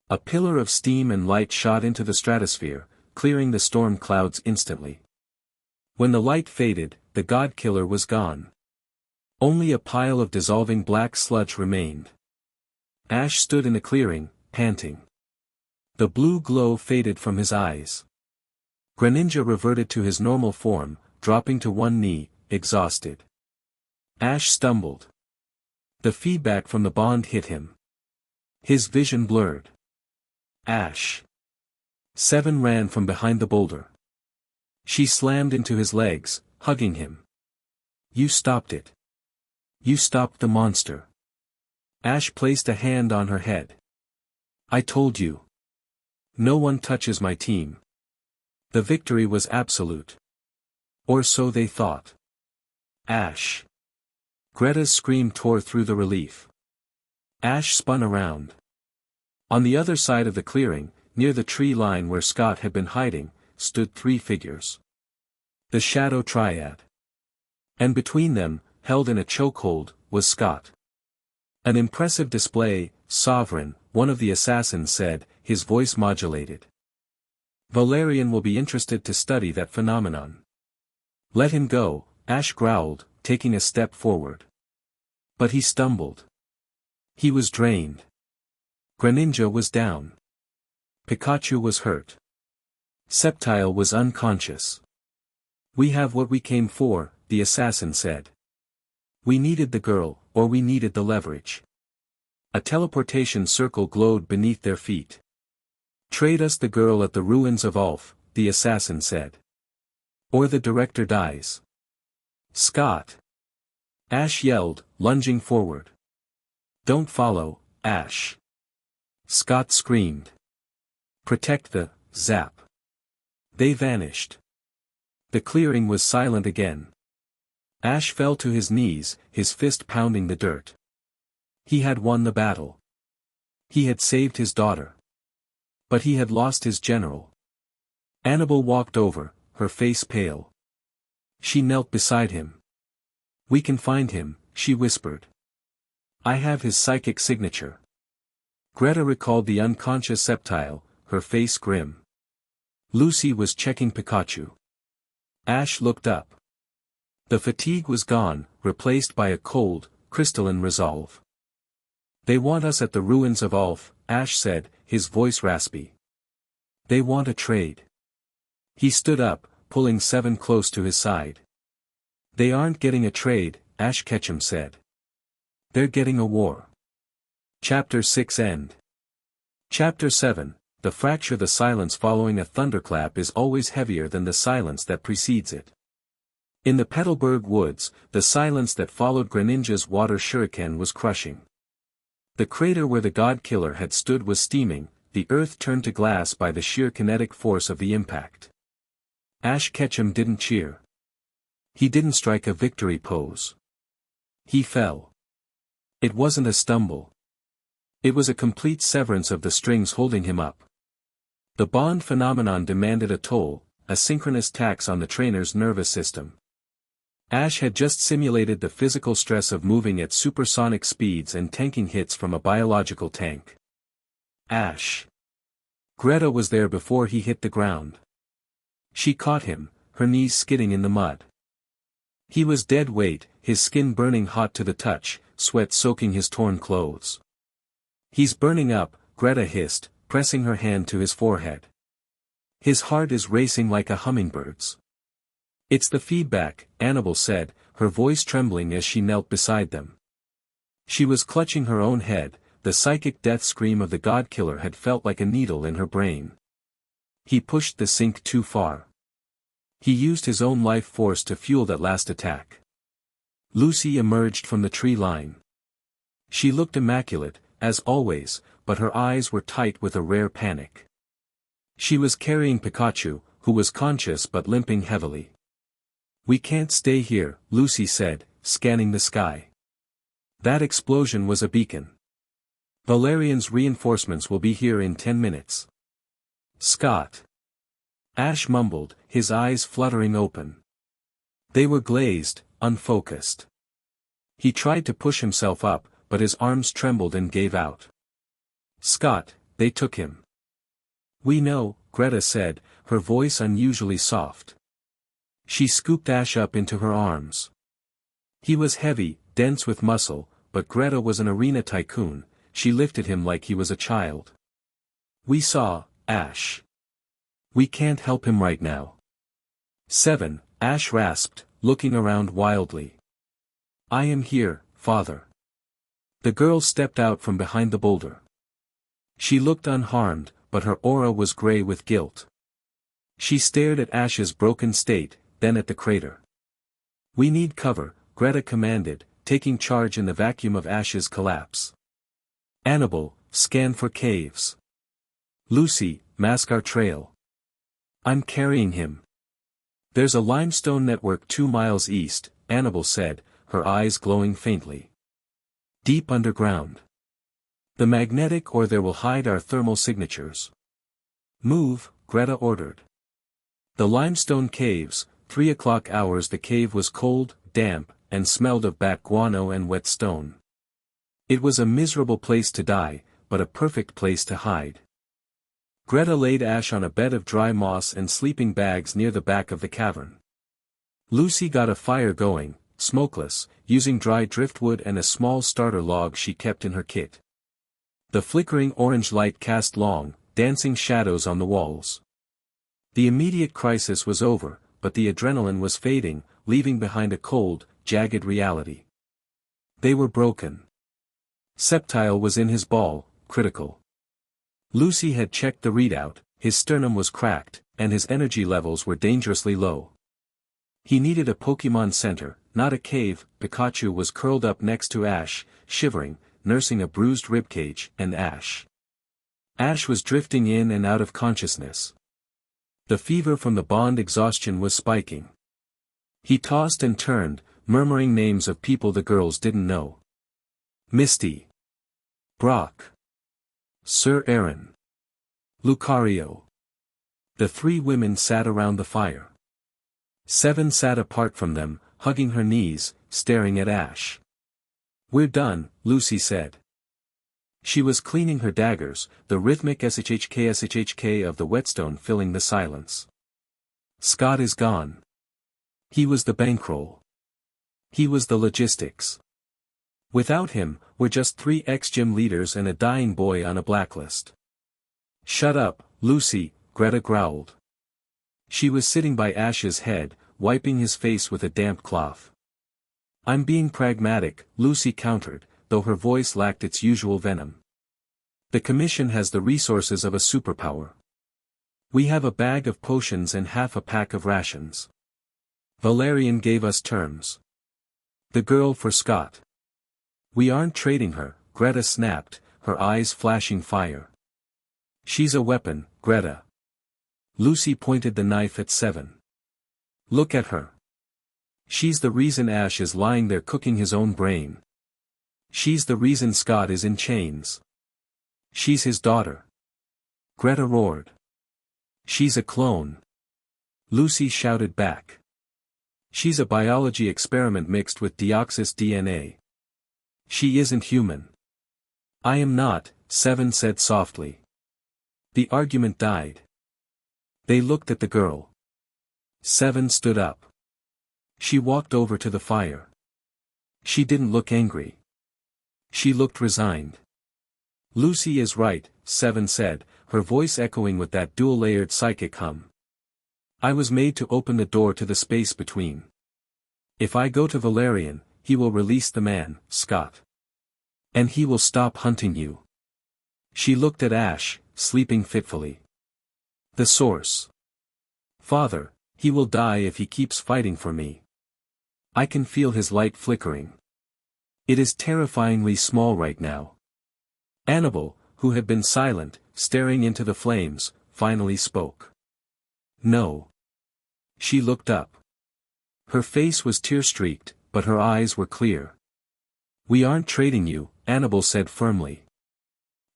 A pillar of steam and light shot into the stratosphere, clearing the storm clouds instantly. When the light faded, the God Killer was gone. Only a pile of dissolving black sludge remained. Ash stood in the clearing, panting. The blue glow faded from his eyes. Greninja reverted to his normal form, dropping to one knee, exhausted. Ash stumbled. The feedback from the bond hit him. His vision blurred. Ash. 7 ran from behind the boulder. She slammed into his legs, hugging him. You stopped it. You stopped the monster. Ash placed a hand on her head. I told you. No one touches my team. The victory was absolute. Or so they thought. Ash. Greta's scream tore through the relief. Ash spun around. On the other side of the clearing, near the tree line where Scott had been hiding, stood 3 figures. The Shadow Triad. And between them, held in a chokehold, was Scott. An impressive display, sovereign, one of the assassins said, his voice modulated. Valerian will be interested to study that phenomenon. Let him go, Ash growled, taking a step forward. But he stumbled. He was drained. Greninja was down. Pikachu was hurt. Sceptile was unconscious. We have what we came for, the assassin said. We needed the girl, or we needed the leverage. A teleportation circle glowed beneath their feet. Trade us the girl at the ruins of Ulf, the assassin said. Or the director dies. Scott! Ash yelled, lunging forward. Don't follow, Ash! Scott screamed. Protect the, zap. They vanished. The clearing was silent again. Ash fell to his knees, his fist pounding the dirt. He had won the battle. He had saved his daughter. But he had lost his general. Anabel walked over, her face pale. She knelt beside him. We can find him, she whispered. I have his psychic signature. Greta recalled the unconscious Sceptile, her face grim. Lucy was checking Pikachu. Ash looked up. The fatigue was gone, replaced by a cold, crystalline resolve. They want us at the ruins of Ulf, Ash said, his voice raspy. They want a trade. He stood up, pulling Seven close to his side. They aren't getting a trade, Ash Ketchum said. They're getting a war. Chapter 6 End. Chapter 7, The fracture. The silence following a thunderclap is always heavier than the silence that precedes it. In the Petalburg woods, the silence that followed Greninja's water shuriken was crushing. The crater where the god killer had stood was steaming, the earth turned to glass by the sheer kinetic force of the impact. Ash Ketchum didn't cheer. He didn't strike a victory pose. He fell. It wasn't a stumble. It was a complete severance of the strings holding him up. The bond phenomenon demanded a toll, a synchronous tax on the trainer's nervous system. Ash had just simulated the physical stress of moving at supersonic speeds and tanking hits from a biological tank. Ash. Greta was there before he hit the ground. She caught him, her knees skidding in the mud. He was dead weight, his skin burning hot to the touch, sweat soaking his torn clothes. He's burning up, Greta hissed, pressing her hand to his forehead. His heart is racing like a hummingbird's. It's the feedback, Anabel said, her voice trembling as she knelt beside them. She was clutching her own head, the psychic death scream of the god killer had felt like a needle in her brain. He pushed the sink too far. He used his own life force to fuel that last attack. Lucy emerged from the tree line. She looked immaculate, as always, but her eyes were tight with a rare panic. She was carrying Pikachu, who was conscious but limping heavily. We can't stay here, Lucy said, scanning the sky. That explosion was a beacon. Valerian's reinforcements will be here in 10 minutes. Scott. Ash mumbled, his eyes fluttering open. They were glazed, unfocused. He tried to push himself up, but his arms trembled and gave out. Scott, they took him. We know, Greta said, her voice unusually soft. She scooped Ash up into her arms. He was heavy, dense with muscle, but Greta was an arena tycoon, she lifted him like he was a child. We saw, Ash. We can't help him right now. 7, Ash rasped, looking around wildly. I am here, father. The girl stepped out from behind the boulder. She looked unharmed, but her aura was gray with guilt. She stared at Ash's broken state, then at the crater. We need cover, Greta commanded, taking charge in the vacuum of Ash's collapse. Anabel, scan for caves. Lucy, mask our trail. I'm carrying him. There's a limestone network 2 miles east, Anabel said, her eyes glowing faintly. Deep underground. The magnetic or there will hide our thermal signatures. Move, Greta ordered. The limestone caves, 3 o'clock hours. The cave was cold, damp, and smelled of bat guano and wet stone. It was a miserable place to die, but a perfect place to hide. Greta laid Ash on a bed of dry moss and sleeping bags near the back of the cavern. Lucy got a fire going, smokeless, using dry driftwood and a small starter log she kept in her kit. The flickering orange light cast long, dancing shadows on the walls. The immediate crisis was over, but the adrenaline was fading, leaving behind a cold, jagged reality. They were broken. Septile was in his ball, critical. Lucy had checked the readout, his sternum was cracked, and his energy levels were dangerously low. He needed a Pokemon Center, not a cave. Pikachu was curled up next to Ash, shivering, nursing a bruised ribcage, and Ash was drifting in and out of consciousness. The fever from the bond exhaustion was spiking. He tossed and turned, murmuring names of people the girls didn't know. Misty. Brock. Sir Aaron. Lucario. The three women sat around the fire. Seven sat apart from them, hugging her knees, staring at Ash. "We're done," Lucy said. She was cleaning her daggers, the rhythmic shhk of the whetstone filling the silence. "Scott is gone. He was the bankroll. He was the logistics. Without him, we're just 3 ex-gym leaders and a dying boy on a blacklist." "Shut up, Lucy," Greta growled. She was sitting by Ash's head, wiping his face with a damp cloth. "I'm being pragmatic," Lucy countered, though her voice lacked its usual venom. "The Commission has the resources of a superpower. We have a bag of potions and half a pack of rations. Valerian gave us terms. The girl for Scott. We aren't trading her," Greta snapped, her eyes flashing fire. "She's a weapon, Greta." Lucy pointed the knife at Seven. "Look at her. She's the reason Ash is lying there cooking his own brain. She's the reason Scott is in chains. She's his daughter." Greta roared. "She's a clone." Lucy shouted back. "She's a biology experiment mixed with Deoxys DNA. She isn't human." "I am not," Seven said softly. The argument died. They looked at the girl. Seven stood up. She walked over to the fire. She didn't look angry. She looked resigned. "Lucy is right," Seven said, her voice echoing with that dual-layered psychic hum. "I was made to open the door to the space between. If I go to Valerian, he will release the man, Scott. And he will stop hunting you." She looked at Ash, sleeping fitfully. "The source. Father, he will die if he keeps fighting for me. I can feel his light flickering. It is terrifyingly small right now." Anabel, who had been silent, staring into the flames, finally spoke. "No." She looked up. Her face was tear-streaked, but her eyes were clear. "We aren't trading you," Anabel said firmly.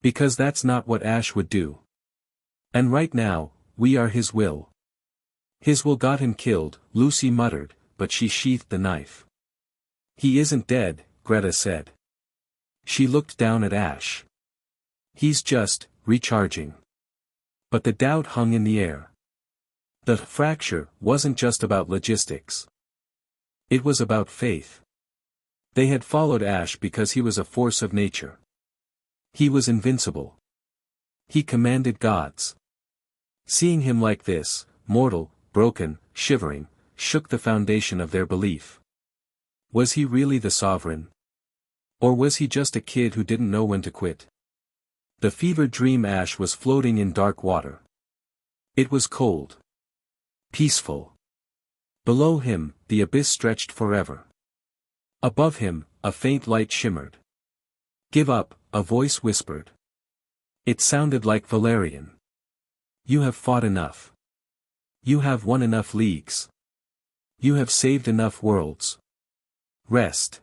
"Because that's not what Ash would do. And right now, we are his will." "His will got him killed," Lucy muttered, but she sheathed the knife. "He isn't dead," Greta said. She looked down at Ash. "He's just recharging." But the doubt hung in the air. The fracture wasn't just about logistics. It was about faith. They had followed Ash because he was a force of nature. He was invincible. He commanded gods. Seeing him like this, mortal, broken, shivering, shook the foundation of their belief. Was he really the sovereign? Or was he just a kid who didn't know when to quit? The fevered dream Ash was floating in dark water. It was cold. Peaceful. Below him, the abyss stretched forever. Above him, a faint light shimmered. "Give up," a voice whispered. It sounded like Valerian. "You have fought enough. You have won enough leagues. You have saved enough worlds. Rest."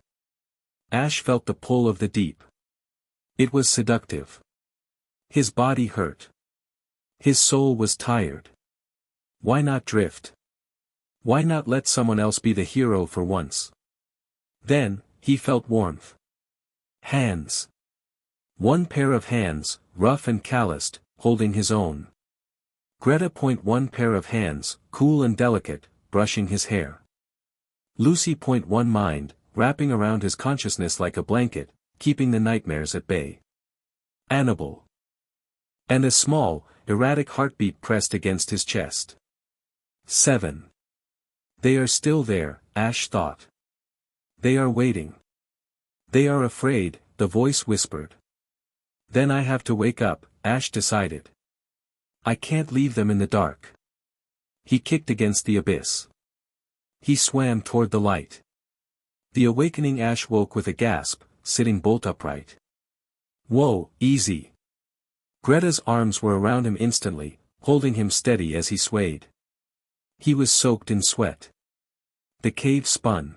Ash felt the pull of the deep. It was seductive. His body hurt. His soul was tired. Why not drift? Why not let someone else be the hero for once? Then, he felt warmth. Hands. One pair of hands, rough and calloused, holding his own. Greta. One pair of hands, cool and delicate, brushing his hair. Lucy. One mind, wrapping around his consciousness like a blanket, keeping the nightmares at bay. Anabel. And a small, erratic heartbeat pressed against his chest. 7. They are still there, Ash thought. They are waiting. They are afraid, the voice whispered. Then I have to wake up, Ash decided. I can't leave them in the dark. He kicked against the abyss. He swam toward the light. The awakening Ash woke with a gasp, sitting bolt upright. Whoa, easy. Greta's arms were around him instantly, holding him steady as he swayed. He was soaked in sweat. The cave spun.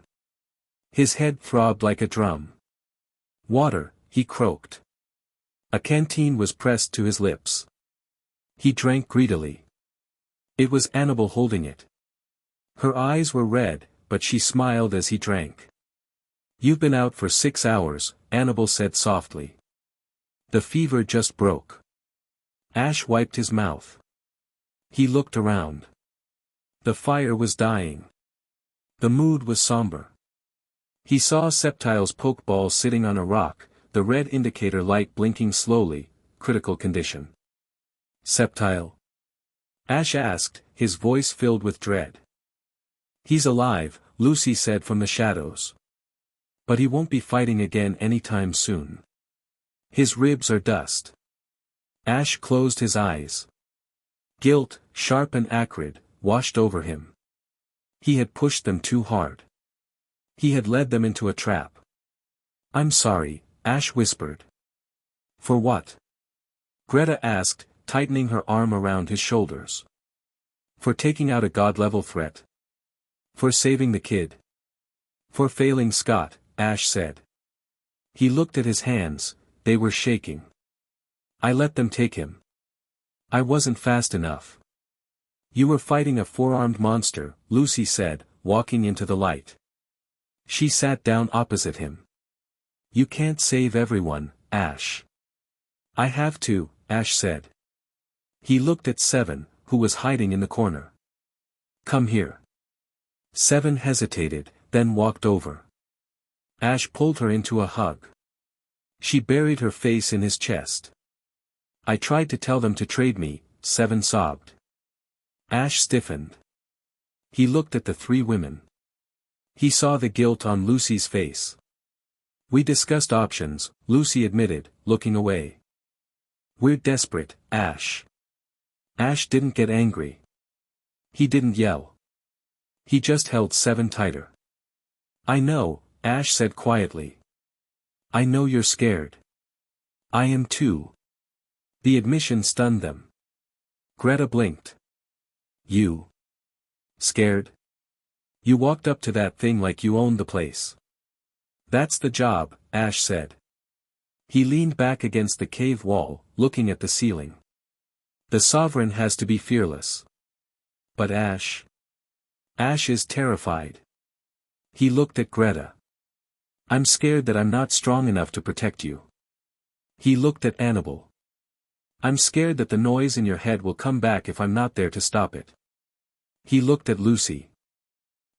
His head throbbed like a drum. Water, he croaked. A canteen was pressed to his lips. He drank greedily. It was Anabel holding it. Her eyes were red, but she smiled as he drank. You've been out for 6 hours, Anabel said softly. The fever just broke. Ash wiped his mouth. He looked around. The fire was dying. The mood was somber. He saw Septile's pokeball sitting on a rock, the red indicator light blinking slowly, critical condition. Septile? Ash asked, his voice filled with dread. He's alive, Lucy said from the shadows. But he won't be fighting again anytime soon. His ribs are dust. Ash closed his eyes. Guilt, sharp and acrid, washed over him. He had pushed them too hard. He had led them into a trap. I'm sorry, Ash whispered. For what? Greta asked, tightening her arm around his shoulders. For taking out a god-level threat. For saving the kid. For failing Scott, Ash said. He looked at his hands, they were shaking. I let them take him. I wasn't fast enough. You were fighting a four-armed monster, Lucy said, walking into the light. She sat down opposite him. You can't save everyone, Ash. I have to, Ash said. He looked at Seven, who was hiding in the corner. Come here. Seven hesitated, then walked over. Ash pulled her into a hug. She buried her face in his chest. I tried to tell them to trade me, Seven sobbed. Ash stiffened. He looked at the three women. He saw the guilt on Lucy's face. We discussed options, Lucy admitted, looking away. We're desperate, Ash. Ash didn't get angry. He didn't yell. He just held Seven tighter. I know, Ash said quietly. I know you're scared. I am too. The admission stunned them. Greta blinked. You? Scared? You walked up to that thing like you owned the place. That's the job, Ash said. He leaned back against the cave wall, looking at the ceiling. The Sovereign has to be fearless. But Ash? Ash is terrified. He looked at Greta. I'm scared that I'm not strong enough to protect you. He looked at Anabel. I'm scared that the noise in your head will come back if I'm not there to stop it. He looked at Lucy.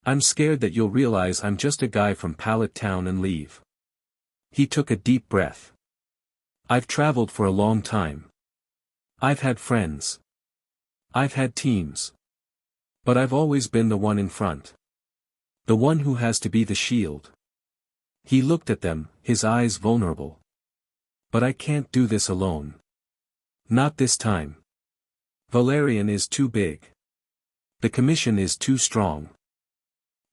I'm scared that you'll realize I'm just a guy from Pallet Town and leave. He took a deep breath. I've traveled for a long time. I've had friends. I've had teams. But I've always been the one in front. The one who has to be the shield. He looked at them, his eyes vulnerable. But I can't do this alone. Not this time. Valerian is too big. The commission is too strong.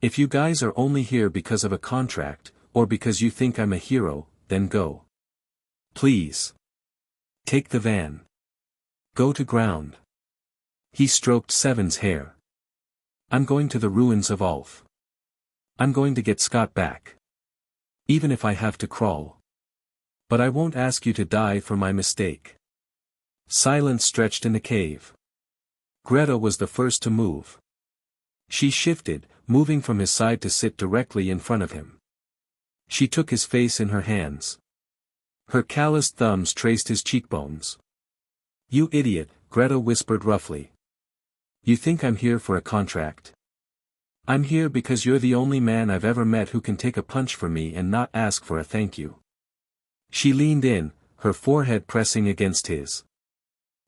If you guys are only here because of a contract, or because you think I'm a hero, then go. Please. Take the van. Go to ground. He stroked Seven's hair. I'm going to the ruins of Ulf. I'm going to get Scott back. Even if I have to crawl. But I won't ask you to die for my mistake. Silence stretched in the cave. Greta was the first to move. She shifted, moving from his side to sit directly in front of him. She took his face in her hands. Her calloused thumbs traced his cheekbones. "You idiot," Greta whispered roughly. "You think I'm here for a contract? I'm here because you're the only man I've ever met who can take a punch for me and not ask for a thank you." She leaned in, her forehead pressing against his.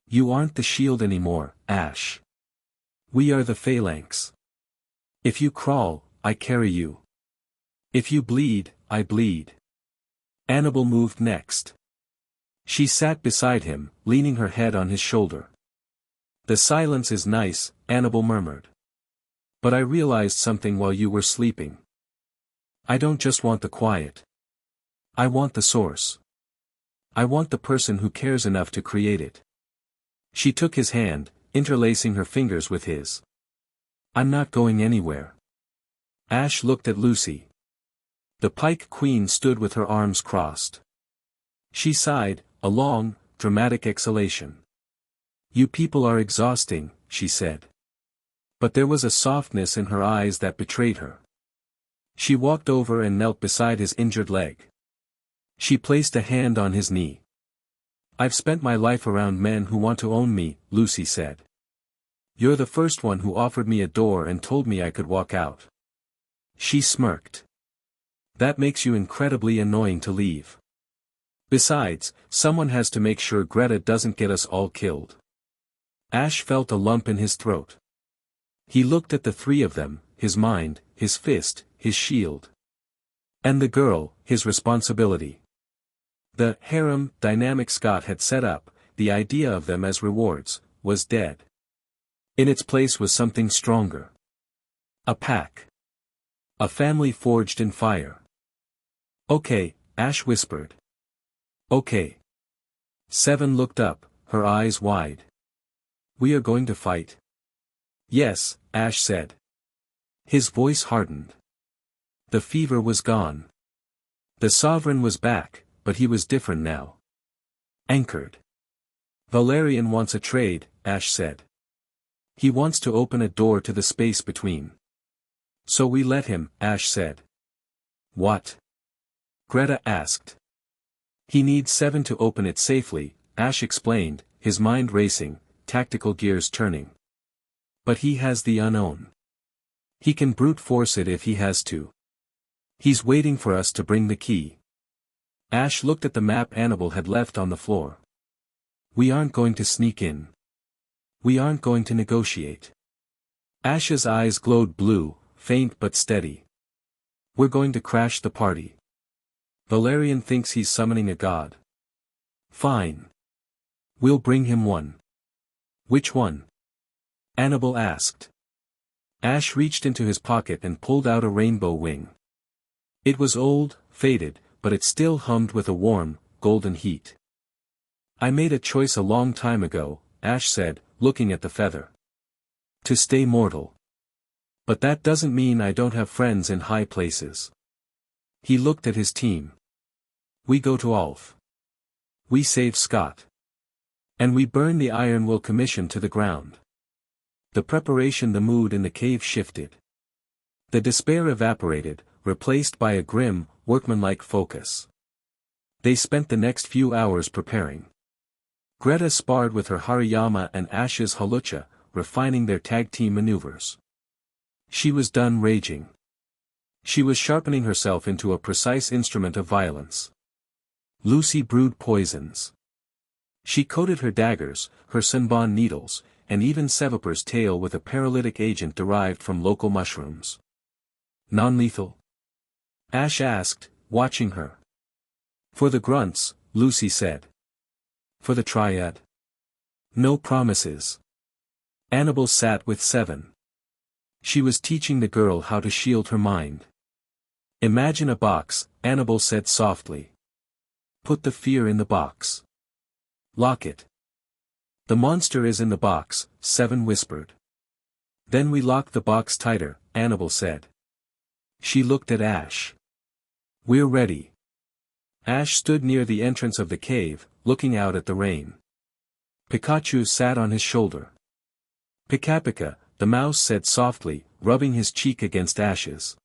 "You aren't the shield anymore, Ash. We are the phalanx. If you crawl, I carry you. If you bleed, I bleed." Anabel moved next. She sat beside him, leaning her head on his shoulder. "The silence is nice," Anabel murmured. "But I realized something while you were sleeping. I don't just want the quiet. I want the source. I want the person who cares enough to create it." She took his hand, interlacing her fingers with his. "I'm not going anywhere." Ash looked at Lucy. The Pike Queen stood with her arms crossed. She sighed, a long, dramatic exhalation. "You people are exhausting," she said. But there was a softness in her eyes that betrayed her. She walked over and knelt beside his injured leg. She placed a hand on his knee. "I've spent my life around men who want to own me," Lucy said. "You're the first one who offered me a door and told me I could walk out." She smirked. "That makes you incredibly annoying to leave. Besides, someone has to make sure Greta doesn't get us all killed." Ash felt a lump in his throat. He looked at the three of them, his mind, his fist, his shield. And the girl, his responsibility. The harem dynamic Scott had set up, the idea of them as rewards, was dead. In its place was something stronger. A pack. A family forged in fire. "Okay," Ash whispered. "Okay." Seven looked up, her eyes wide. "We are going to fight?" "Yes," Ash said. His voice hardened. The fever was gone. The Sovereign was back, but he was different now. Anchored. "Valerian wants a trade," Ash said. "He wants to open a door to the space between." "So we let him," Ash said. "What?" Greta asked. "He needs 7 to open it safely," Ash explained, his mind racing, tactical gears turning. "But he has the unknown. He can brute force it if he has to. He's waiting for us to bring the key." Ash looked at the map Anabel had left on the floor. "We aren't going to sneak in. We aren't going to negotiate." Ash's eyes glowed blue, faint but steady. "We're going to crash the party. Valerian thinks he's summoning a god. Fine. We'll bring him one." "Which one?" Anabel asked. Ash reached into his pocket and pulled out a rainbow wing. It was old, faded, but it still hummed with a warm, golden heat. "I made a choice a long time ago," Ash said, looking at the feather. "To stay mortal. But that doesn't mean I don't have friends in high places." He looked at his team. "We go to Ulf. We save Scott. And we burn the Iron Will Commission to the ground." The mood in the cave shifted. The despair evaporated, replaced by a grim, workmanlike focus. They spent the next few hours preparing. Greta sparred with her Hariyama and Ash's Halucha, refining their tag team maneuvers. She was done raging. She was sharpening herself into a precise instrument of violence. Lucy brewed poisons. She coated her daggers, her Senbon needles, and even Sevaper's tail with a paralytic agent derived from local mushrooms. "Non-lethal?" Ash asked, watching her. "For the grunts," Lucy said. "For the triad?" "No promises." Anabel sat with Seven. She was teaching the girl how to shield her mind. "Imagine a box," Anabel said softly. "Put the fear in the box. Lock it." "The monster is in the box," Seven whispered. "Then we lock the box tighter," Anabel said. She looked at Ash. "We're ready." Ash stood near the entrance of the cave, looking out at the rain. Pikachu sat on his shoulder. "Pika-pika," the mouse said softly, rubbing his cheek against Ash's.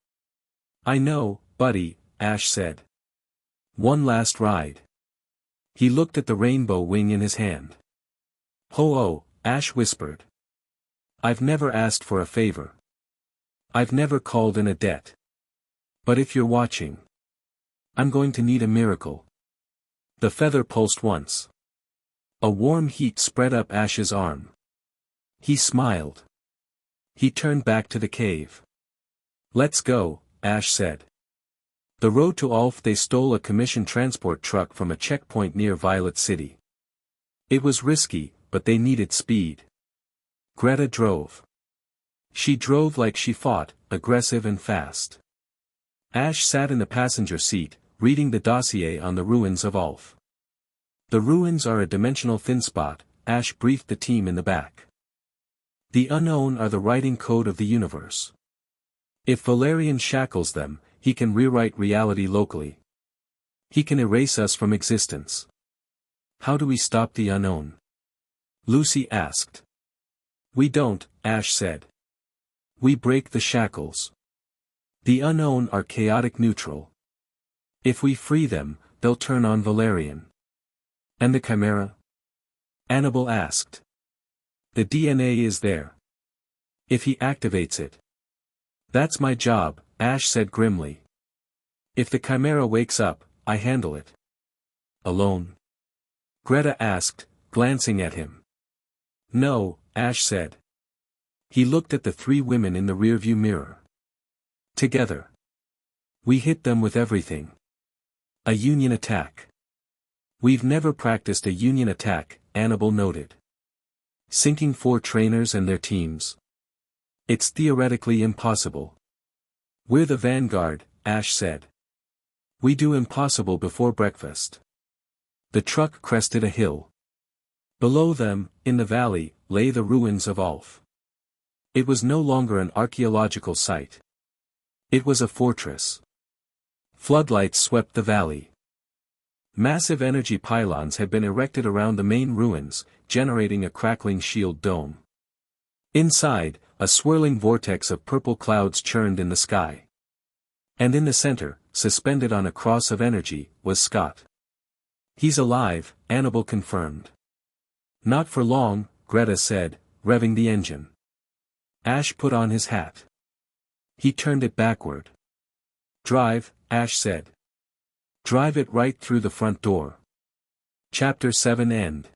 "I know, buddy," Ash said. "One last ride. He looked at the rainbow wing in his hand. "Ho-oh," Ash whispered. "I've never asked for a favor. I've never called in a debt. But if you're watching, I'm going to need a miracle." The feather pulsed once. A warm heat spread up Ash's arm. He smiled. He turned back to the cave. "Let's go," Ash said. The road to Ulf. They stole a commissioned transport truck from a checkpoint near Violet City. It was risky, but they needed speed. Greta drove. She drove like she fought, aggressive and fast. Ash sat in the passenger seat, reading the dossier on the ruins of Ulf. "The ruins are a dimensional thin spot," Ash briefed the team in the back. "The unknown are the writing code of the universe. If Valerian shackles them, he can rewrite reality locally. He can erase us from existence." "How do we stop the unknown?" Lucy asked. "We don't," Ash said. "We break the shackles. The unknown are chaotic neutral. If we free them, they'll turn on Valerian." "And the Chimera?" Anabel asked. "The DNA is there. If he activates it." "That's my job," Ash said grimly. "If the Chimera wakes up, I handle it." "Alone?" Greta asked, glancing at him. "No," Ash said. He looked at the three women in the rearview mirror. "Together. We hit them with everything. A union attack." "We've never practiced a union attack," Anabel noted. "Sinking 4 trainers and their teams. It's theoretically impossible." "We're the vanguard," Ash said. "We do impossible before breakfast." The truck crested a hill. Below them, in the valley, lay the ruins of Ulf. It was no longer an archaeological site. It was a fortress. Floodlights swept the valley. Massive energy pylons had been erected around the main ruins, generating a crackling shield dome. Inside, a swirling vortex of purple clouds churned in the sky. And in the center, suspended on a cross of energy, was Scott. "He's alive," Anabel confirmed. "Not for long," Greta said, revving the engine. Ash put on his hat. He turned it backward. "Drive," Ash said. "Drive it right through the front door." Chapter 7 End.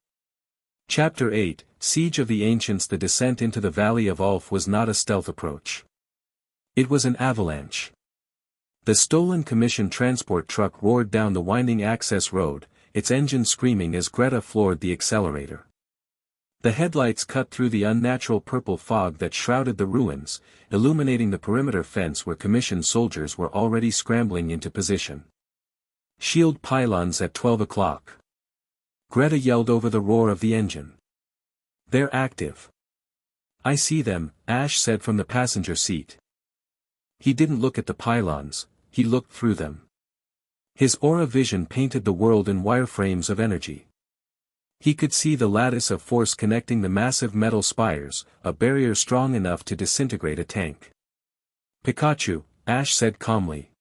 Chapter 8, Siege of the Ancients. The descent into the Valley of Ulf was not a stealth approach. It was an avalanche. The stolen commissioned transport truck roared down the winding access road, its engine screaming as Greta floored the accelerator. The headlights cut through the unnatural purple fog that shrouded the ruins, illuminating the perimeter fence where commissioned soldiers were already scrambling into position. "Shield pylons at 12 o'clock. Greta yelled over the roar of the engine. "They're active." "I see them," Ash said from the passenger seat. He didn't look at the pylons, he looked through them. His aura vision painted the world in wireframes of energy. He could see the lattice of force connecting the massive metal spires, a barrier strong enough to disintegrate a tank. "Pikachu," Ash said calmly.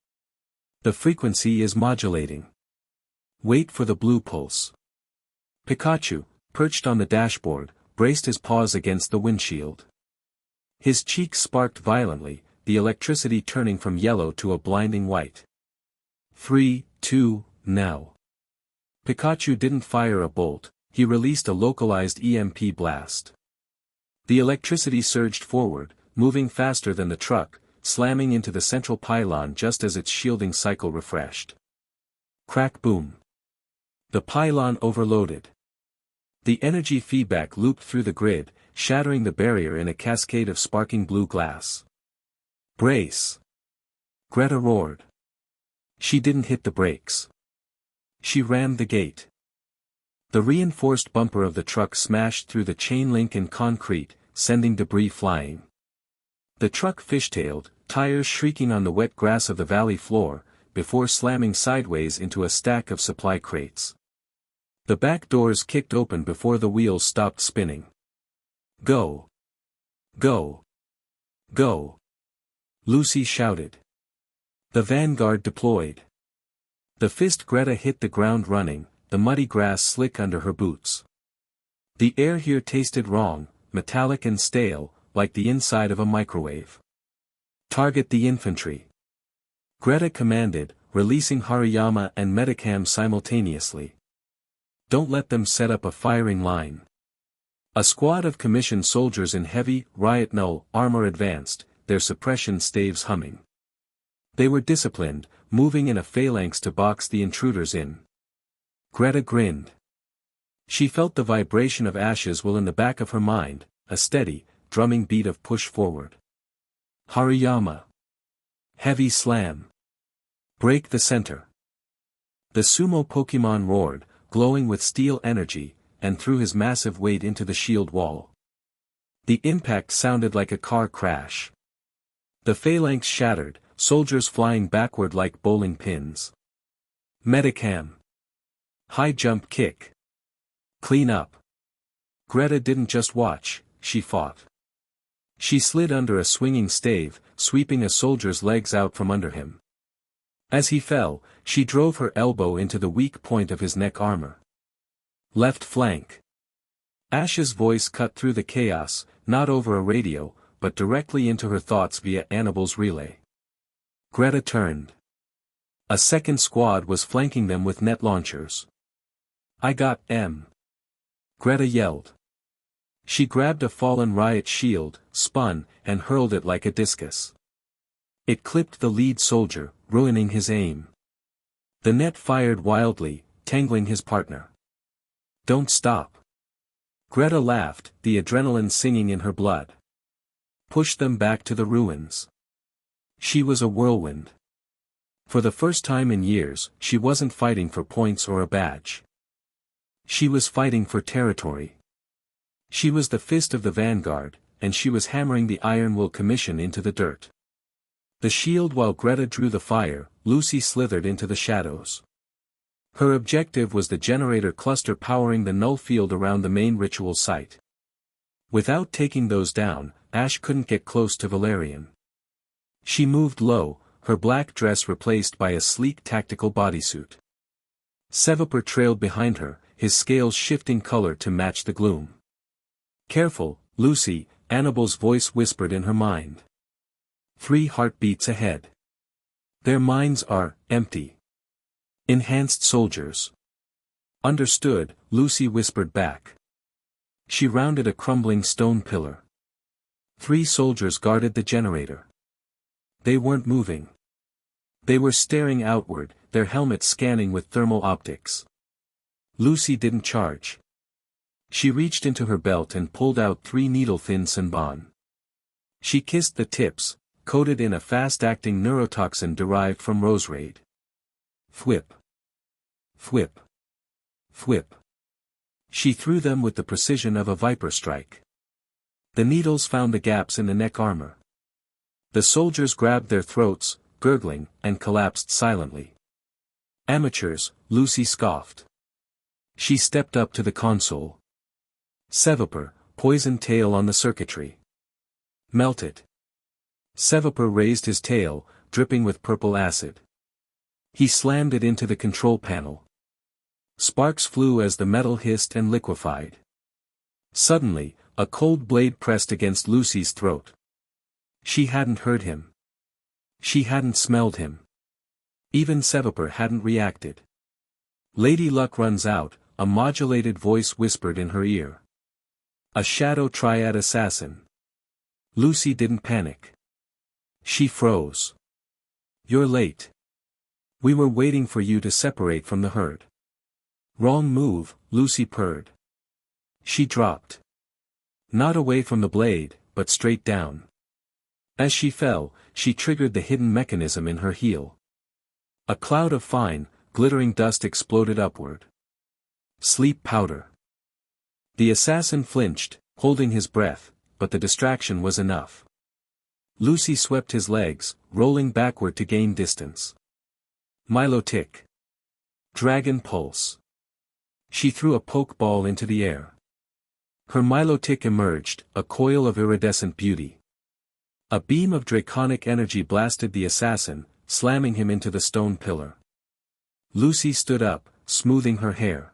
"The frequency is modulating. Wait for the blue pulse." Pikachu, perched on the dashboard, braced his paws against the windshield. His cheeks sparked violently, the electricity turning from yellow to a blinding white. 3, 2, now. Pikachu didn't fire a bolt, he released a localized EMP blast. The electricity surged forward, moving faster than the truck, slamming into the central pylon just as its shielding cycle refreshed. Crack boom. The pylon overloaded. The energy feedback looped through the grid, shattering the barrier in a cascade of sparking blue glass. "Brace!" Greta roared. She didn't hit the brakes. She rammed the gate. The reinforced bumper of the truck smashed through the chain link and concrete, sending debris flying. The truck fishtailed, tires shrieking on the wet grass of the valley floor, before slamming sideways into a stack of supply crates. The back doors kicked open before the wheels stopped spinning. "Go! Go! Go!" Lucy shouted. The vanguard deployed. The fist Greta hit the ground running, the muddy grass slick under her boots. The air here tasted wrong, metallic and stale, like the inside of a microwave. Target the infantry. Greta commanded, releasing Hariyama and Medicam simultaneously. Don't let them set up a firing line. A squad of commissioned soldiers in heavy, riot null armor advanced, their suppression staves humming. They were disciplined, moving in a phalanx to box the intruders in. Greta grinned. She felt the vibration of ashes will in the back of her mind, a steady, drumming beat of push forward. Hariyama. Heavy slam. Break the center. The sumo Pokemon roared, glowing with steel energy, and threw his massive weight into the shield wall. The impact sounded like a car crash. The phalanx shattered, soldiers flying backward like bowling pins. Medicam. High jump kick. Clean up. Greta didn't just watch, she fought. She slid under a swinging stave, sweeping a soldier's legs out from under him. As he fell, she drove her elbow into the weak point of his neck armor. Left flank. Ash's voice cut through the chaos, not over a radio, but directly into her thoughts via Anabel's relay. Greta turned. A second squad was flanking them with net launchers. I got M. Greta yelled. She grabbed a fallen riot shield, spun, and hurled it like a discus. It clipped the lead soldier, ruining his aim. The net fired wildly, tangling his partner. Don't stop. Greta laughed, the adrenaline singing in her blood. Push them back to the ruins. She was a whirlwind. For the first time in years, she wasn't fighting for points or a badge. She was fighting for territory. She was the fist of the vanguard, and she was hammering the Iron Will Commission into the dirt. The shield while Greta drew the fire, Lucy slithered into the shadows. Her objective was the generator cluster powering the null field around the main ritual site. Without taking those down, Ash couldn't get close to Valerian. She moved low, her black dress replaced by a sleek tactical bodysuit. Sevapur trailed behind her, his scales shifting color to match the gloom. Careful, Lucy, Anabel's voice whispered in her mind. 3 heartbeats ahead. Their minds are empty. Enhanced soldiers. Understood, Lucy whispered back. She rounded a crumbling stone pillar. 3 soldiers guarded the generator. They weren't moving. They were staring outward, their helmets scanning with thermal optics. Lucy didn't charge. She reached into her belt and pulled out 3 needle-thin Senbon. She kissed the tips, coated in a fast-acting neurotoxin derived from roserade. Thwip. Thwip. Thwip. She threw them with the precision of a viper strike. The needles found the gaps in the neck armor. The soldiers grabbed their throats, gurgling, and collapsed silently. Amateurs, Lucy scoffed. She stepped up to the console. Sevapur, poison tail on the circuitry. Melt it. Sevapur raised his tail, dripping with purple acid. He slammed it into the control panel. Sparks flew as the metal hissed and liquefied. Suddenly, a cold blade pressed against Lucy's throat. She hadn't heard him. She hadn't smelled him. Even Sevapur hadn't reacted. Lady Luck runs out, a modulated voice whispered in her ear. A shadow triad assassin. Lucy didn't panic. She froze. You're late. We were waiting for you to separate from the herd. Wrong move, Lucy purred. She dropped. Not away from the blade, but straight down. As she fell, she triggered the hidden mechanism in her heel. A cloud of fine, glittering dust exploded upward. Sleep powder. The assassin flinched, holding his breath, but the distraction was enough. Lucy swept his legs, rolling backward to gain distance. Milotic. Dragon pulse. She threw a poke ball into the air. Her Milotic emerged, a coil of iridescent beauty. A beam of draconic energy blasted the assassin, slamming him into the stone pillar. Lucy stood up, smoothing her hair.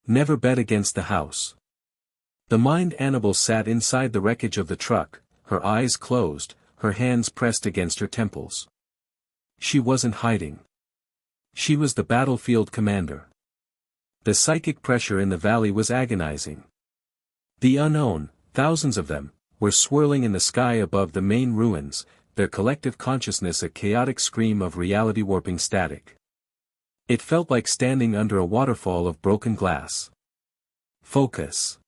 Never bet against the house. The mind Anabel sat inside the wreckage of the truck, her eyes closed, her hands pressed against her temples. She wasn't hiding. She was the battlefield commander. The psychic pressure in the valley was agonizing. The unknown, thousands of them, were swirling in the sky above the main ruins, their collective consciousness a chaotic scream of reality-warping static. It felt like standing under a waterfall of broken glass. Focus.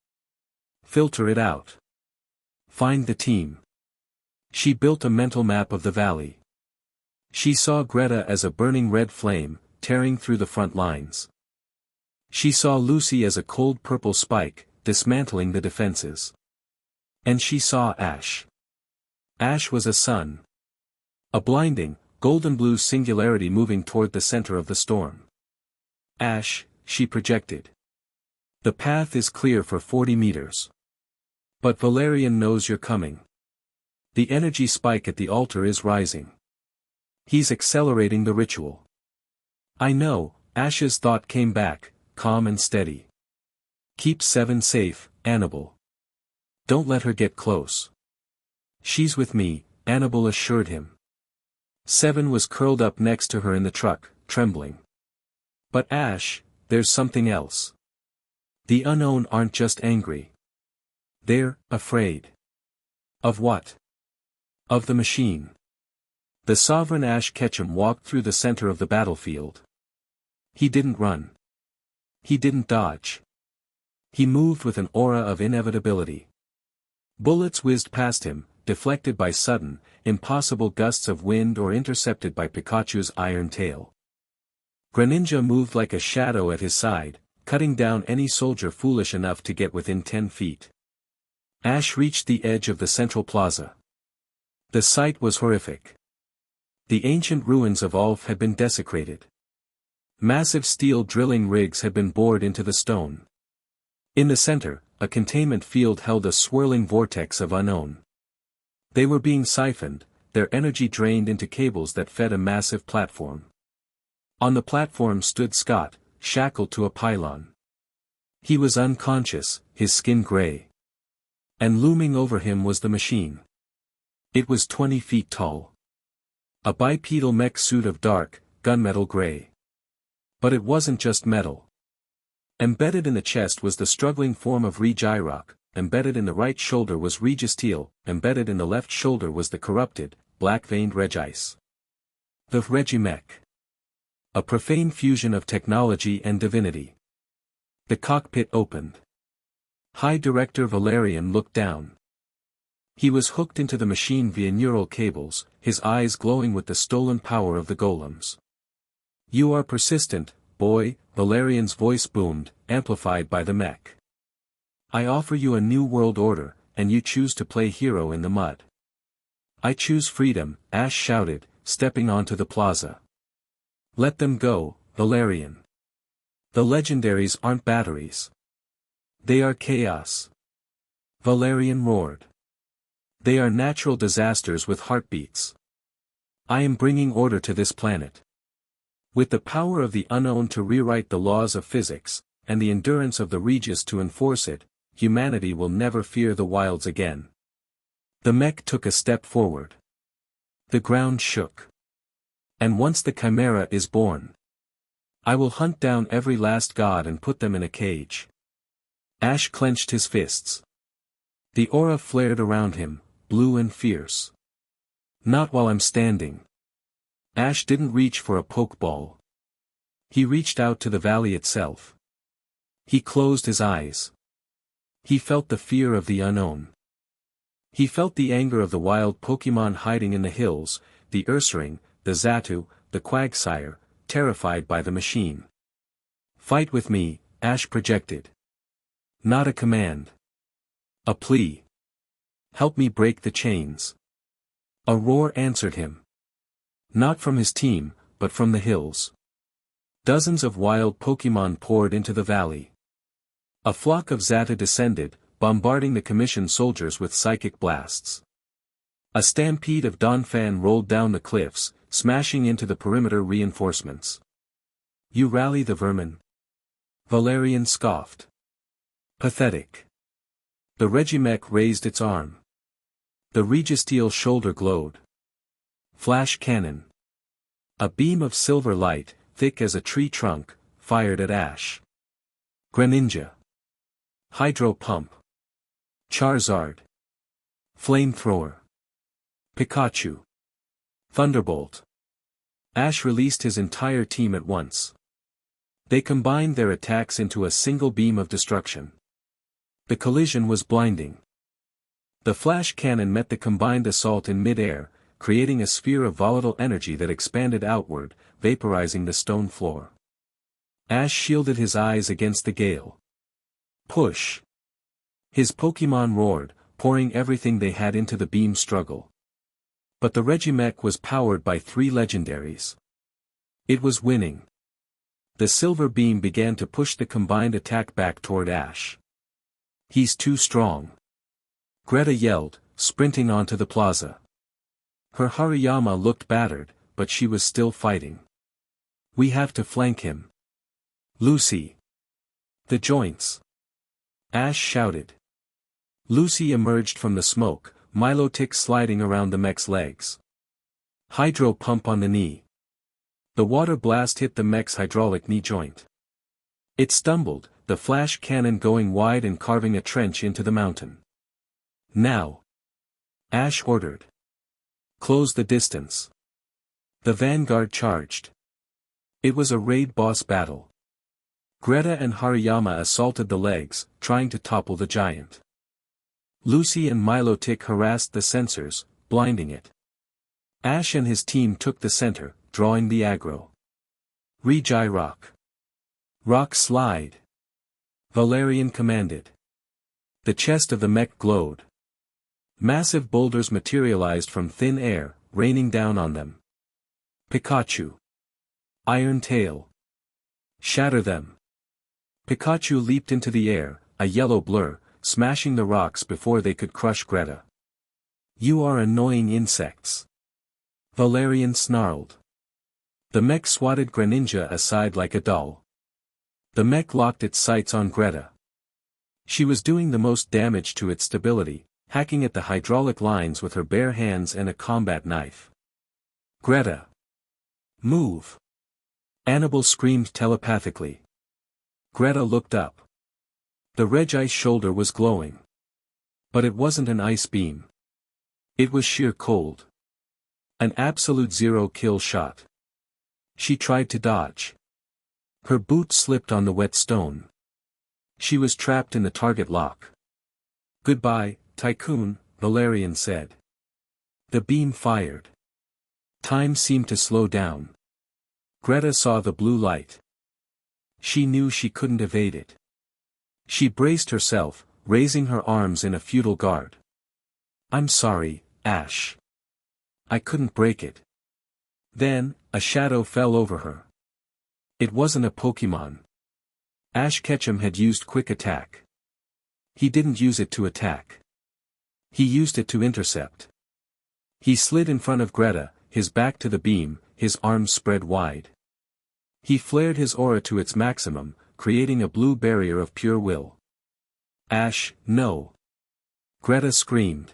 Filter it out. Find the team. She built a mental map of the valley. She saw Greta as a burning red flame, tearing through the front lines. She saw Lucy as a cold purple spike, dismantling the defenses. And she saw Ash. Ash was a sun. A blinding, golden-blue singularity moving toward the center of the storm. Ash, she projected. The path is clear for 40 meters. But Valerian knows you're coming. The energy spike at the altar is rising. He's accelerating the ritual. I know, Ash's thought came back, calm and steady. Keep Seven safe, Anabel. Don't let her get close. She's with me, Anabel assured him. Seven was curled up next to her in the truck, trembling. But Ash, there's something else. The unknown aren't just angry. They're afraid. Of what? Of the machine. The sovereign Ash Ketchum walked through the center of the battlefield. He didn't run. He didn't dodge. He moved with an aura of inevitability. Bullets whizzed past him, deflected by sudden, impossible gusts of wind or intercepted by Pikachu's iron tail. Greninja moved like a shadow at his side, cutting down any soldier foolish enough to get within 10 feet. Ash reached the edge of the central plaza. The sight was horrific. The ancient ruins of Ulf had been desecrated. Massive steel drilling rigs had been bored into the stone. In the center, a containment field held a swirling vortex of unknown. They were being siphoned, their energy drained into cables that fed a massive platform. On the platform stood Scott, shackled to a pylon. He was unconscious, his skin gray. And looming over him was the machine. It was 20 feet tall. A bipedal mech suit of dark, gunmetal gray. But it wasn't just metal. Embedded in the chest was the struggling form of Regirock, embedded in the right shoulder was Registeel, embedded in the left shoulder was the corrupted, black-veined Regice. The Regimech. A profane fusion of technology and divinity. The cockpit opened. High Director Valerian looked down. He was hooked into the machine via neural cables, his eyes glowing with the stolen power of the golems. You are persistent, boy, Valerian's voice boomed, amplified by the mech. I offer you a new world order, and you choose to play hero in the mud. I choose freedom, Ash shouted, stepping onto the plaza. Let them go, Valerian. The legendaries aren't batteries. They are chaos. Valerian roared. They are natural disasters with heartbeats. I am bringing order to this planet. With the power of the unknown to rewrite the laws of physics, and the endurance of the Regis to enforce it, humanity will never fear the wilds again. The mech took a step forward. The ground shook. And once the Chimera is born, I will hunt down every last god and put them in a cage. Ash clenched his fists. The aura flared around him, blue and fierce. Not while I'm standing. Ash didn't reach for a pokeball. He reached out to the valley itself. He closed his eyes. He felt the fear of the unknown. He felt the anger of the wild Pokemon hiding in the hills, the Ursaring, the Xatu, the Quagsire, terrified by the machine. Fight with me, Ash projected. Not a command. A plea. Help me break the chains. A roar answered him. Not from his team, but from the hills. Dozens of wild Pokemon poured into the valley. A flock of Xatu descended, bombarding the commissioned soldiers with psychic blasts. A stampede of Donphan rolled down the cliffs, smashing into the perimeter reinforcements. You rally the vermin? Valerian scoffed. Pathetic. The Regimech raised its arm. The Registeel shoulder glowed. Flash cannon. A beam of silver light, thick as a tree trunk, fired at Ash. Greninja. Hydro pump. Charizard. Flamethrower. Pikachu. Thunderbolt. Ash released his entire team at once. They combined their attacks into a single beam of destruction. The collision was blinding. The flash cannon met the combined assault in mid-air, creating a sphere of volatile energy that expanded outward, vaporizing the stone floor. Ash shielded his eyes against the gale. Push! His Pokémon roared, pouring everything they had into the beam struggle. But the Regimech was powered by 3 legendaries. It was winning. The silver beam began to push the combined attack back toward Ash. He's too strong. Greta yelled, sprinting onto the plaza. Her Hariyama looked battered, but she was still fighting. We have to flank him. Lucy. The joints. Ash shouted. Lucy emerged from the smoke, Milotic sliding around the mech's legs. Hydro pump on the knee. The water blast hit the mech's hydraulic knee joint. It stumbled, the flash cannon going wide and carving a trench into the mountain. Now. Ash ordered. Close the distance. The vanguard charged. It was a raid boss battle. Greta and Hariyama assaulted the legs, trying to topple the giant. Lucy and Milotic harassed the sensors, blinding it. Ash and his team took the center, drawing the aggro. Regi Rock. Rock Slide. Valerian commanded. The chest of the mech glowed. Massive boulders materialized from thin air, raining down on them. Pikachu. Iron Tail. Shatter them. Pikachu leaped into the air, a yellow blur, smashing the rocks before they could crush Greta. You are annoying insects. Valerian snarled. The mech swatted Greninja aside like a doll. The mech locked its sights on Greta. She was doing the most damage to its stability, hacking at the hydraulic lines with her bare hands and a combat knife. Greta. Move. Anabel screamed telepathically. Greta looked up. The Regi's shoulder was glowing. But it wasn't an ice beam. It was sheer cold. An absolute zero-kill shot. She tried to dodge. Her boot slipped on the wet stone. She was trapped in the target lock. Goodbye, Tycoon, Valerian said. The beam fired. Time seemed to slow down. Greta saw the blue light. She knew she couldn't evade it. She braced herself, raising her arms in a futile guard. I'm sorry, Ash. I couldn't break it. Then, a shadow fell over her. It wasn't a Pokémon. Ash Ketchum had used Quick Attack. He didn't use it to attack. He used it to intercept. He slid in front of Greta, his back to the beam, his arms spread wide. He flared his aura to its maximum, creating a blue barrier of pure will. Ash, no. Greta screamed.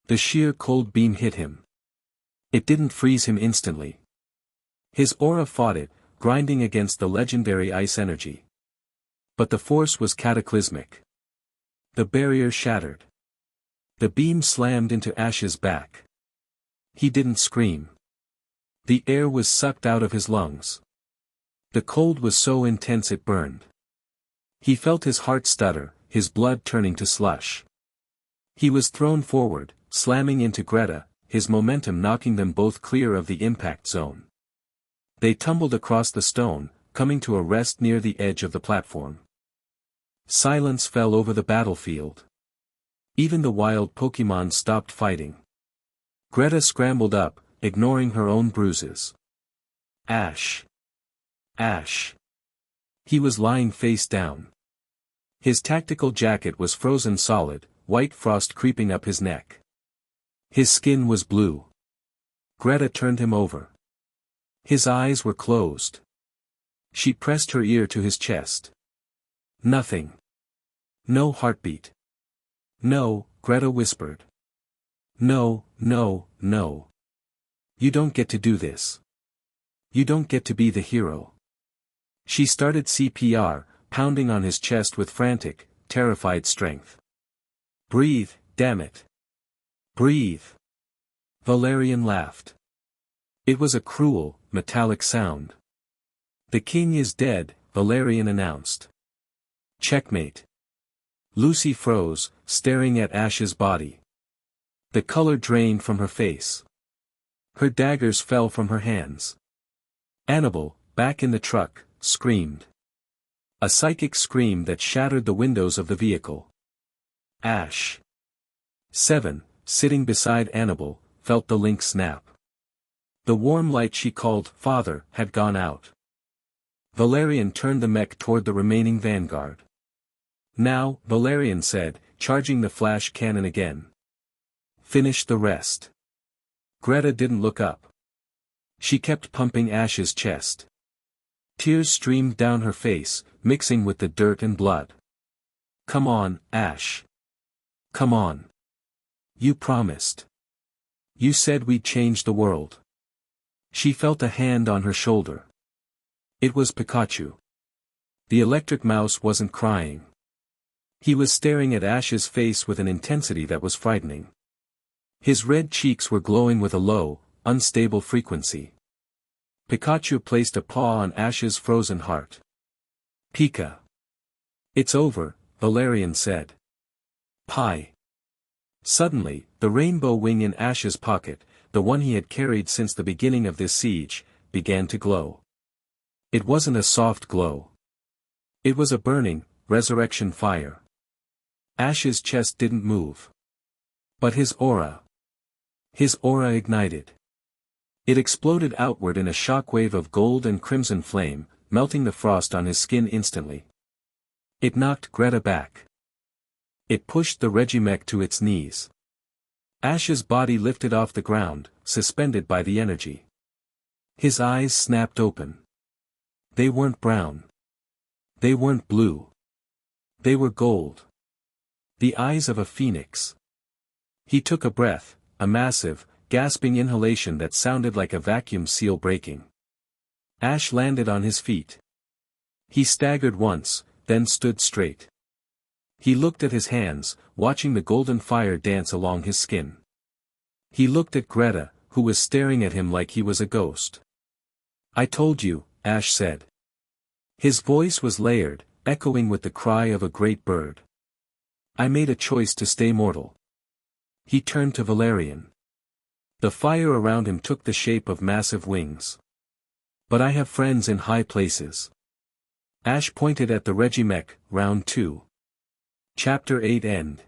The sheer cold beam hit him. It didn't freeze him instantly. His aura fought it, grinding against the legendary ice energy. But the force was cataclysmic. The barrier shattered. The beam slammed into Ash's back. He didn't scream. The air was sucked out of his lungs. The cold was so intense it burned. He felt his heart stutter, his blood turning to slush. He was thrown forward, slamming into Greta, his momentum knocking them both clear of the impact zone. They tumbled across the stone, coming to a rest near the edge of the platform. Silence fell over the battlefield. Even the wild Pokémon stopped fighting. Greta scrambled up, ignoring her own bruises. Ash. Ash. He was lying face down. His tactical jacket was frozen solid, white frost creeping up his neck. His skin was blue. Greta turned him over. His eyes were closed. She pressed her ear to his chest. Nothing. No heartbeat. No, Greta whispered. No, no, no. You don't get to do this. You don't get to be the hero. She started CPR, pounding on his chest with frantic, terrified strength. Breathe, damn it. Breathe. Valerian laughed. It was a cruel, metallic sound. The king is dead, Valerian announced. Checkmate. Lucy froze, staring at Ash's body. The color drained from her face. Her daggers fell from her hands. Anabel, back in the truck, screamed. A psychic scream that shattered the windows of the vehicle. Ash. 7, sitting beside Anabel, felt the link snap. The warm light she called father had gone out. Valerian turned the mech toward the remaining vanguard. Now, Valerian said, charging the flash cannon again. Finish the rest. Greta didn't look up. She kept pumping Ash's chest. Tears streamed down her face, mixing with the dirt and blood. Come on, Ash. Come on. You promised. You said we'd change the world. She felt a hand on her shoulder. It was Pikachu. The electric mouse wasn't crying. He was staring at Ash's face with an intensity that was frightening. His red cheeks were glowing with a low, unstable frequency. Pikachu placed a paw on Ash's frozen heart. Pika. It's over, Valerian said. Pie. Suddenly, the rainbow wing in Ash's pocket, the one he had carried since the beginning of this siege, began to glow. It wasn't a soft glow. It was a burning, resurrection fire. Ash's chest didn't move. But his aura. His aura ignited. It exploded outward in a shockwave of gold and crimson flame, melting the frost on his skin instantly. It knocked Greta back. It pushed the Regimech to its knees. Ash's body lifted off the ground, suspended by the energy. His eyes snapped open. They weren't brown. They weren't blue. They were gold. The eyes of a phoenix. He took a breath, a massive, gasping inhalation that sounded like a vacuum seal breaking. Ash landed on his feet. He staggered once, then stood straight. He looked at his hands, watching the golden fire dance along his skin. He looked at Greta, who was staring at him like he was a ghost. I told you, Ash said. His voice was layered, echoing with the cry of a great bird. I made a choice to stay mortal. He turned to Valerian. The fire around him took the shape of massive wings. But I have friends in high places. Ash pointed at the Regimech, round 2. Chapter 8 end.